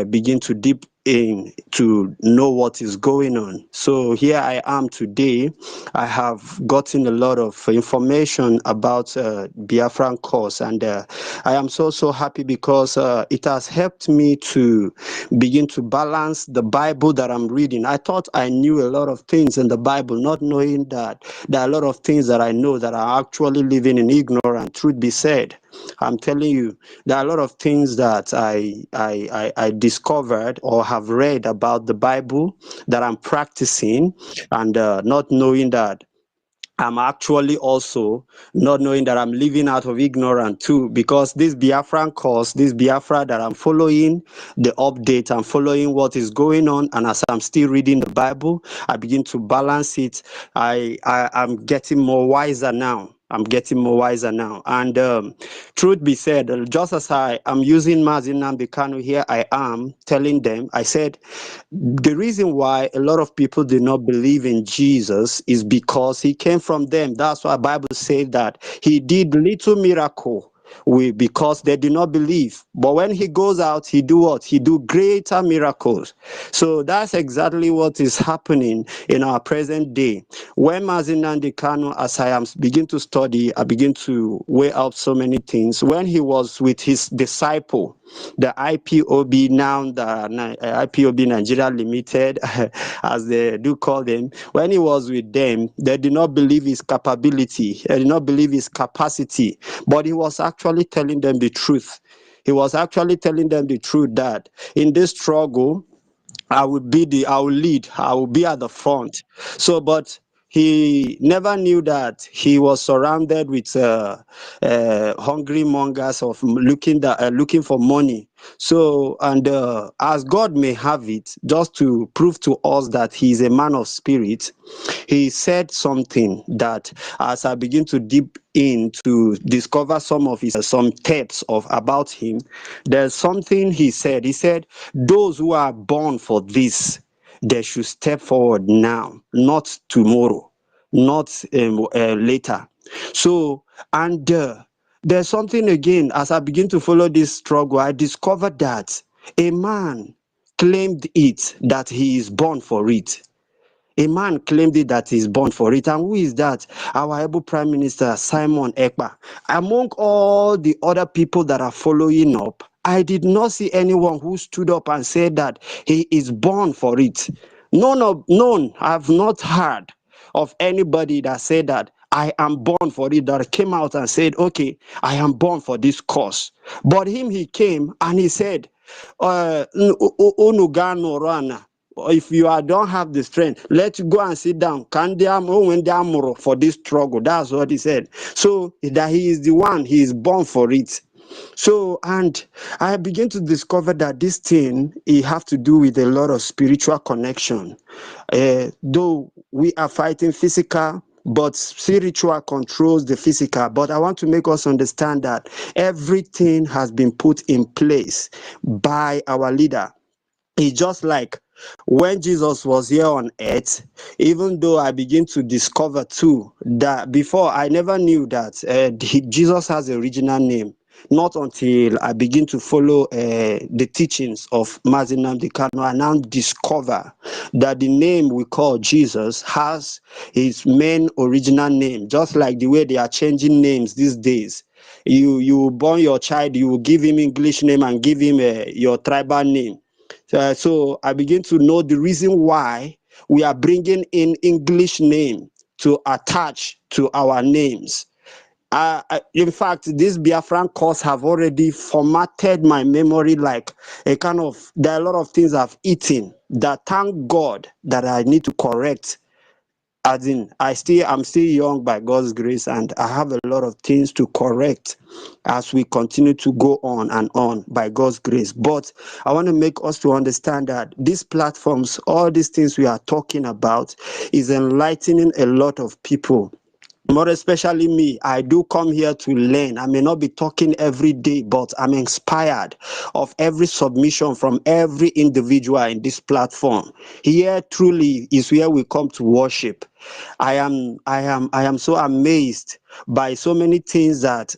begin to deep in to know what is going on. So here I am today. I have gotten a lot of information about Biafran cause, and I am so happy because it has helped me to begin to balance the Bible that I'm reading. I thought I knew a lot of things in the Bible, not knowing that there are a lot of things that I know that are actually living in ignorance. Truth be said, I'm telling you, there are a lot of things that I discovered or have read about the Bible that I'm practicing, and not knowing that I'm actually also not knowing that I'm living out of ignorance too, because this Biafran cause, this Biafra that I'm following, the update, I'm following what is going on, and as I'm still reading the Bible, I begin to balance it. I'm getting more wiser now. I'm getting more wiser now. And truth be said, just as I am using Mazi Nnamdi Kanu here, I am telling them, I said, the reason why a lot of people do not believe in Jesus is because he came from them. That's why the Bible says that he did little miracle because they do not believe. But when he goes out, he do what? He do greater miracles. So that's exactly what is happening in our present day. When Mazi Nnamdi Kanu, as I am begin to study, I begin to weigh out so many things. When he was with his disciple, the IPOB, now the IPOB Nigeria Limited, as they do call them, when he was with them, they did not believe his capability, they did not believe his capacity, but he was actually telling them the truth. He was actually telling them the truth that in this struggle, I will lead, I will be at the front. So, but he never knew that he was surrounded with hungry mongers of looking for money. So, and as God may have it, just to prove to us that he is a man of spirit, he said something that, as I begin to deep in to discover some tapes about him, there's something he said. He said, those who are born for this, they should step forward now, not tomorrow, not later. So, and there's something again, as I begin to follow this struggle, I discovered that a man claimed it, that he is born for it. A man claimed it that he's born for it. And who is that? Our able Prime Minister, Simon Ekpa. Among all the other people that are following up, I did not see anyone who stood up and said that he is born for it. None. I have not heard of anybody that said that I am born for it, that came out and said, okay, I am born for this cause. But he came and he said, if you don't have the strength, let's go and sit down for this struggle. That's what he said. So that he is the one, he is born for it. So, and I began to discover that this thing, it have to do with a lot of spiritual connection. Though we are fighting physical, but spiritual controls the physical. But I want to make us understand that everything has been put in place by our leader. It's just like when Jesus was here on earth, even though I begin to discover too that before I never knew that Jesus has an original name. Not until I begin to follow the teachings of Mazi Nnamdi Kanu, I now discover that the name we call Jesus has his main original name, just like the way they are changing names these days. You born your child, you will give him English name and give him your tribal name. So I begin to know the reason why we are bringing in English name to attach to our names. In fact, this Biafran course have already formatted my memory like a kind of, there are a lot of things I've eaten that thank God that I need to correct. As in, I'm still young by God's grace, and I have a lot of things to correct as we continue to go on and on by God's grace. But I want to make us to understand that these platforms, all these things we are talking about, is enlightening a lot of people. More especially me, I do come here to learn. I may not be talking every day, but I'm inspired of every submission from every individual in this platform. Here truly is where we come to worship. I am so amazed by so many things that,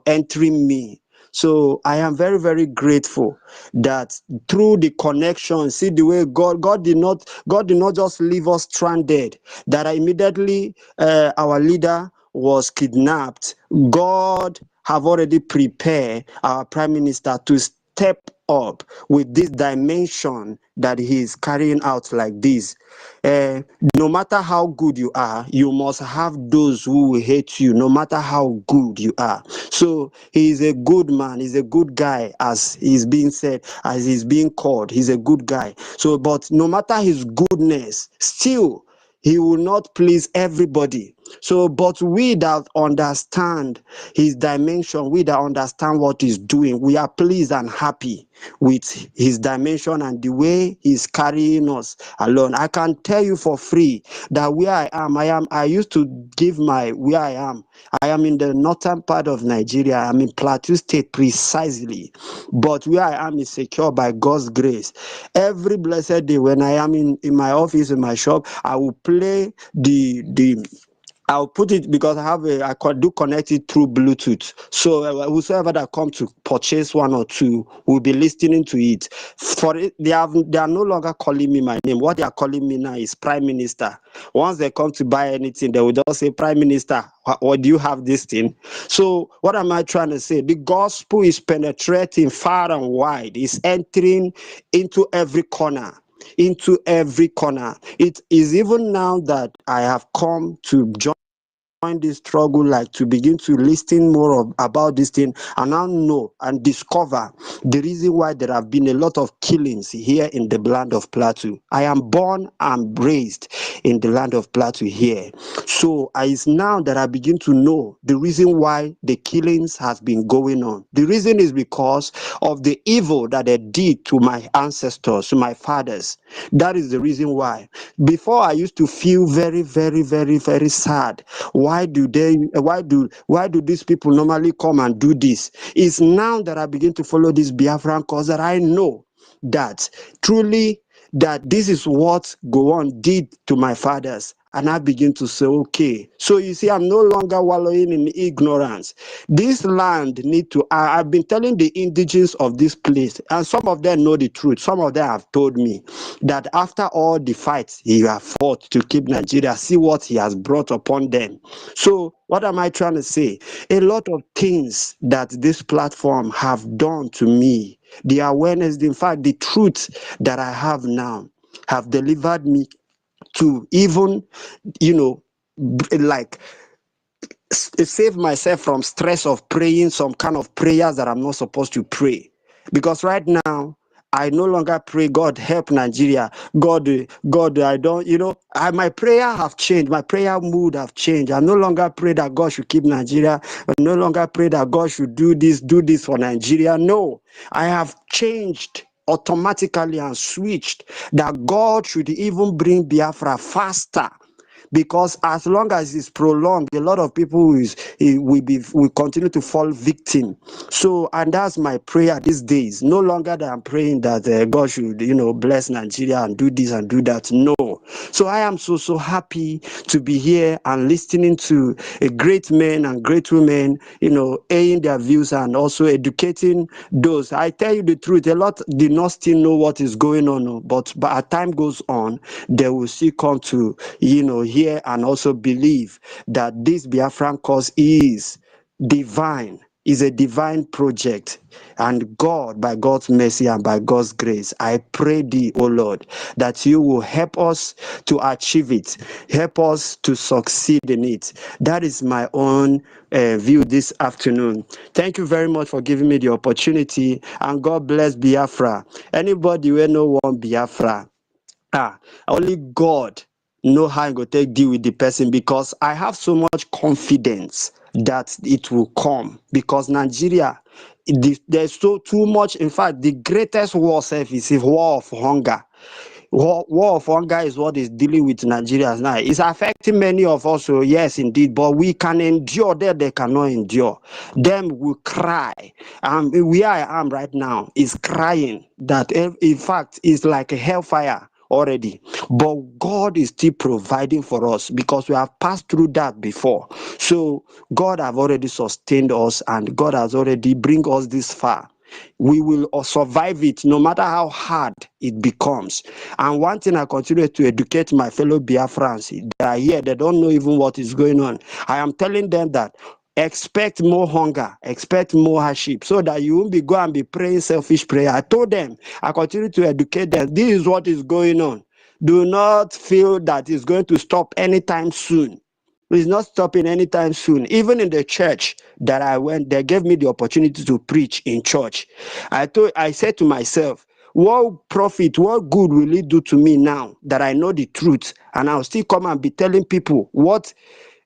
entering me. So I am very, very grateful that through the connection, see the way God did not just leave us stranded, that immediately our leader was kidnapped. God have already prepared our prime minister to step up with this dimension that he is carrying out like this. No matter how good you are, you must have those who will hate you, no matter how good you are. So he is a good man, he's a good guy, as he's being said, as he's being called. He's a good guy. So, but no matter his goodness, still he will not please everybody. So, but we that understand his dimension, we that understand what he's doing, we are pleased and happy with his dimension and the way he's carrying us along. I can tell you for free that where I used to give where I am in the northern part of Nigeria. I'm in Plateau State precisely, but where I am is secure by God's grace. Every blessed day when I am in my office, in my shop, I will play I'll put it, because I do connect it through Bluetooth. So whosoever that come to purchase one or two will be listening to it. For it, they are no longer calling me my name. What they are calling me now is Prime Minister. Once they come to buy anything, they will just say, Prime Minister, or do you have this thing? So what am I trying to say? The gospel is penetrating far and wide. It's entering into every corner. It is even now that I have come to join this struggle, like to begin to listen more about this thing, and now know and discover the reason why there have been a lot of killings here in the land of Plateau. I am born and raised in the land of Plateau here. So it's now that I begin to know the reason why the killings has been going on. The reason is because of the evil that they did to my ancestors, to my fathers. That is the reason why. Before, I used to feel very, very, very, very sad. Why do these people normally come and do this? It's now that I begin to follow this Biafran cause that I know that truly that this is what Gowon did to my fathers. And I begin to say, okay. So you see, I'm no longer wallowing in ignorance. This land need to, I've been telling the indigenes of this place, and some of them know the truth. Some of them have told me that after all the fights he have fought to keep Nigeria, see what he has brought upon them. So what am I trying to say? A lot of things that this platform have done to me, the awareness, in fact, the truth that I have now have delivered me to even, like save myself from stress of praying some kind of prayers that I'm not supposed to pray. Because right now, I no longer pray, God help Nigeria. God, I don't, my prayer have changed. My prayer mood have changed. I no longer pray that God should keep Nigeria. I no longer pray that God should do this for Nigeria. No, I have changed automatically and switched that God should even bring Biafra faster. Because as long as it's prolonged, a lot of people will continue to fall victim. So, and that's my prayer these days. No longer that I'm praying that God should, bless Nigeria and do this and do that. No. So I am so happy to be here and listening to a great men and great women, airing their views and also educating those. I tell you the truth, a lot did not still know what is going on, but as time goes on, they will still come to, hear and also believe that this Biafran cause is divine is a divine project. And God, by God's mercy and by God's grace, I pray thee, O Lord, that you will help us to achieve it, help us to succeed in it. That is my own view this afternoon. Thank you very much for giving me the opportunity, and God bless Biafra. Anybody who know one Biafra, only God know how I go take deal with the person, because I have so much confidence that it will come, because Nigeria, there's so too much. In fact, the greatest war is a war of hunger. War of hunger is what is dealing with Nigeria now. It's affecting many of us, so yes, indeed. But we can endure that they cannot endure. Them will cry. Where I am right now is crying that, in fact, it's like a hellfire already. But God is still providing for us, because we have passed through that before. So God have already sustained us, and God has already bring us this far. We will survive it, no matter how hard it becomes. And one thing I continue to educate my fellow Biafrans, they are here, they don't know even what is going on. I am telling them that expect more hunger, expect more hardship, so that you won't be go and be praying selfish prayer. I told them, I continue to educate them, this is what is going on. Do not feel that it's going to stop anytime soon. It's not stopping anytime soon. Even in the church that I went, they gave me the opportunity to preach in church. I said to myself, what profit, what good will it do to me now that I know the truth, and I'll still come and be telling people what,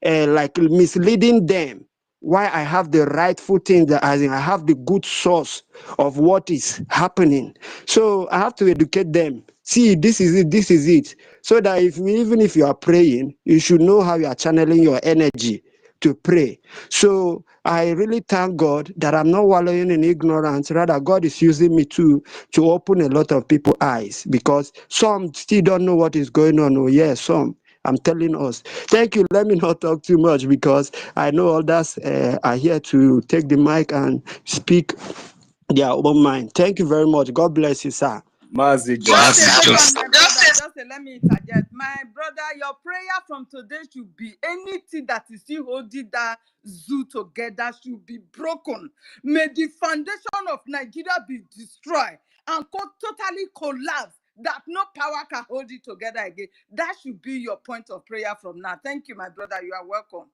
like misleading them, why I have the rightful thing, that as in I have the good source of what is happening. So I have to educate them. See, this is it, this is it. So that even if you are praying, you should know how you are channeling your energy to pray. So I really thank God that I'm not wallowing in ignorance. Rather, God is using me to open a lot of people's eyes, because some still don't know what is going on. Oh, yes, some. I'm telling us. Thank you. Let me not talk too much, because I know others are here to take the mic and speak their own mind. Thank you very much. God bless you, sir. Just a second, my brother. Let me interject. My brother, your prayer from today should be anything that is still holding that zoo together should be broken. May the foundation of Nigeria be destroyed and totally collapse, that no power can hold it together again. That should be your point of prayer from now. Thank you, my brother. You are welcome.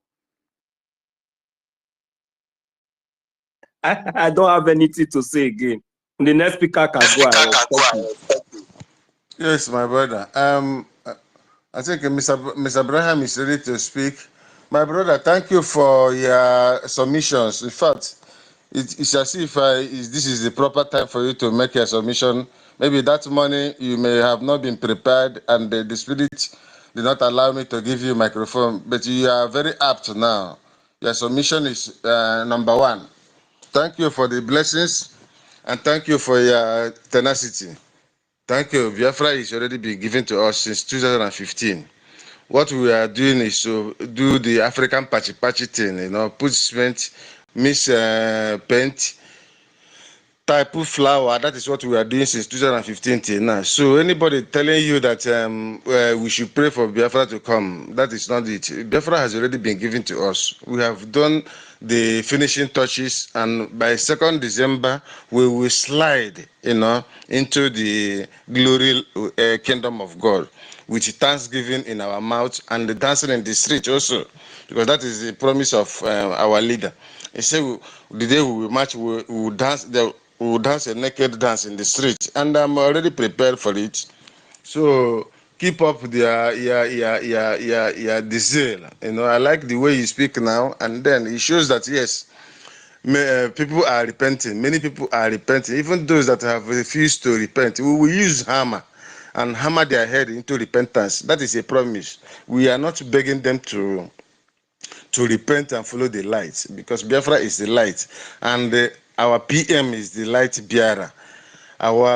I don't have anything to say again. The next speaker can go ahead. Yes, my brother. I think Mr. Abraham is ready to speak. My brother, thank you for your submissions. In fact, it's as if this is the proper time for you to make your submission. Maybe that morning you may have not been prepared, and the Spirit did not allow me to give you a microphone, but you are very apt now. Your submission is number one. Thank you for the blessings, and thank you for your tenacity. Thank you. Biafra is already been given to us since 2015. What we are doing is to do the African patchy thing, put cement, mix paint, type of flour. That is what we are doing since 2015 till now. So anybody telling you that we should pray for Biafra to come, that is not it. Biafra has already been given to us. We have done the finishing touches, and by 2nd December we will slide, into the glory kingdom of God, with thanksgiving in our mouth and the dancing in the street also, because that is the promise of our leader. He said, the day we will march, we will dance. We will dance a naked dance in the street, and I'm already prepared for it. So keep up the zeal. I like the way you speak now, and then it shows that yes, people are repenting. Many people are repenting. Even those that have refused to repent, we will use hammer and hammer their head into repentance. That is a promise. We are not begging them to repent and follow the light, because Biafra is the light, and our PM is the light bearer. Our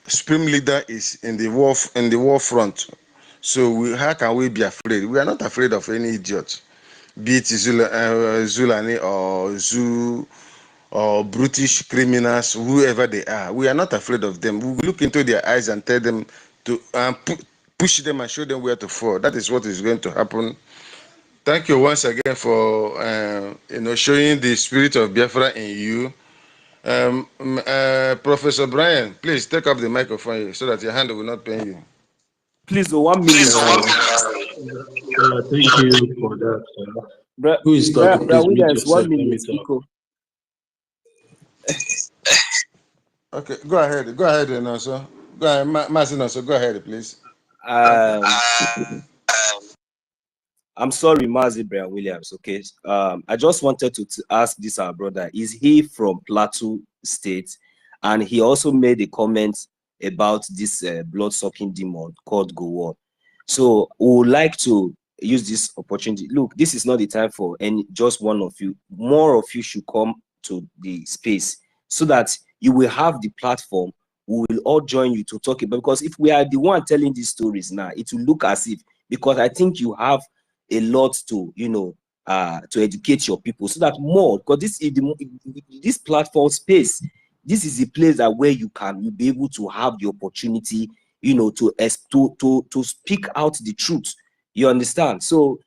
supreme leader is in the war front. So how can we be afraid? We are not afraid of any idiot, be it Zulani or Zoo or brutish criminals, whoever they are. We are not afraid of them. We look into their eyes and tell them to push them and show them where to fall. That is what is going to happen Thank you once again for showing the spirit of Biafra in you. Professor Brian, please take up the microphone so that your hand will not pain you. Please, 1 minute. Thank you for that. Who is talking? Please mute yourself. 1 minute. Okay, go ahead. Go ahead, Nonso. Go ahead, Nonso. Go ahead, please. I'm sorry, Mazi Brian Williams. Okay. I just wanted to ask this our brother. Is he from Plateau State? And he also made a comment about this blood-sucking demon called Gowon. So we would like to use this opportunity. Look, this is not the time for just one of you. More of you should come to the space so that you will have the platform. We will all join you to talk about, because if we are the one telling these stories now, it will look as if, because I think you have a lot to, to educate your people so that more, because this platform space, this is a place that where you'll be able to have the opportunity, to speak out the truth. You understand? So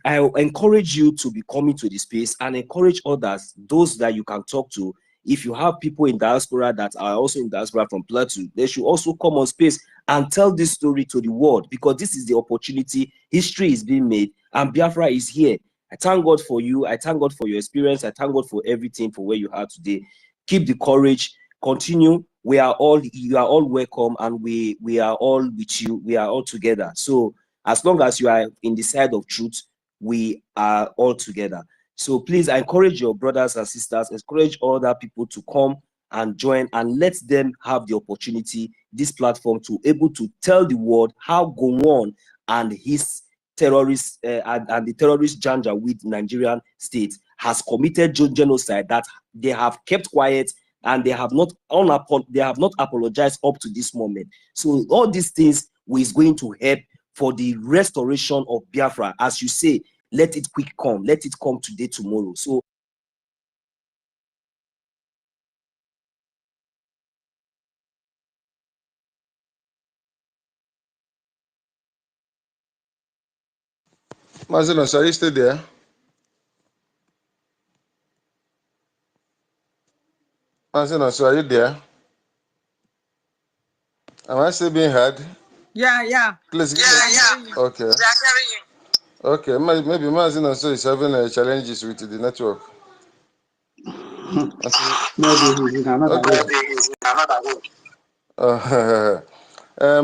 I encourage you to be coming to the space and encourage others, those that you can talk to. If you have people in diaspora that are also in diaspora from Plateau, they should also come on space and tell this story to the world, because this is the opportunity. History is being made and Biafra is here. I thank God for you. I thank God for your experience. I thank God for everything, for where you are today. Keep the courage. Continue. You are all welcome, and we are all with you. We are all together. So as long as you are in the side of truth, we are all together. So please, I encourage your brothers and sisters, encourage other people to come and join, and let them have the opportunity, this platform, to able to tell the world how Gowon and his terrorists and the terrorist Janjaweed Nigerian state has committed genocide, that they have kept quiet and they have not apologized up to this moment. So all these things is going to help for the restoration of Biafra. As you say, let it quick come. Let it come today, tomorrow. So Mazinos, are you still there? Mazinos, are you there? Am I still being heard? Yeah. Please. Yeah. Okay. Okay. Maybe Mazinos is having challenges with the network. Maybe he's in another room.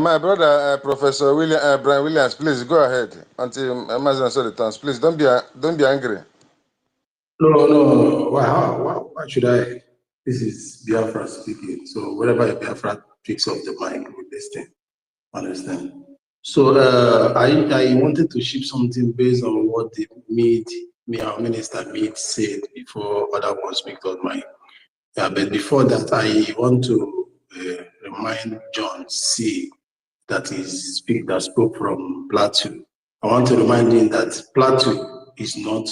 My brother, Professor Brian Williams, please go ahead until Mazinos returns. Please don't be angry. No. Why should I? This is Biafra speaking. So whenever Biafra picks up the mic, we listen. Understand? So I wanted to ship something based on what the our minister said before other ones picked up mic. But before that, I want to remind John C. that spoke from Plateau. I want to remind him that Plateau is not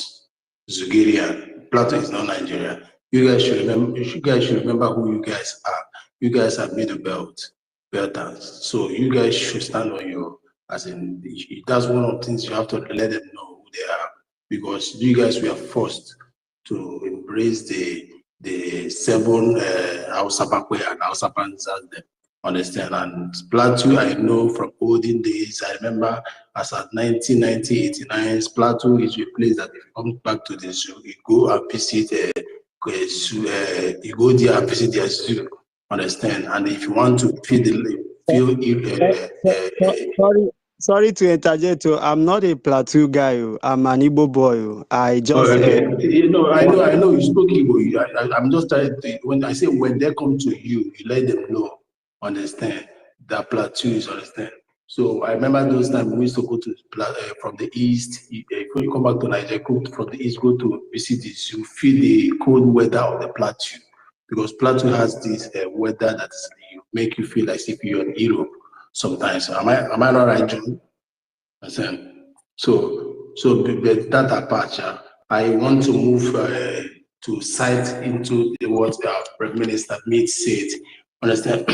Zugeria. Plateau is not Nigeria. You guys should remember who you guys are. You guys have made a belters. So you guys should stand on your, that's one of the things you have to let them know who they are, because you guys were forced to embrace the seven Hausapakwe and Hausapans as them. Understand? And Plateau, I know from olden days, I remember as at 1990, 89, Plateau is a place that if you come back to the zoo, you go and visit you go there and visit their zoo. Understand? And if you want to Sorry to interject. I'm not a Plateau guy. I'm an Igbo boy. I just I know you spoke Igbo. I'm just trying to, when I say when they come to you, you let them know. Understand that Plateau is understand. So I remember those times we used to go to from the east. When you come back to Nigeria, from the east, go to visit the zoo, feel the cold weather of the Plateau, because Plateau has this weather that make you feel as if you're in Europe sometimes. Am I not right, John? So that apart, I want to move to cite into what our Prime Minister said. Understand?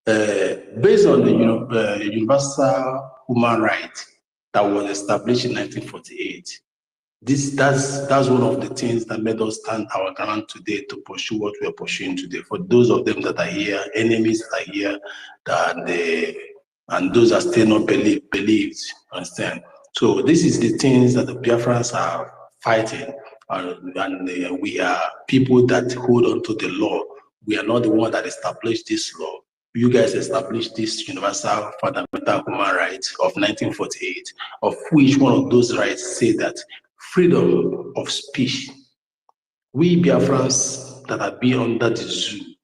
Based on the universal human right, that was established in 1948. That's one of the things that made us stand our ground today to pursue what we are pursuing today. For those of them that are here, enemies that are here, and those that still not believed, understand? So this is the things that the Biafrans are fighting, and we are people that hold on to the law. We are not the one that established this law. You guys established this universal fundamental human rights of 1948, of which one of those rights say that freedom of speech. We Biafrans that have been under the zoo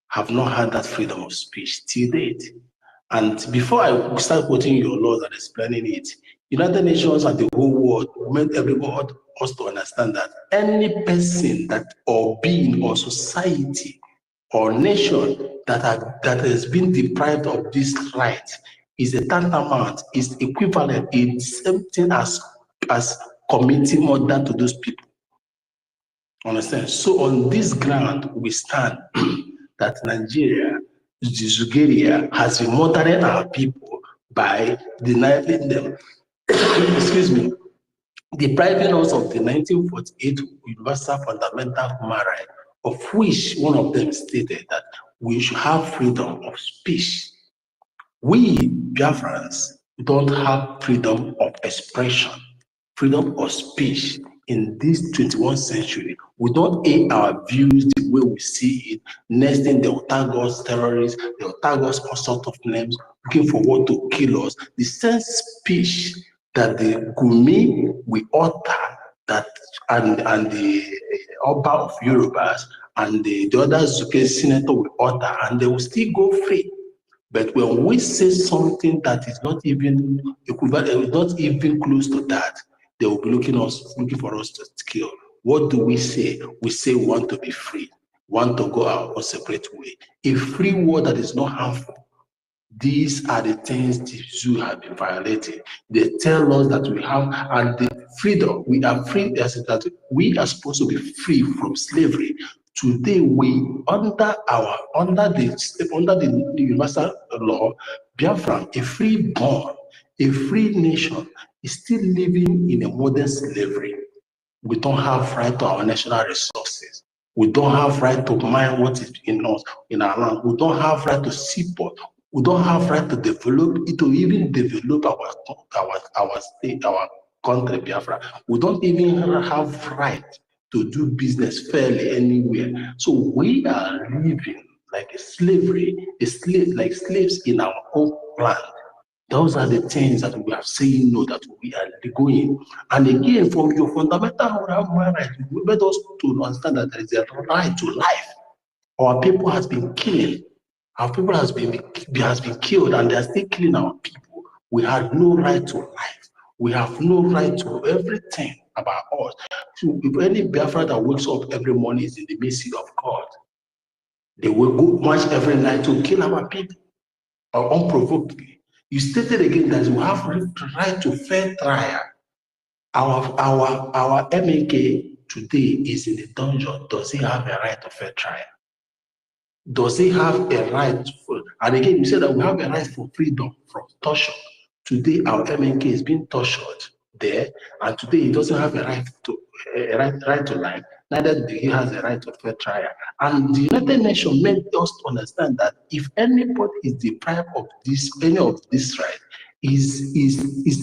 have not had that freedom of speech till date. And before I start quoting your laws and explaining it, United Nations and the whole world made everyone us to understand that any person that or being or society or nation that has been deprived of this right is a tantamount, is equivalent, is the same thing as committing murder to those people. Understand? So on this ground, we stand that Nigeria, Zugeria, has been murdering our people by denying them, excuse me, depriving us of the 1948 Universal Fundamental Human Right, of which one of them stated that we should have freedom of speech. We Biafrans don't have freedom of expression, freedom of speech in this 21st century. We don't air our views the way we see it. Next thing, they will tag us terrorists, they will tag us all sorts of names, looking for what to kill us. The same speech that the Gumi we utter, that and the Oba of Yorubas and the other Zuke senator will utter, and they will still go free. But when we say something that is not even equivalent, not even close to that, they will be looking for us to kill. What do we say? We say we want to be free, want to go our own separate way. A free world that is not harmful. These are the things the zoo have been violating. They tell us that we have, and the freedom, we are free, as that we are supposed to be free from slavery. Today, we under the universal law, Biafra, a free born, a free nation, is still living in a modern slavery. We don't have right to our national resources. We don't have right to mine what is in us, in our land. We don't have right to seaport. We don't have right to develop it, to even develop our state, our country, Biafra. We don't even have right to do business fairly anywhere. So we are living like a slavery, like slaves in our own land. Those are the things that we are saying no, that we are going. And again, from your fundamental human right, we made us to understand that there is a right to life. Our people has been killing. Our people has been killed, and they are still killing our people. We have no right to life. We have no right to everything about us. So if any Biafra that wakes up every morning is in the mercy of God, they will go march every night to kill our people unprovokedly. You stated again that we have right to fair trial. Our MNK today is in the dungeon. Does he have a right to fair trial? Does he have a right for, and again, you said that we have a right for freedom from torture. Today, our MNK is being tortured there, and today he doesn't have a right to life. Neither do he has a right to fair trial. And the United Nations made us to understand that if anybody is deprived of this, any of this right, is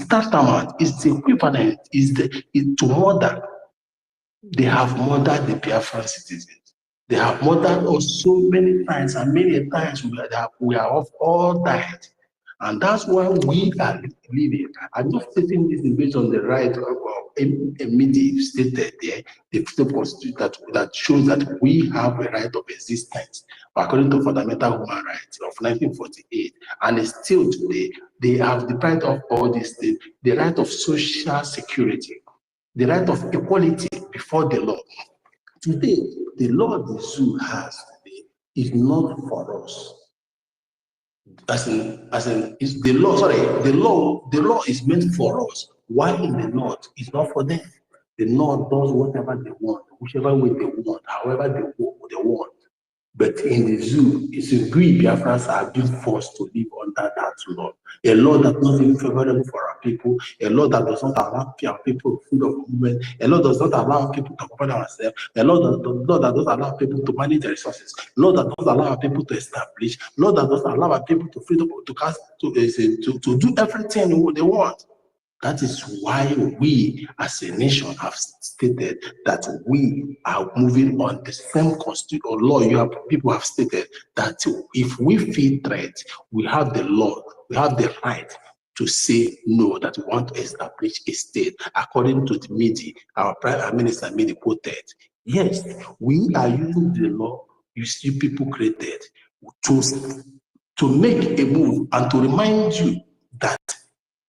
tantamount, is the equivalent, is to murder. They have murdered the Biafran citizens. They have murdered us so many times, and many times we are of all died. And that's why we are living. I'm not stating this based on the right of a media stated there, the constitution that shows that we have a right of existence according to fundamental human rights of 1948. And still today, they have deprived of all these things, the right of social security, the right of equality before the law. Today, the law the zoo has today is not for us. As in, is the law, sorry, the law is meant for us. Why in the north? It's not for them. The north does whatever they want, whichever way they want, however they want. But in the zoo, it's we Biafrans are being forced to live under that law. A law that is not even favorable for our people, a law that does not allow our people freedom of movement, a law that does not allow people to govern ourselves, a law that does not allow people to manage their resources, a law that does not allow people to establish, a law that does not allow people to freedom to do everything they want. That is why we as a nation have stated that we are moving on the same constitutional law. People have stated that if we feel threat, we have the law, we have the right to say no, that we want to establish a state. According to the media, our Prime Minister made it quoted. Yes, we are using the law you see people created to make a move and to remind you that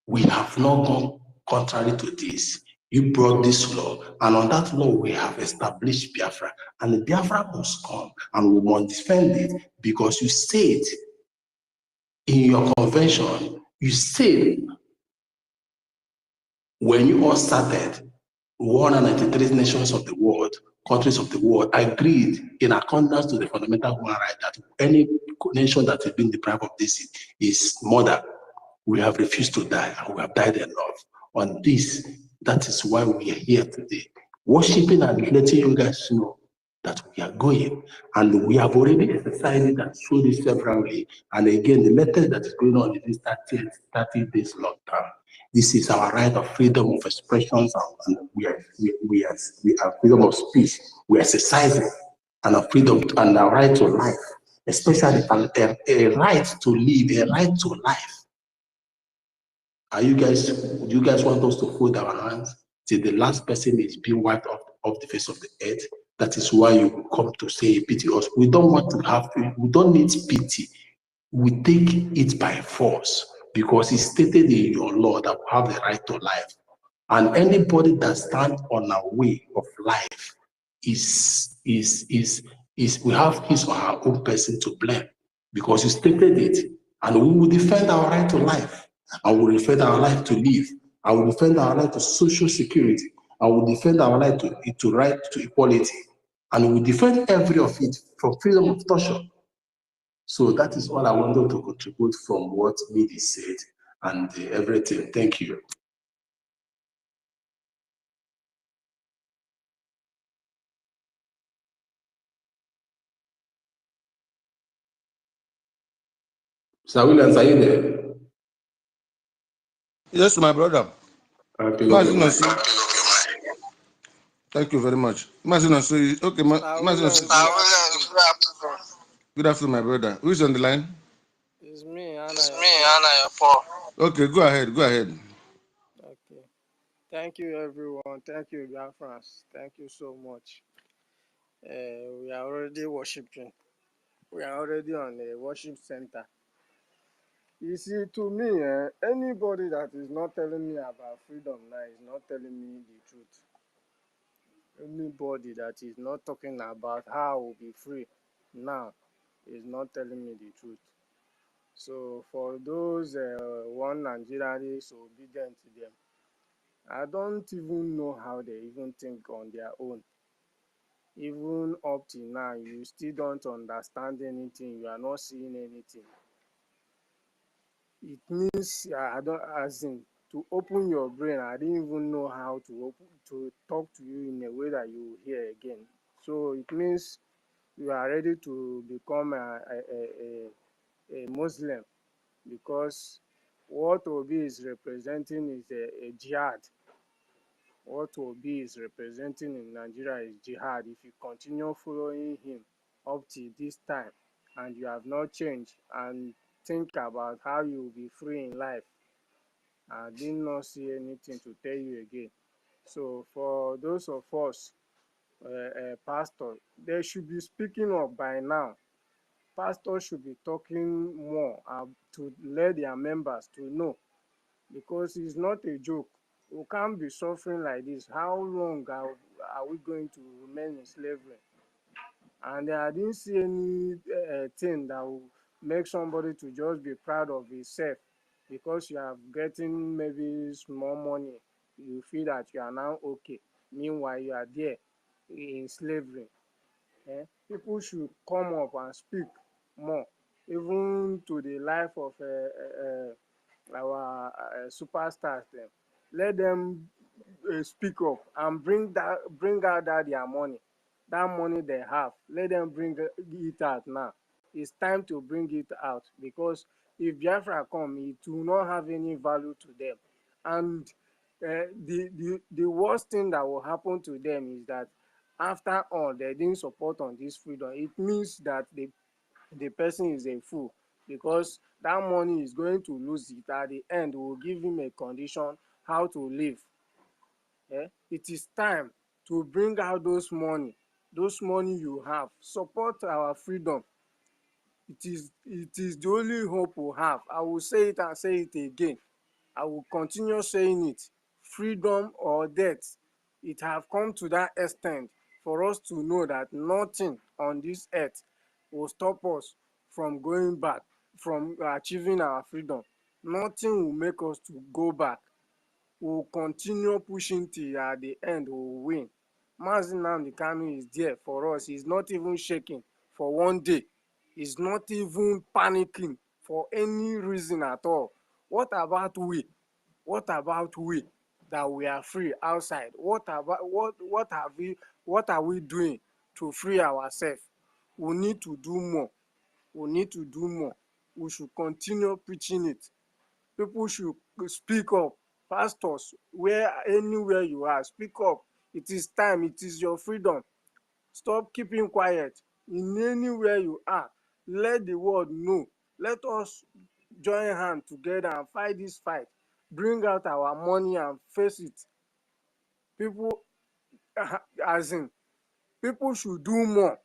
we have not gone contrary to this. You brought this law, and on that law, we have established Biafra. And the Biafra must come, and we must defend it because you said in your convention, you said when you all started, 193 nations of the world, countries of the world, agreed in accordance to the fundamental human right that any nation that is being deprived of this is murder. We have refused to die, and we have died enough. On this, that is why we are here today, worshiping and letting you guys know that we are going, and we have already exercised and showed it severally. And again, the method that is going on is 30 days lockdown. This is our right of freedom of expressions, and we are freedom of speech. We are exercising and our freedom and our right to life, especially a right to live, a right to life. Do you guys want us to fold our hands till the last person is being wiped off the face of the earth? That is why you come to say pity us. We don't want to have, we don't need pity. We take it by force because it's stated in your law that we have the right to life. And anybody that stands on our way of life we have his or her own person to blame because you stated it, and we will defend our right to life, and we will defend our right to live, and we will defend our right to social security, and we will defend our right to right to equality, and we will defend every of it from freedom of torture. So that is all I wanted to contribute from what Midi said and everything. Thank you. Sir Williams, are you there? Yes, my brother. Pick up your mic. Thank you very much. Okay, good afternoon, my brother. Who's on the line? It's me, Anna. Okay, go ahead. Okay. Thank you, everyone. Thank you, Biafrans. Thank you so much. We are already worshiping. We are already on a worship center. You see, to me, anybody that is not telling me about freedom now is not telling me the truth. Anybody that is not talking about how I will be free now is not telling me the truth. So for those one Nigeria is obedient to them, I don't even know how they even think on their own. Even up till now, you still don't understand anything. You are not seeing anything. It means I don't, as in, to open your brain. I didn't even know how to talk to you in a way that you will hear again. So it means you are ready to become a Muslim, because what Obi is representing is a jihad. What Obi is representing in Nigeria is jihad. If you continue following him up to this time and you have not changed and think about how you will be free in life, I did not see anything to tell you again. So for those of us, pastors, they should be speaking up by now. Pastors should be talking more to let their members to know, because it's not a joke. We can't be suffering like this. How long are we going to remain in slavery? And I didn't see any thing that will make somebody to just be proud of himself because you are getting maybe small money. You feel that you are now okay. Meanwhile, you are there in slavery. People should come up and speak more, even to the life of our superstars them. Let them speak up and bring out that their money, that money they have. Let them bring it out now. It's time to bring it out, because if Biafra come, it will not have any value to them. And the worst thing that will happen to them is that after all they didn't support on this freedom, it means that the person is a fool, because that money is going to lose it. At the end, will give him a condition how to live. It is time to bring out those money you have. Support our freedom. It is the only hope we have. I will say it and say it again. I will continue saying it. Freedom or death. It have come to that extent for us to know that nothing on this earth will stop us from going back, from achieving our freedom. Nothing will make us to go back. We'll continue pushing till at the end we'll win. Mazi Nnamdi Kanu is there for us. He's not even shaking for one day. He's not even panicking for any reason at all. What about we? What about we that we are free outside? What are we doing to free ourselves? We need to do more. We need to do more. We should continue preaching it. People should speak up. Pastors, anywhere you are, speak up. It is time. It is your freedom. Stop keeping quiet. In anywhere you are, let the world know. Let us join hands together and fight this fight. Bring out our money and face it. People, as in, people should do more.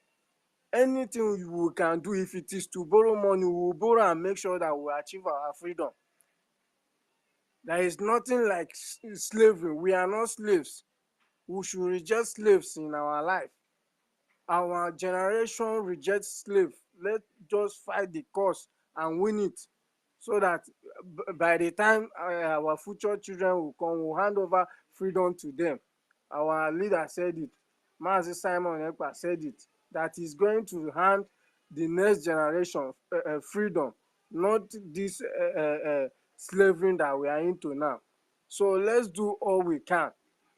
Anything we can do, if it is to borrow money, we will borrow and make sure that we achieve our freedom. There is nothing like slavery. We are not slaves. We should reject slaves in our life. Our generation rejects slaves. Let's just fight the cause and win it, so that by the time our future children will come, we'll hand over freedom to them. Our leader said it. Mazi Simon Ekpa said it, that he's going to hand the next generation freedom, not this slavery that we are into now. So let's do all we can.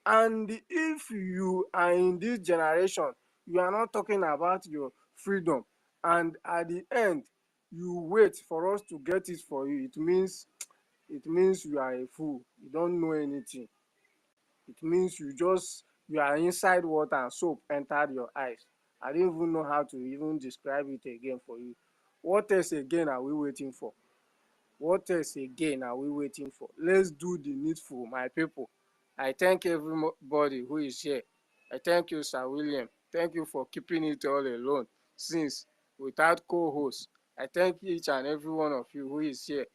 And if you are in this generation, you are not talking about your freedom, and at the end you wait for us to get it for you, it means you are a fool. You don't know anything. It means you are inside water and soap entered your eyes. I don't even know how to even describe it again for you. What else again are we waiting for? What else again are we waiting for? Let's do the needful, my people. I thank everybody who is here. I thank you, Sir William. Thank you for keeping it all alone, since without co-host. I thank each and every one of you who is here.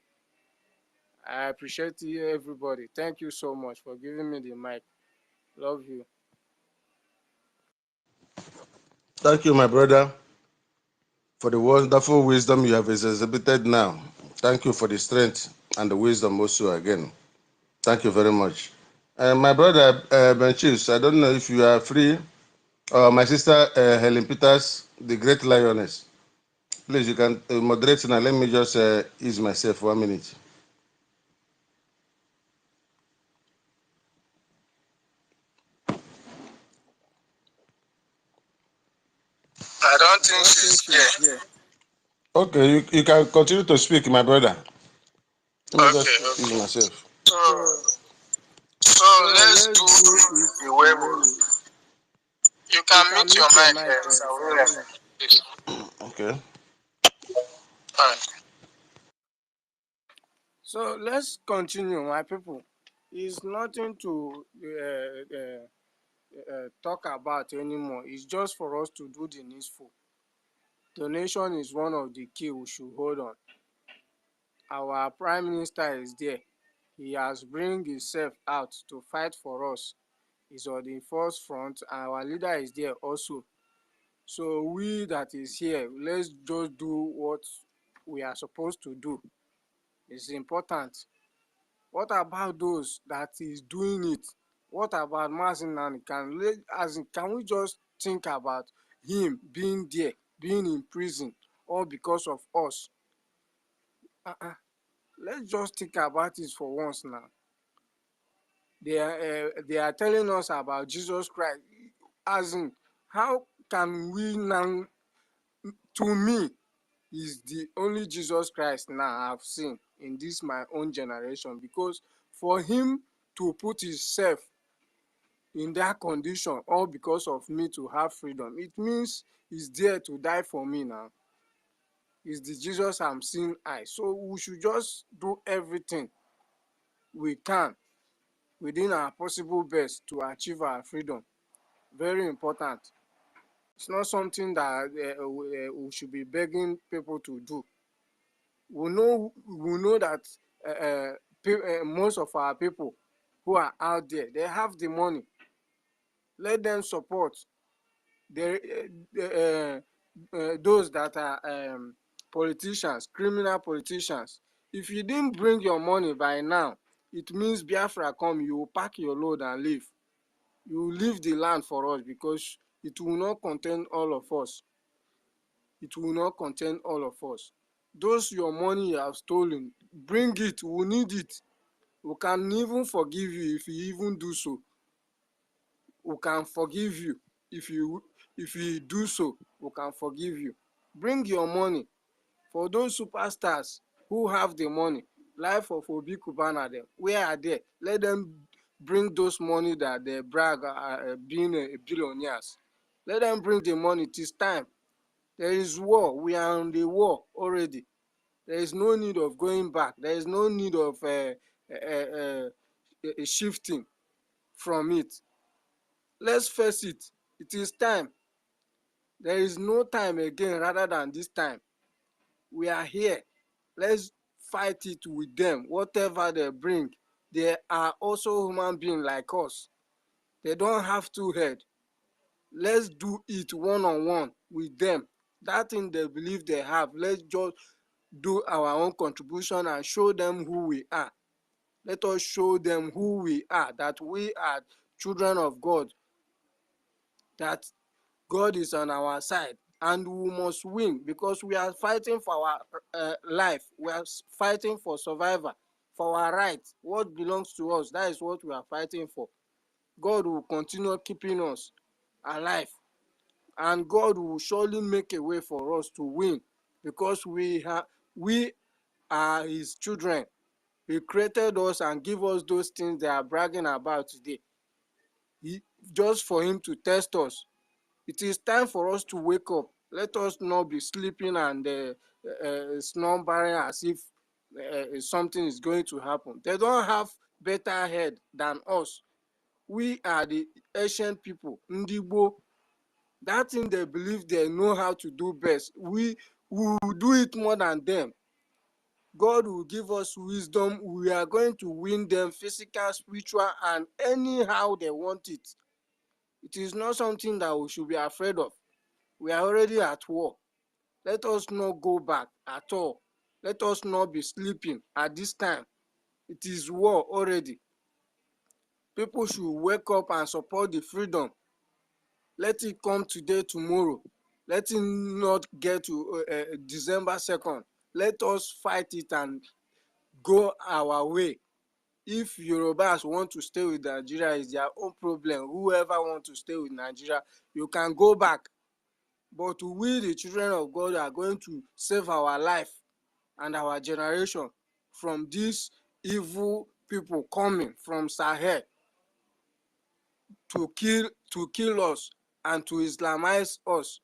I appreciate you, everybody. Thank you so much for giving me the mic. Love you. Thank you, my brother, for the wonderful wisdom you have exhibited now. Thank you for the strength and the wisdom also again. Thank you very much. My brother Benchis, I don't know if you are free. My sister Helen Peters, the great lioness. Please, you can moderate now. Let me just ease myself 1 minute. I don't think she's here. Okay, you can continue to speak, my brother. Let me just ease Okay. myself. So let's do it the way we. You can mute your mic, Sir William. Please. Okay. All right. So let's continue, my people. It's nothing to talk about anymore. It's just for us to do the needful. Donation is one of the key we should hold on. Our prime minister is there. He has bring himself out to fight for us. He's on the first front, and our leader is there also. So we that is here, let's just do what we are supposed to do. It's important. What about those that is doing it? What about Mazi Nnamdi Kanu? Can we just think about him being there, being in prison, all because of us. Let's just think about it for once now. They are telling us about Jesus Christ. As in, how can we now, to me, is the only Jesus Christ now I've seen in this my own generation, because for him to put himself in that condition all because of me to have freedom, it means he's there to die for me now. It's the Jesus I'm seeing I. So we should just do everything we can within our possible best to achieve our freedom. Very important. It's not something that we should be begging people to do. We know that most of our people who are out there, they have the money. Let them support those that are politicians, criminal politicians. If you didn't bring your money by now, it means Biafra come, you will pack your load and leave. You will leave the land for us, because it will not contain all of us. It will not contain all of us. Those your money you have stolen, bring it. We need it. We can even forgive you if you even do so. We can forgive you if you do so. We can forgive you. Bring your money. For those superstars who have the money, life of Obi Kubana, them, where are they? Let them bring those money that they brag being billionaires. Let them bring the money. It is time. There is war. We are on the war already. There is no need of going back. There is no need of shifting from it. Let's face it. It is time. There is no time again rather than this time. We are here. Let's fight it with them. Whatever they bring, they are also human beings like us. They don't have two heads. Let's do it one-on-one with them. That thing they believe they have, let's just do our own contribution and show them who we are. Let us show them who we are, that we are children of God, that God is on our side, and we must win, because we are fighting for our life. We are fighting for survival, for our rights. What belongs to us, that is what we are fighting for. God will continue keeping us alive, and God will surely make a way for us to win, because we are his children. He created us and give us those things they are bragging about today. Just for him to test us. It is time for us to wake up. Let us not be sleeping and slumbering as if something is going to happen. They don't have better head than us. We are the ancient people, Ndigbo. That thing they believe they know how to do best. We will do it more than them. God will give us wisdom. We are going to win them, physical, spiritual, and anyhow they want it. It is not something that we should be afraid of. We are already at war. Let us not go back at all. Let us not be sleeping at this time. It is war already. People should wake up and support the freedom. Let it come today, tomorrow. Let it not get to December 2nd. Let us fight it and go our way. If Yorubas want to stay with Nigeria, it's their own problem. Whoever wants to stay with Nigeria, you can go back. But we, the children of God, are going to save our life and our generation from these evil people coming from Sahel to kill us and to Islamize us.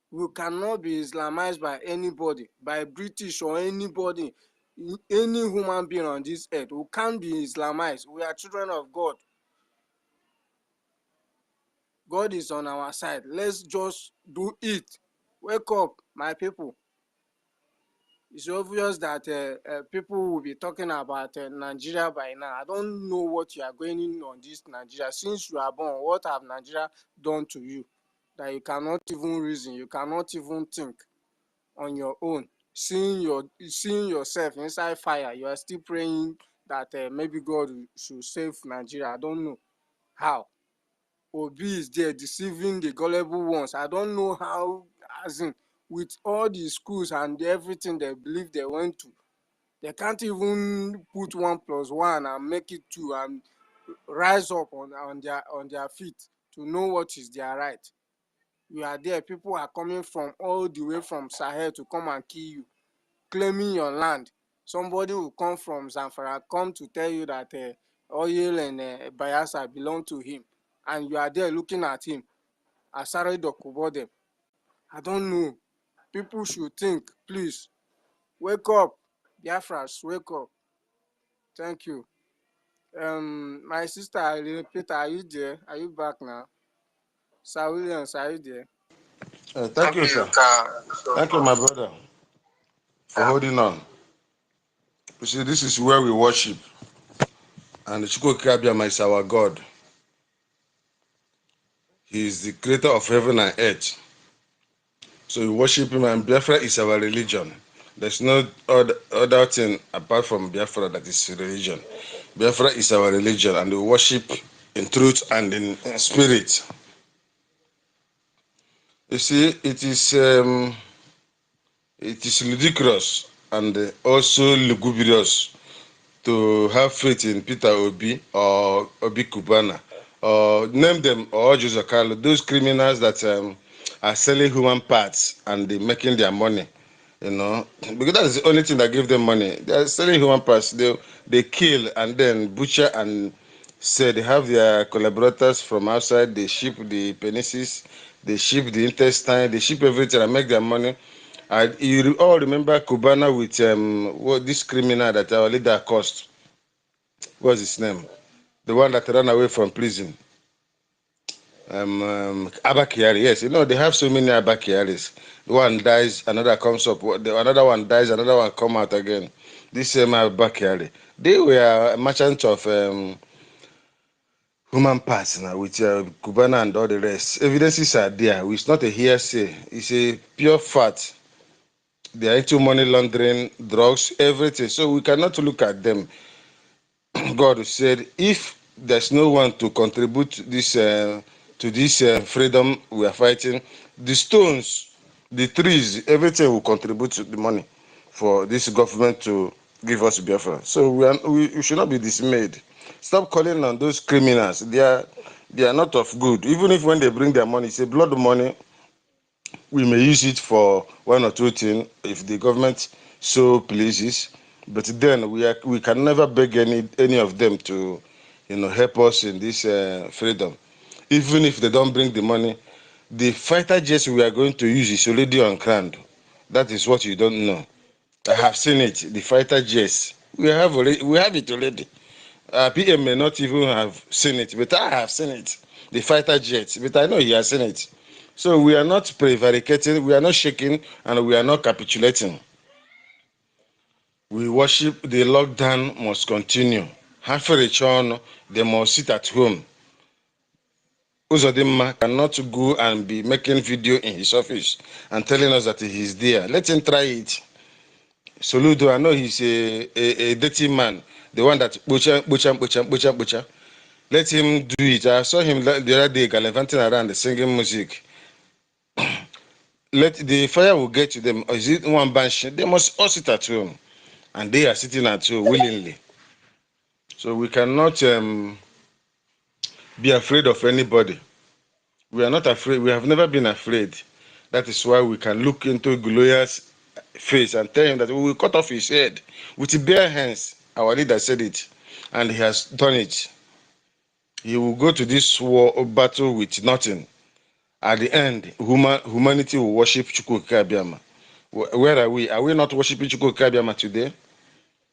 We cannot be Islamized by anybody, by British or anybody, any human being on this earth. We can't be Islamized. We are children of God. God is on our side. Let's just do it. Wake up, my people. It's obvious that people will be talking about Nigeria by now. I don't know what you are going in on this Nigeria. Since you are born, what have Nigeria done to you that you cannot even reason, you cannot even think on your own? Seeing yourself inside fire, you are still praying that maybe God should save Nigeria. I don't know how. Obi is there deceiving the gullible ones. I don't know how, as in, with all the schools and everything they believe they went to, they can't even put 1+1 and make it 2 and rise up on their feet to know what is their right. You are there, people are coming from all the way from Sahel to come and kill you, claiming your land. Somebody will come from Zamfara, come to tell you that oil and Bayelsa belong to him, and you are there looking at him. Asare Dokubodem. I don't know. People should think, please. Wake up. Biafras, wake up. Thank you. My sister, Peter, are you there? Are you back now? Sir Williams, are you there? Thank you, sir. Thank you, my brother, for holding on. You see, this is where we worship. And EFIK-IBIBIO is our God. He is the creator of heaven and earth. So we worship him, and Biafra is our religion. There's no other thing apart from Biafra that is religion. Biafra is our religion, and we worship in truth and in spirit. You see, it is ludicrous and also lugubrious to have faith in Peter Obi or Obi Kubana, or name them, or Joseph Carlo, those criminals that are selling human parts and they're making their money, you know, because that's the only thing that gives them money. They are selling human parts. They kill and then butcher and say they have their collaborators from outside. They ship the penises, they ship the intestine, they ship everything and make their money. And you all remember Kubana with what this criminal that our leader caused. What's his name? The one that ran away from prison. Abakiari, yes. You know, they have so many Abakiaris. One dies, another comes up. Another one dies, another one come out again. This same Abakiari. They were merchants of human parts now with Cubana and all the rest. Evidences are there. It's not a hearsay. It's a pure fact. They are into money laundering, drugs, everything. So we cannot look at them. God said, if there's no one to contribute this to this freedom we are fighting, the stones, the trees, everything will contribute to the money for this government to give us Biafra. So we should not be dismayed. Stop calling on those criminals. They are not of good. Even if when they bring their money, it's a blood money, we may use it for one or two things if the government so pleases. But then we can never beg any of them to, you know, help us in this freedom. Even if they don't bring the money, the fighter jets we are going to use is already on ground. That is what you don't know. I have seen it. The fighter jets we have it already. PM may not even have seen it, but I have seen it. The fighter jets, but I know he has seen it. So we are not prevaricating, we are not shaking, and we are not capitulating. We worship, the lockdown must continue. Half-a-rechon, they must sit at home. Uzodimma cannot go and be making video in his office and telling us that he is there. Let him try it. Soludo, I know he's a dirty man, the one that butcher. Let him do it. I saw him the other day gallivanting around singing music. Let the fire will get to them. Is it one bunch? They must all sit at home, and they are sitting at home willingly. So we cannot be afraid of anybody. We are not afraid. We have never been afraid. That is why we can look into Goliath's face and tell him that we will cut off his head with bare hands. Our leader said it, and he has done it. He will go to this war or battle with nothing. At the end, humanity will worship EFIK-IBIBIO. Where are we? Are we not worshiping EFIK-IBIBIO today?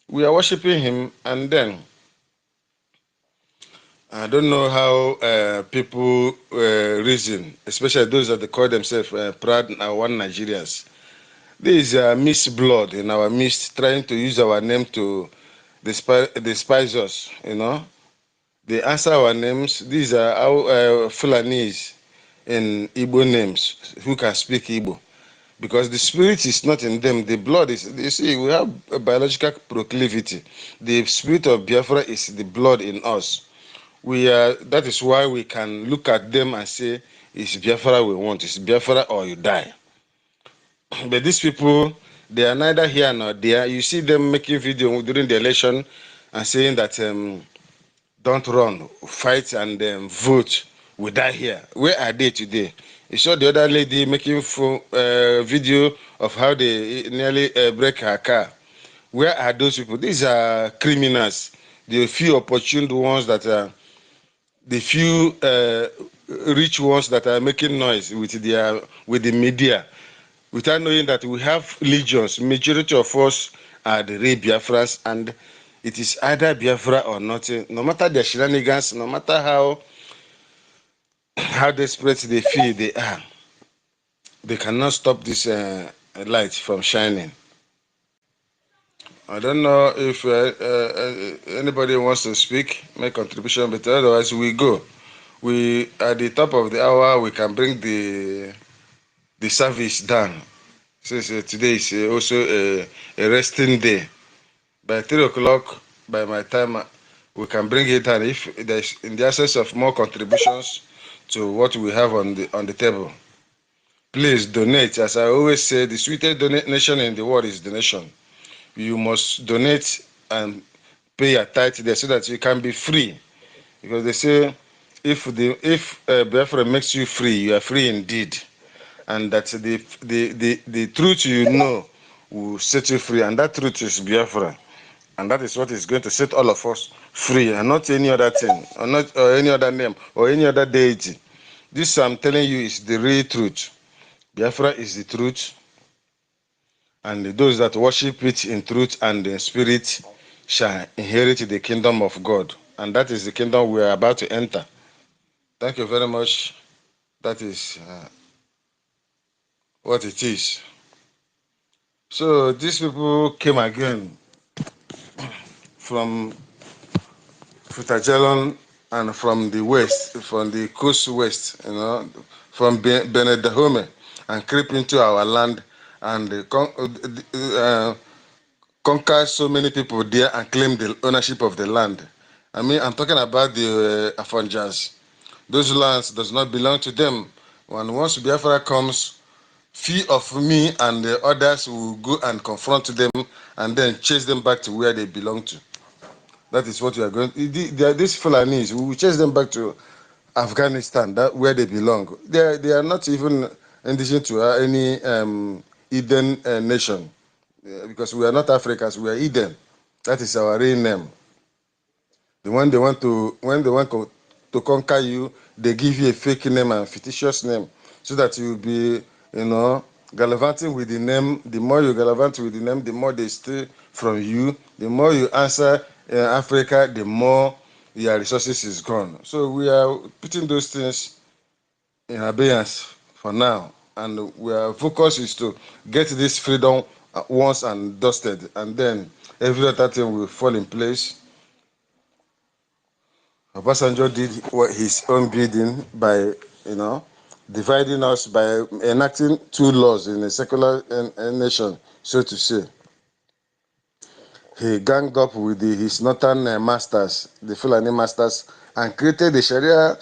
We are worshiping him, and then I don't know how people reason, especially those that they call themselves proud one Nigerians. There is a mixed blood in our midst, trying to use our name to despise us. You know, they answer our names. These are our Fulanese in Igbo names who can speak Igbo. Because the spirit is not in them, the blood is. You see, we have a biological proclivity. The spirit of Biafra is the blood in us. that is why we can look at them and say, it's Biafra we want, it's Biafra or you die. But these people, they are neither here nor there. You see them making video during the election and saying that don't run, fight and vote, we die here. Where are they today? You saw the other lady making video of how they nearly break her car. Where are those people? These are criminals. The few opportune ones that are, the few rich ones that are making noise with the media, without knowing that we have legions. Majority of us are the real Biafrans, and it is either Biafra or nothing. No matter their shenanigans, no matter how desperate they feel they are, they cannot stop this light from shining. I don't know if anybody wants to speak, make contribution, but otherwise we go. We at the top of the hour we can bring the service down. Since today is also a resting day. By 3 o'clock, by my time, we can bring it down if there's in the absence of more contributions to what we have on the table. Please donate. As I always say, the sweetest donation in the world is donation. You must donate and pay your tithe there so that you can be free. Because they say if Biafra makes you free, you are free indeed. And that the truth you know will set you free, and that truth is Biafra. And that is what is going to set all of us free, and not any other thing, or any other name, or any other deity. This I'm telling you is the real truth. Biafra is the truth, and those that worship it in truth and in spirit shall inherit the kingdom of God. And that is the kingdom we are about to enter. Thank you very much. That is what it is. So these people came again from Futajalon and from the west, from the coast west, from Benet Dahome, and creep into our land and conquer so many people there and claim the ownership of the land. I mean, I'm talking about the Afonjas. Those lands does not belong to them. When once Biafra comes, few of me and the others will go and confront them and then chase them back to where they belong to. That is what we are going. These Fulanis, we will chase them back to Afghanistan, where they belong. They are not even indigenous to any Eden nation, because we are not Africans. We are Eden. That is our real name. When they want to conquer you, they give you a fake name and fictitious name, so that you'll be, gallivanting with the name. The more you gallivant with the name, the more they steal from you. The more you answer Africa, the more your resources is gone. So we are putting those things in abeyance for now, and our focus is to get this freedom once and dusted, and then every other thing will fall in place. Obasanjo did his own bidding by, dividing us by enacting two laws in a secular nation, so to say. He ganged up with his northern masters, the Fulani masters, and created the Sharia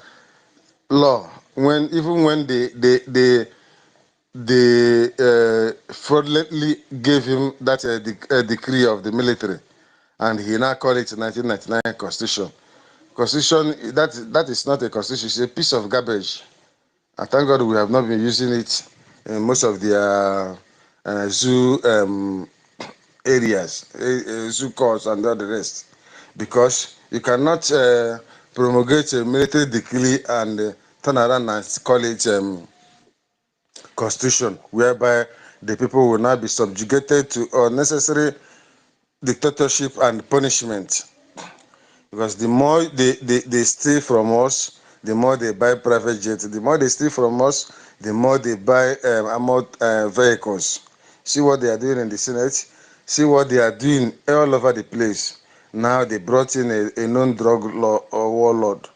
law. Even when they fraudulently gave him that decree of the military, and he now called it 1999 Constitution. Constitution, that is not a constitution, it's a piece of garbage. And thank God we have not been using it in most of the zoo areas, zoo courts and all the rest. Because you cannot promulgate a military decree and turn around and call it constitution, whereby the people will not be subjugated to unnecessary dictatorship and punishment. Because the more they steal from us, the more they buy private jets. The more they steal from us, the more they buy armored vehicles. See what they are doing in the Senate. See what they are doing all over the place. Now they brought in a known drug warlord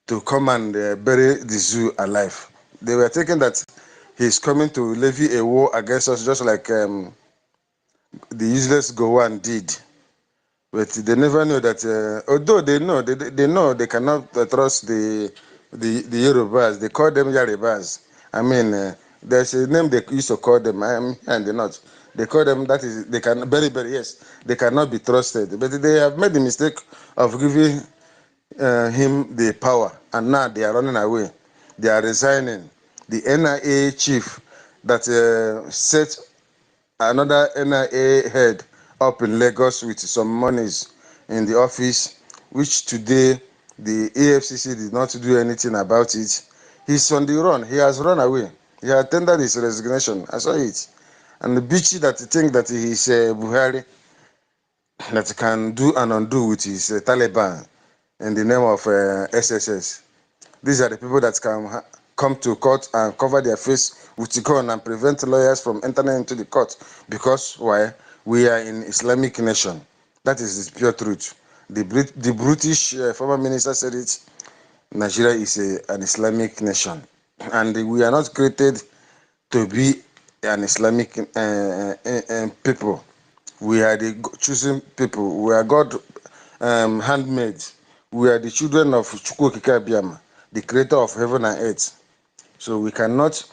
to come and bury the zoo alive. They were thinking that he's coming to levy a war against us, just like the useless Gowon did. But they never know that, although they know they cannot trust the Yorubas. They call them Yaribas. I mean, there's a name they used to call them, and they're not. They call them, that is, they can, very, yes, they cannot be trusted. But they have made the mistake of giving him the power, and now they are running away. They are resigning. The NIA chief that set another NIA head up in Lagos with some monies in the office, which today the AFCC did not do anything about it. He's on the run. He has run away. He had tendered his resignation. I saw it. And the bitchy that he think that he is Buhari, that can do and undo with his Taliban in the name of SSS. These are the people that can come to court and cover their face with the gun and prevent lawyers from entering into the court. Because why? We are in Islamic nation. That is the pure truth. The British former minister said it. Nigeria is an Islamic nation, and we are not created to be an Islamic people. We are the choosing people. We are God handmaids. We are the children of Chukwu Okike-Abiyama, the creator of heaven and earth. So we cannot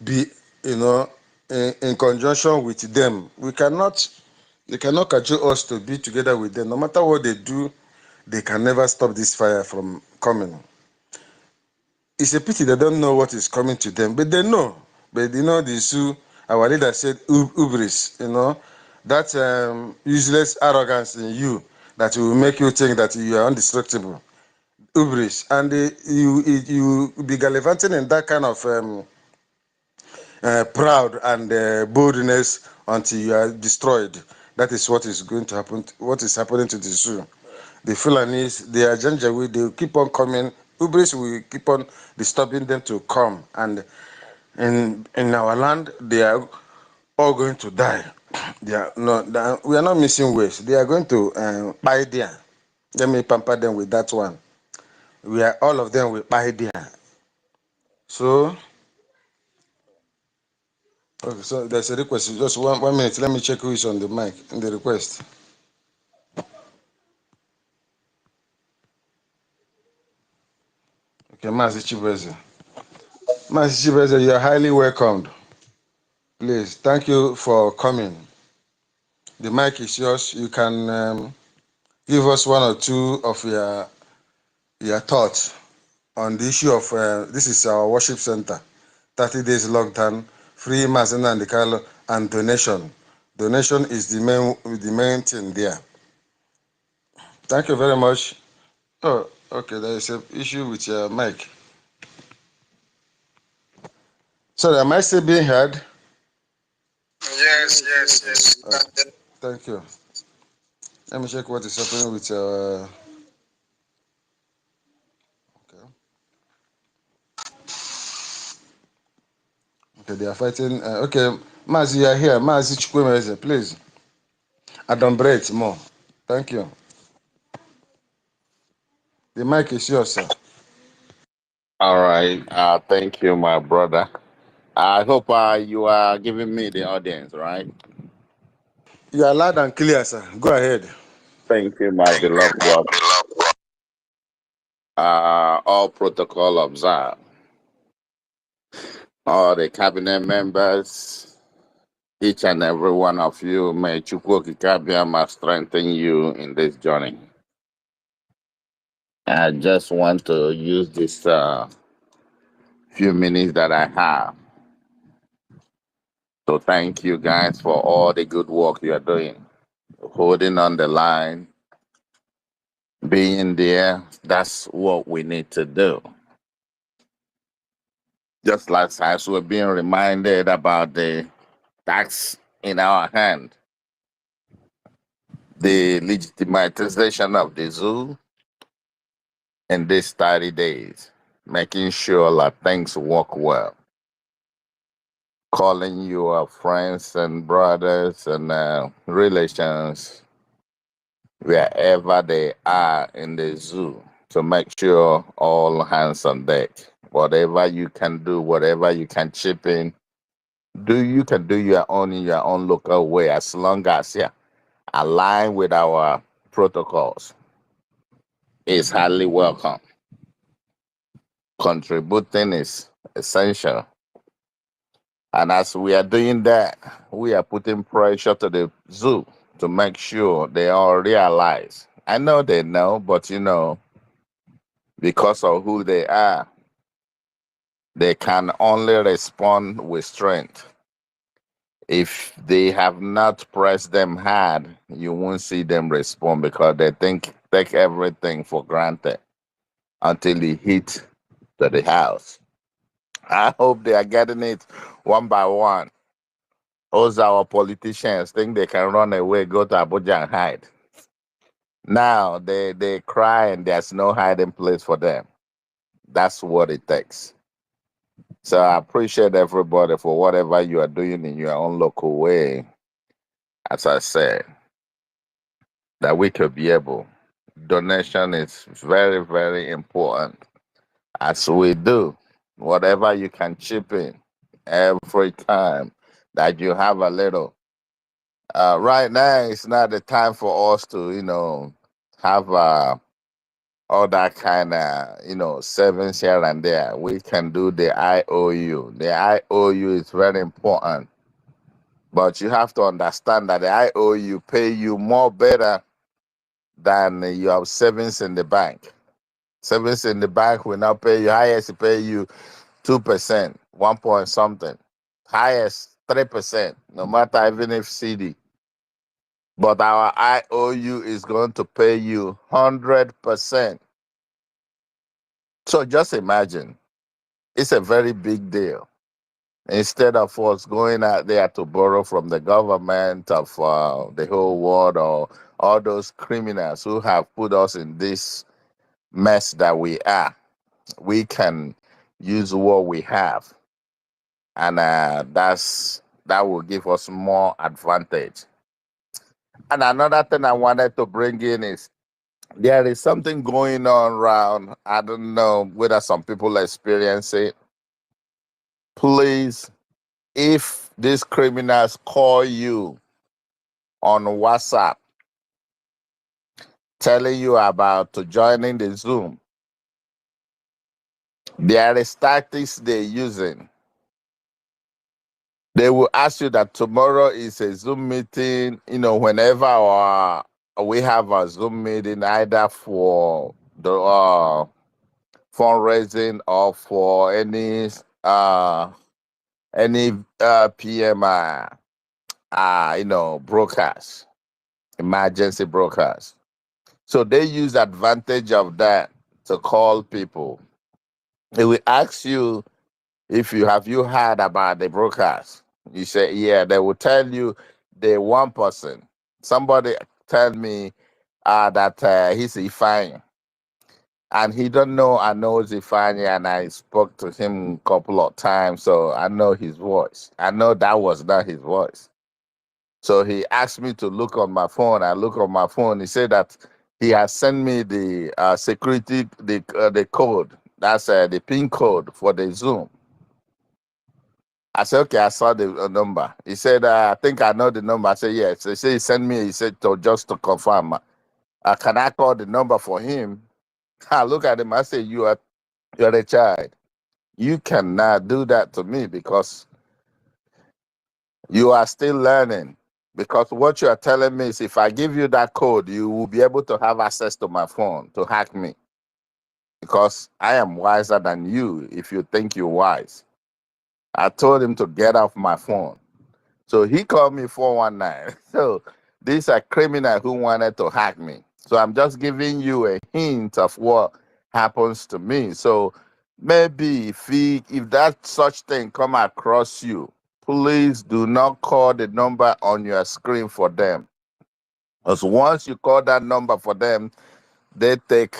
be, in conjunction with them. They cannot cajole us to be together with them. No matter what they do, they can never stop this fire from coming. It's a pity they don't know what is coming to them, but they know. But our leader said, "Ubris," that useless arrogance in you that will make you think that you are indestructible. Ubris, and you be gallivanting in that kind of proud and boldness until you are destroyed. That is what is going to happen. What is happening to the zoo? The Fulanis, they are Janjaweed, they will keep on coming. Ubris will keep on disturbing them to come. And in our land, they are all going to die. We are not missing ways. They are going to buy there. Let me pamper them with that one. All of them will buy there. So, okay, so there's a request. Just one minute. Let me check who is on the mic in the request. Okay, Mazi Chibeze. Mazi Chibeze, you are highly welcomed. Please, thank you for coming. The mic is yours. You can give us one or two of your thoughts on the issue of this is our worship center, 30 days lockdown, free mass and donation. Donation is the main thing there. Thank you very much. Oh, okay, there is an issue with your mic. Sorry, am I still being heard? Yes. Thank you. Let me check what is happening with your. Okay, they are fighting. Okay, Mazi, you are here. Mazi Chukwemeze, please. Adumbrate more. Thank you. The mic is yours, sir. All right. Thank you, my brother. I hope you are giving me the audience, right? You are loud and clear, sir. Go ahead. Thank you, my beloved brother. All protocol observed. All the cabinet members, each and every one of you, may Chukwu Okike-Abiyama strengthen you in this journey. I just want to use this few minutes that I have to thank you guys for all the good work you are doing, holding on the line, being there. That's what we need to do. Just like as we're being reminded about the tax in our hand, the legitimization of the zoo in these 30 days, making sure that things work well. Calling your friends and brothers and relations wherever they are in the zoo to make sure all hands on deck. Whatever you can do, whatever you can chip in, you can do your own in your own local way as long as align with our protocols is highly welcome. Contributing is essential. And as we are doing that, we are putting pressure to the zoo to make sure they all realize. I know they know, but because of who they are, they can only respond with strength. If they have not pressed them hard, you won't see them respond because they take everything for granted until it hit to the house. I hope they are getting it one by one. Those our politicians think they can run away, go to Abuja and hide. Now they cry and there's no hiding place for them. That's what it takes. So I appreciate everybody for whatever you are doing in your own local way. As I said, that we could be able. Donation is very, very important. As we do, whatever you can chip in every time that you have a little. Right now, it's not the time for us to, have all that kind of, savings here and there. We can do the IOU. The IOU is very important. But you have to understand that the IOU pay you more better than you have savings in the bank. Savings in the bank will not pay you. Highest pay you 2%, 1 point something. Highest 3%, no matter even if CD. But our IOU is going to pay you 100%. So just imagine, it's a very big deal. Instead of us going out there to borrow from the government of the whole world or all those criminals who have put us in this mess that we are, we can use what we have. And that will give us more advantage. And another thing I wanted to bring in is there is something going on around. I don't know whether some people experience it. Please, if these criminals call you on WhatsApp telling you about to joining the Zoom, there is tactics they're using. They will ask you that tomorrow is a Zoom meeting, whenever we have a Zoom meeting, either for the fundraising or for any PMI, broadcast, emergency broadcast. So they use advantage of that to call people. They will ask you if you heard about the broadcast. You say, yeah, they will tell you the one person. Somebody tell me that he's Ifeanyi. And he don't know I know Ifeanyi, and I spoke to him a couple of times, so I know his voice. I know that was not his voice. So he asked me to look on my phone. I look on my phone. He said that he has sent me the security, the code. That's the PIN code for the Zoom. I said, okay, I saw the number. He said, I think I know the number. I said, yes. He said, he sent me, he said, just to confirm. Can I call the number for him? I look at him, I say, you're a child. You cannot do that to me because you are still learning. Because what you are telling me is if I give you that code, you will be able to have access to my phone to hack me. Because I am wiser than you if you think you're wise. I told him to get off my phone. So he called me 419. So these are criminals who wanted to hack me. So I'm just giving you a hint of what happens to me. So maybe if that such thing come across you, please do not call the number on your screen for them. Because once you call that number for them, they take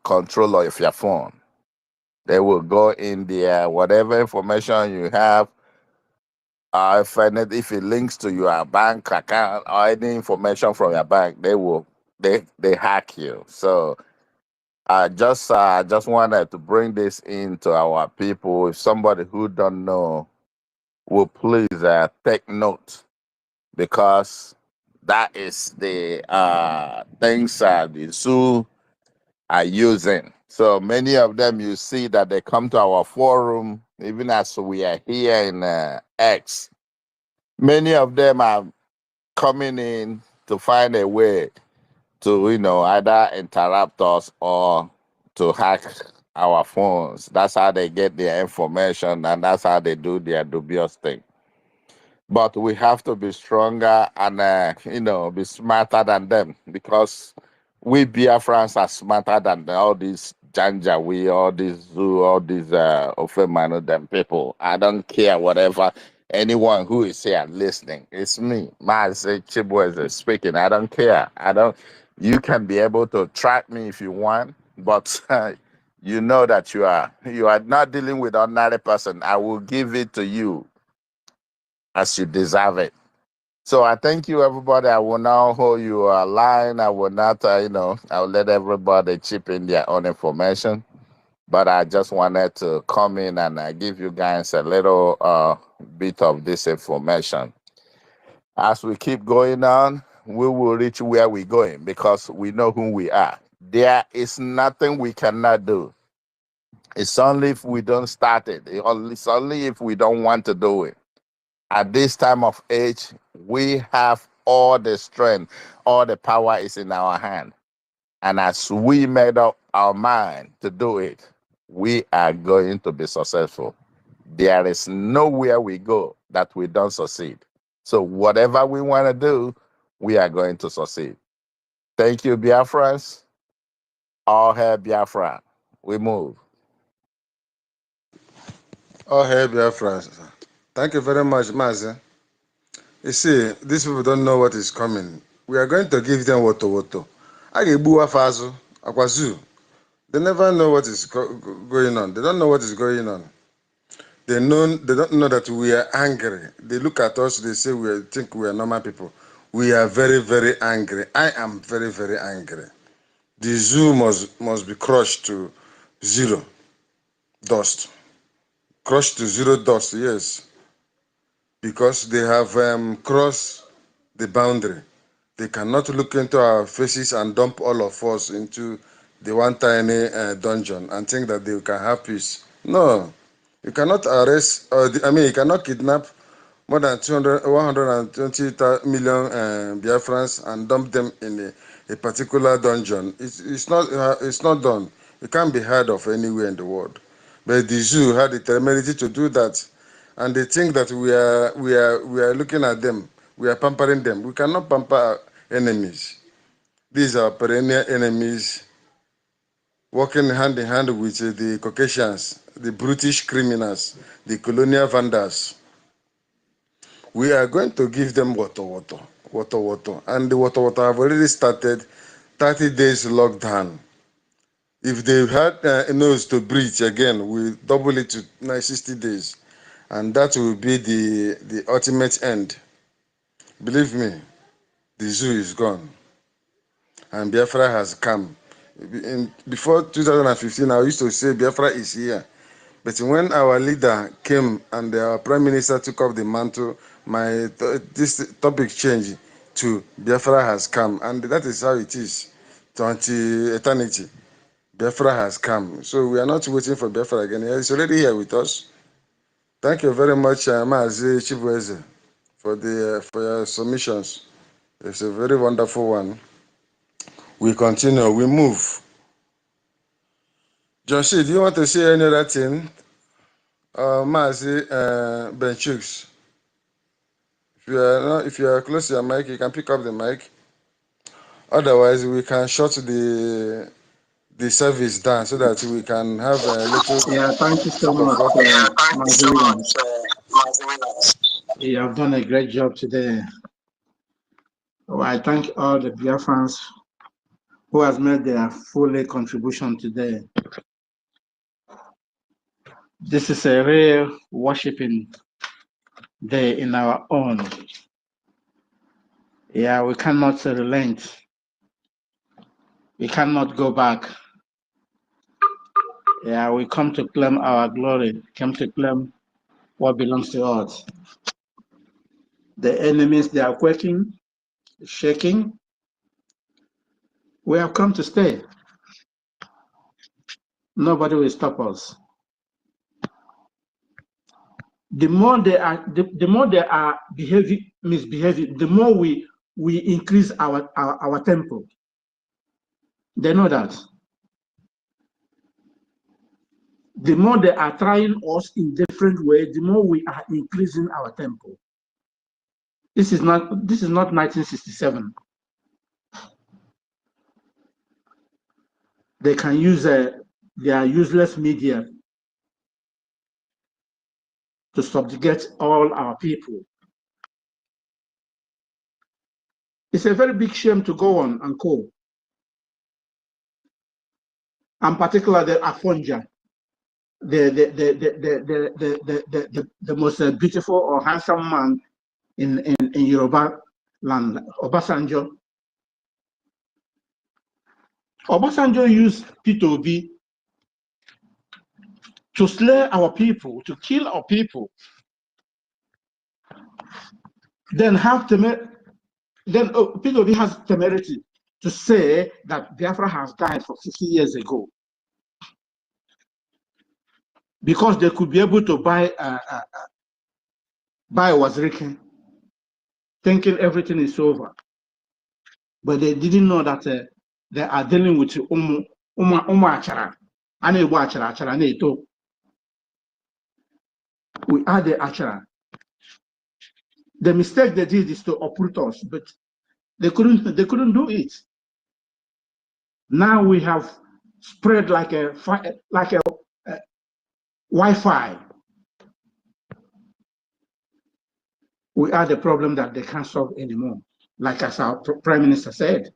control of your phone. They will go in there, whatever information you have, if it links to your bank account or any information from your bank, they hack you. So I just wanted to bring this into our people. If somebody who don't know will please take note, because That is the things the zoo are using. So many of them, you see that they come to our forum, even as we are here in X. Many of them are coming in to find a way to, either interrupt us or to hack our phones. That's how they get their information, and that's how they do their dubious thing. But we have to be stronger and, be smarter than them, because we Biafrans are smarter than all these Janjaweed, all these Zoo, all these Ofemanu, them people. I don't care whatever anyone who is here listening. It's me, Mazi Chibweze speaking. I don't care. You can be able to track me if you want, but you know that you are not dealing with an ordinary person. I will give it to you as you deserve it. So I thank you, everybody. I will now hold you a line. I will not, I'll let everybody chip in their own information. But I just wanted to come in and give you guys a little bit of this information. As we keep going on, we will reach where we're going because we know who we are. There is nothing we cannot do. It's only if we don't start it. It's only if we don't want to do it. At this time of age, we have all the strength, all the power is in our hand. And as we made up our mind to do it, we are going to be successful. There is nowhere we go that we don't succeed. So whatever we want to do, we are going to succeed. Thank you, Biafrans. All hail Biafra. We move. All hail Biafra. Thank you very much, Mazi. You see, these people don't know what is coming. We are going to give them woto. They never know what is going on. They don't know what is going on. They don't know that we are angry. They look at us, they say we think we are normal people. We are very, very angry. I am very, very angry. The zoo must be crushed to zero dust. Crushed to zero dust, yes. Because they have crossed the boundary. They cannot look into our faces and dump all of us into the one tiny dungeon and think that they can have peace. No, you cannot arrest, you cannot kidnap more than 120 million Biafrans and dump them in a particular dungeon. It's not done. It can't be heard of anywhere in the world. But the zoo had the temerity to do that, and they think that we are looking at them. We are pampering them. We cannot pamper our enemies. These are perennial enemies working hand in hand with the Caucasians, the British criminals, the colonial vandals. We are going to give them water. And the water have already started 30 days lockdown. If they had a nose to breathe again, we double it to 60 days. And that will be the ultimate end. Believe me, the zoo is gone. And Biafra has come. Before 2015, I used to say Biafra is here. But when our leader came and our prime minister took up the mantle, this topic changed to Biafra has come. And that is how it is to eternity. Biafra has come. So we are not waiting for Biafra again. It's already here with us. Thank you very much, Maazi Chibweze, for your submissions. It's a very wonderful one. We continue. We move. Joshi, do you want to say any other thing? Maazi Benchooks. If you are close to your mic, you can pick up the mic. Otherwise, we can shut the service down so that we can have a little. Yeah, thank you so much, Mazi Williams. You have done a great job today. Oh, I thank all the Biafrans who has made their full contribution today. This is a real worshiping day in our own. Yeah, we cannot relent. We cannot go back. Yeah, we come to claim our glory, come to claim what belongs to us. The enemies, they are quaking. shaking. We have come to stay. Nobody will stop us. The more they are, the more they are misbehaving, the more we increase our tempo. They know that. The more they are trying us in different ways, the more we are increasing our tempo. This is not 1967. They can use their useless media to subjugate all our people. It's a very big shame to go on and call. And particularly the Afonja, the most beautiful or handsome man in Yoruba land, Obasanjo. Obasanjo used P2B to slay our people, to kill our people. Then P2B has temerity to say that Biafra has died for 50 years ago because they could be able to buy Wazirike, thinking everything is over. But they didn't know that they are dealing with Achara. We are the Achara. The mistake they did is to uproot us, but they couldn't do it. Now we have spread like a Wi-Fi. We are the problem that they can't solve anymore, like as our Prime Minister said.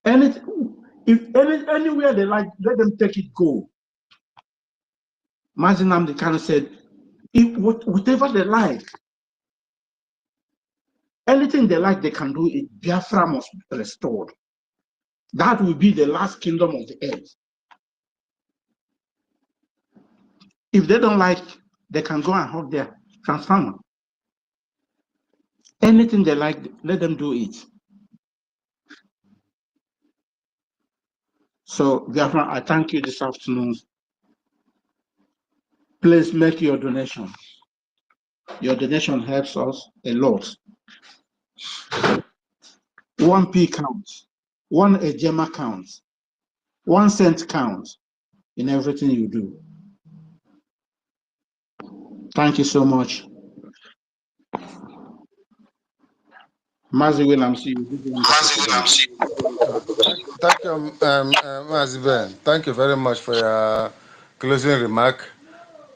Anywhere they like, let them take it, go. Mazi Nnamdi Kanu said, whatever they like, anything they like, they can do it. Biafra must be restored. That will be the last kingdom of the earth. If they don't like, they can go and hold their transformer. Anything they like, let them do it. So, Biafra, I thank you this afternoon. Please make your donation. Your donation helps us a lot. 1p counts, 1 ejema counts, 1 cent counts in everything you do. Thank you so much. Mazi Williams, Thank you, Mazi Ben. Thank you very much for your closing remark.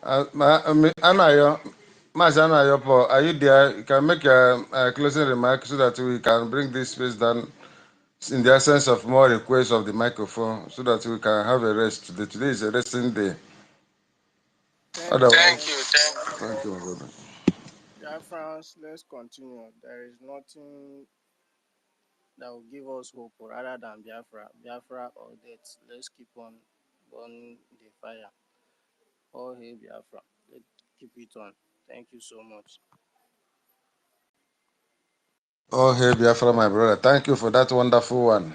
Anayo, Mazi Anayo, are you there? You can make a closing remark so that we can bring this space down in the essence of more requests of the microphone so that we can have a rest today. Today is a resting day. Thank you, my brother. Biafrans, let's continue. There is nothing that will give us hope rather than Biafra or death. Let's keep on burning the fire. Oh, hey, Biafra. Let's keep it on. Thank you so much. Oh, hey, Biafra, my brother. Thank you for that wonderful one.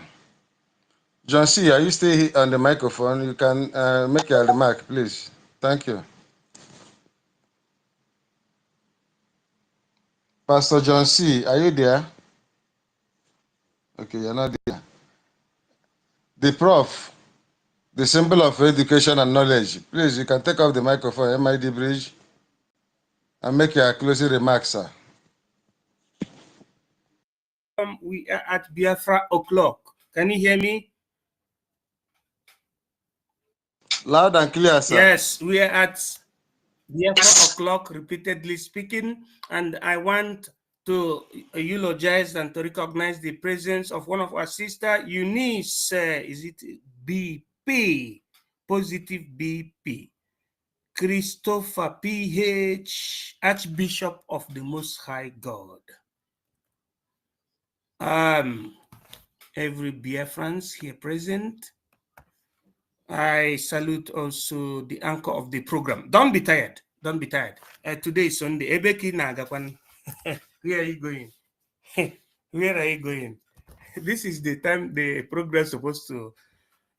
John C., are you still on the microphone? You can make your remark, please. Thank you. Pastor John C., are you there? Okay, you're not there. The prof, the symbol of education and knowledge. Please, you can take off the microphone, MID Bridge, and make your closing remarks, sir. We are at Biafra o'clock. Can you hear me? Loud and clear, sir. Yes, we are at Biafra o'clock, repeatedly speaking, and I want to eulogize and to recognize the presence of one of our sister, Eunice, is it BP, positive BP, Christopher PH, Archbishop of the Most High God. Every Biafrans here present, I salute also the anchor of the program. Don't be tired. Don't be tired. Today is Sunday. Ebeki nagakwan. Where are you going? Where are you going? This is the time the program is supposed to,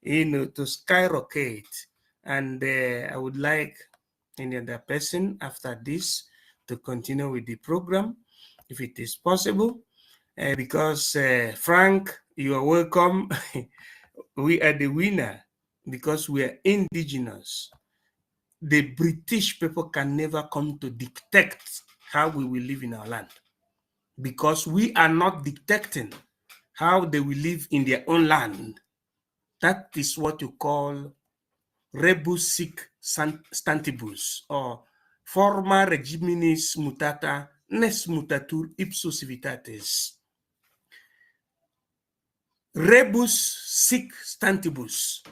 to skyrocket. And I would like any other person after this to continue with the program, if it is possible. Because Frank, you are welcome. We are the winner because we are indigenous. The British people can never come to dictate how we will live in our land, because we are not dictating how they will live in their own land. That is what you call rebus sic stantibus, or forma regiminis mutata nes mutatur ipso civitatis. Rebus sic stantibus,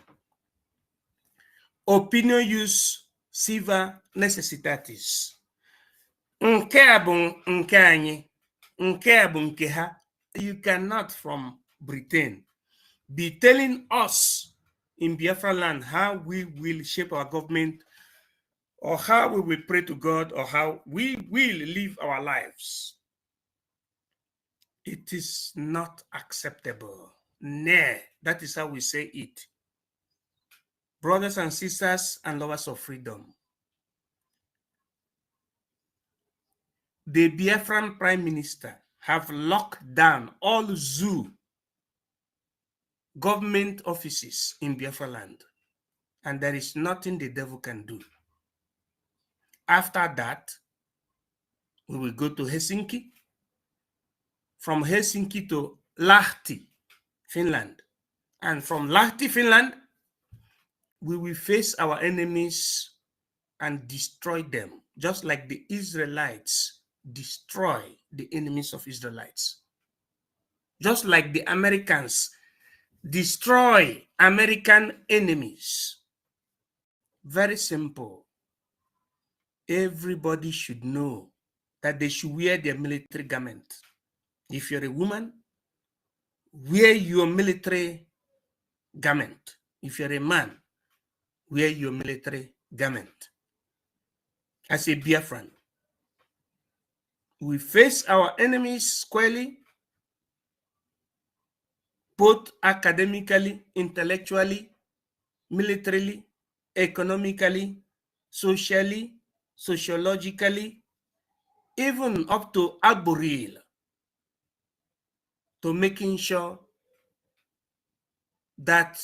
opinio ius siva necessitatis. Nke a bụ nke anyị, nke a bụ nke ha. You cannot from Britain be telling us in Biafra land how we will shape our government, or how we will pray to God, or how we will live our lives. It is not acceptable. Nay, that is how we say it. Brothers and sisters and lovers of freedom, the Biafran Prime Minister have locked down all zoo government offices in Biafra land, and there is nothing the devil can do. After that, we will go to Helsinki, from Helsinki to Lahti, Finland, and from Lahti, Finland, we will face our enemies and destroy them, just like the Israelites destroy the enemies of Israelites. Just like the Americans destroy American enemies. Very simple. Everybody should know that they should wear their military garment. If you're a woman, wear your military garment. If you're a man, wear your military garment. As a Biafran, we face our enemies squarely, both academically, intellectually, militarily, economically, socially, sociologically, even up to arboreal, to making sure that